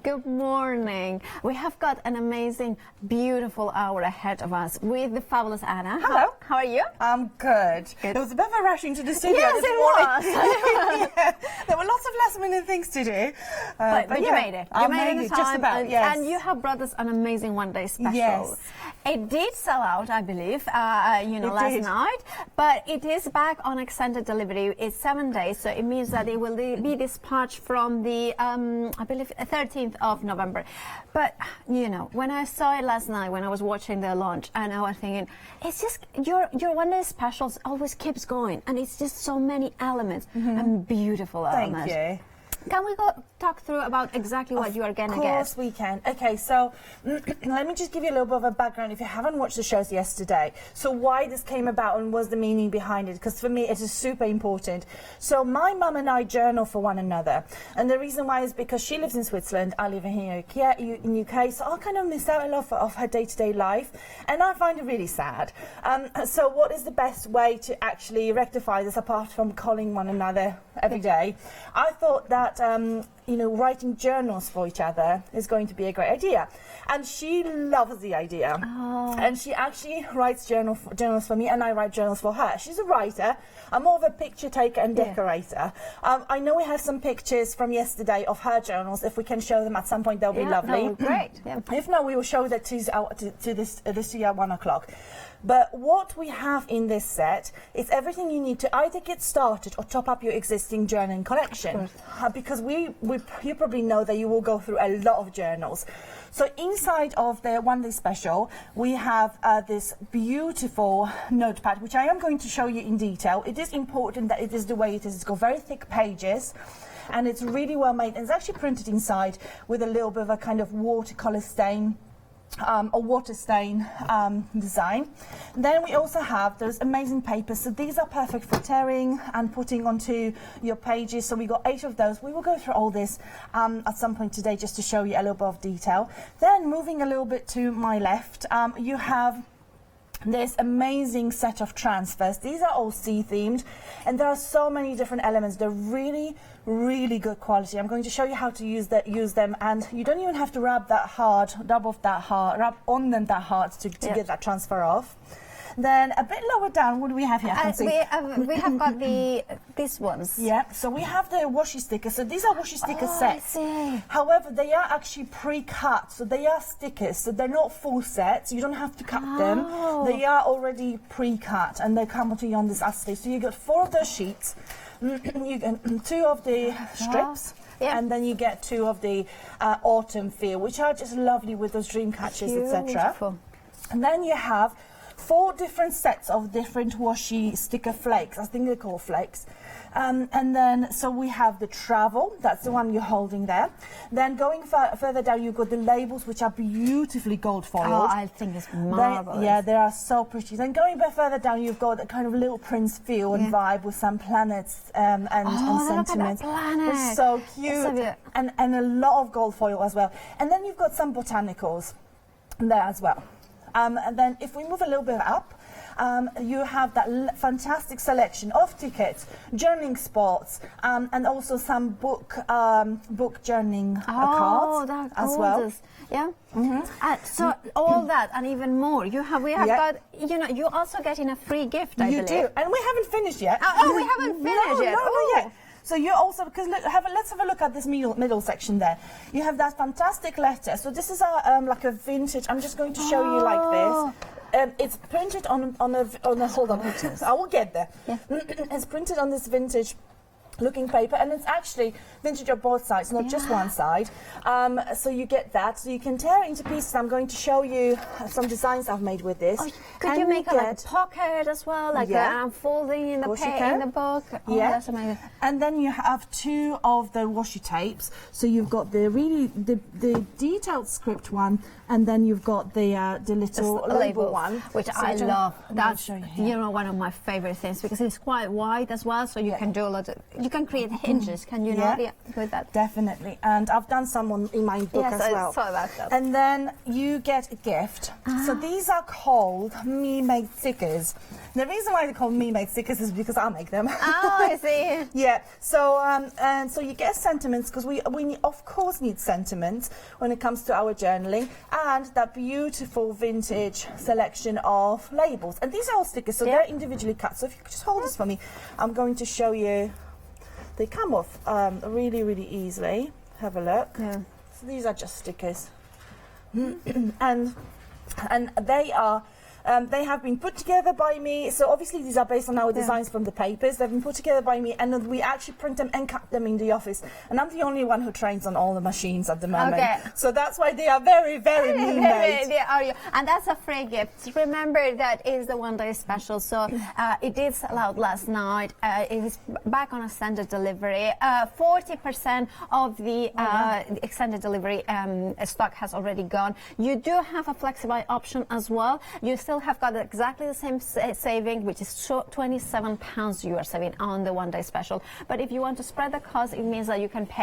Good morning. We have got an amazing, beautiful hour ahead of us with the fabulous Anna. Hello. How are you? I'm good. It was a bit of a rushing to the studio Yes, this it morning. Yeah. There were lots of last-minute things to do. But you made it. You made it in time, just about, yes. and you have brought us an amazing one-day special. Yes. It did sell out, I believe, last night, but it is back on extended delivery. It's 7 days, so it means that it will be dispatched from the, I believe, 13th of November. But, when I saw it last night, when I was watching the launch, and I was thinking, it's just, your one-day specials always keeps going, and it's just so many elements and beautiful elements. Thank you. Can we talk through about exactly what you are going to get? Of course we can. Okay, so let me just give you a little bit of a background if you haven't watched the shows yesterday. So why this came about and what's the meaning behind it, because for me it is super important. So my mum and I journal for one another, and the reason why is because she lives in Switzerland, I live here in UK, so I kind of miss out a lot of her day-to-day life, and I find it really sad. So what is the best way to actually rectify this apart from calling one another every day? I thought that writing journals for each other is going to be a great idea, and she loves the idea. And she actually writes journals for me, and I write journals for her. She's a writer. I'm more of a picture taker and decorator. I know we have some pictures from yesterday of her journals. If we can show them at some point, they'll be lovely. That would be great. Yeah. If not, we will show that to this year at 1 o'clock. But what we have in this set is everything you need to either get started or top up your existing journaling collection. Because you probably know that you will go through a lot of journals. So inside of the one-day special, we have this beautiful notepad, which I am going to show you in detail. It is important that it is the way it is. It's got very thick pages, and it's really well made. And it's actually printed inside with a little bit of a kind of watercolor stain. A water stain design. Then we also have those amazing papers. So these are perfect for tearing and putting onto your pages. So we got 8 of those. We will go through all this at some point today just to show you a little bit of detail. Then moving a little bit to my left, you have this amazing set of transfers. These are all sea themed, and there are so many different elements. They're really, really good quality. I'm going to show you how to use them, and you don't even have to rub on them that hard to get that transfer off. Then a bit lower down, what do we have here? We have got these ones. Yeah, so we have the washi stickers. So these are washi sticker sets. I see. However, they are actually pre-cut, so they are stickers. So they're not full sets. You don't have to cut them. They are already pre-cut, and they come to you on this assay. So you get 4 of those sheets. You get 2 of the strips. And then you get 2 of the autumn feel, which are just lovely with those dream catches, etc. And then you have 4 different sets of different washi sticker flakes. I think they're called flakes. And then, so we have the travel, that's the one you're holding there. Then going further down, you've got the labels, which are beautifully gold foiled. Oh, I think it's marvelous. They are so pretty. Then going a bit further down, you've got a kind of Little Prince feel and vibe with some planets and sentiments. Look at that planet. It's so cute. And a lot of gold foil as well. And then you've got some botanicals there as well. And then if we move a little bit up, you have that fantastic selection of tickets, journaling spots, and also some book journaling cards as well. Yeah. So all that and even more. We have got. You're also getting a free gift. I believe. You do, and we haven't finished yet. We haven't finished yet. No, yet. So you also, because look, let's have a look at this middle section there. You have that fantastic letter. So this is like a vintage. I'm just going to show you like this. It's printed on a hold on. I will get there. Yeah. It's printed on this vintage looking paper, and it's actually vintage on both sides, not just one side. So you get that. So you can tear it into pieces. I'm going to show you some designs I've made with this. Could you make a pocket as well, like unfolding in the book? Oh, Yeah. that's amazing. And then you have two of the washi tapes. So you've got the the detailed script one, and then you've got the little label one, which so I love. That's you one of my favorite things because it's quite wide as well, so you can do a lot of. You can create hinges, can you not? Yeah, with that. Definitely. And I've done some in my book as well. I saw that. And then you get a gift. So these are called me-made stickers. The reason why they're called me-made stickers is because I make them. Oh, I see. Yeah. So and so you get sentiments because we of course need sentiments when it comes to our journaling, and that beautiful vintage selection of labels. And these are all stickers, so they're individually cut. So if you could just hold this for me, I'm going to show you. They come off really, really easily. Have a look. Yeah. So these are just stickers, and they are. They have been put together by me. So obviously these are based on our designs from the papers. They've been put together by me, and we actually print them and cut them in the office. And I'm the only one who trains on all the machines at the moment. Okay. So that's why they are very, very me-made. And that's a free gift. Remember that is the one-day special. So it did sell out last night. It is back on extended delivery. 40% of the extended delivery stock has already gone. You do have a FlexiBuy option as well. You still have got exactly the same saving, which is £27 you are saving on the one-day special. But if you want to spread the cost, it means that you can pay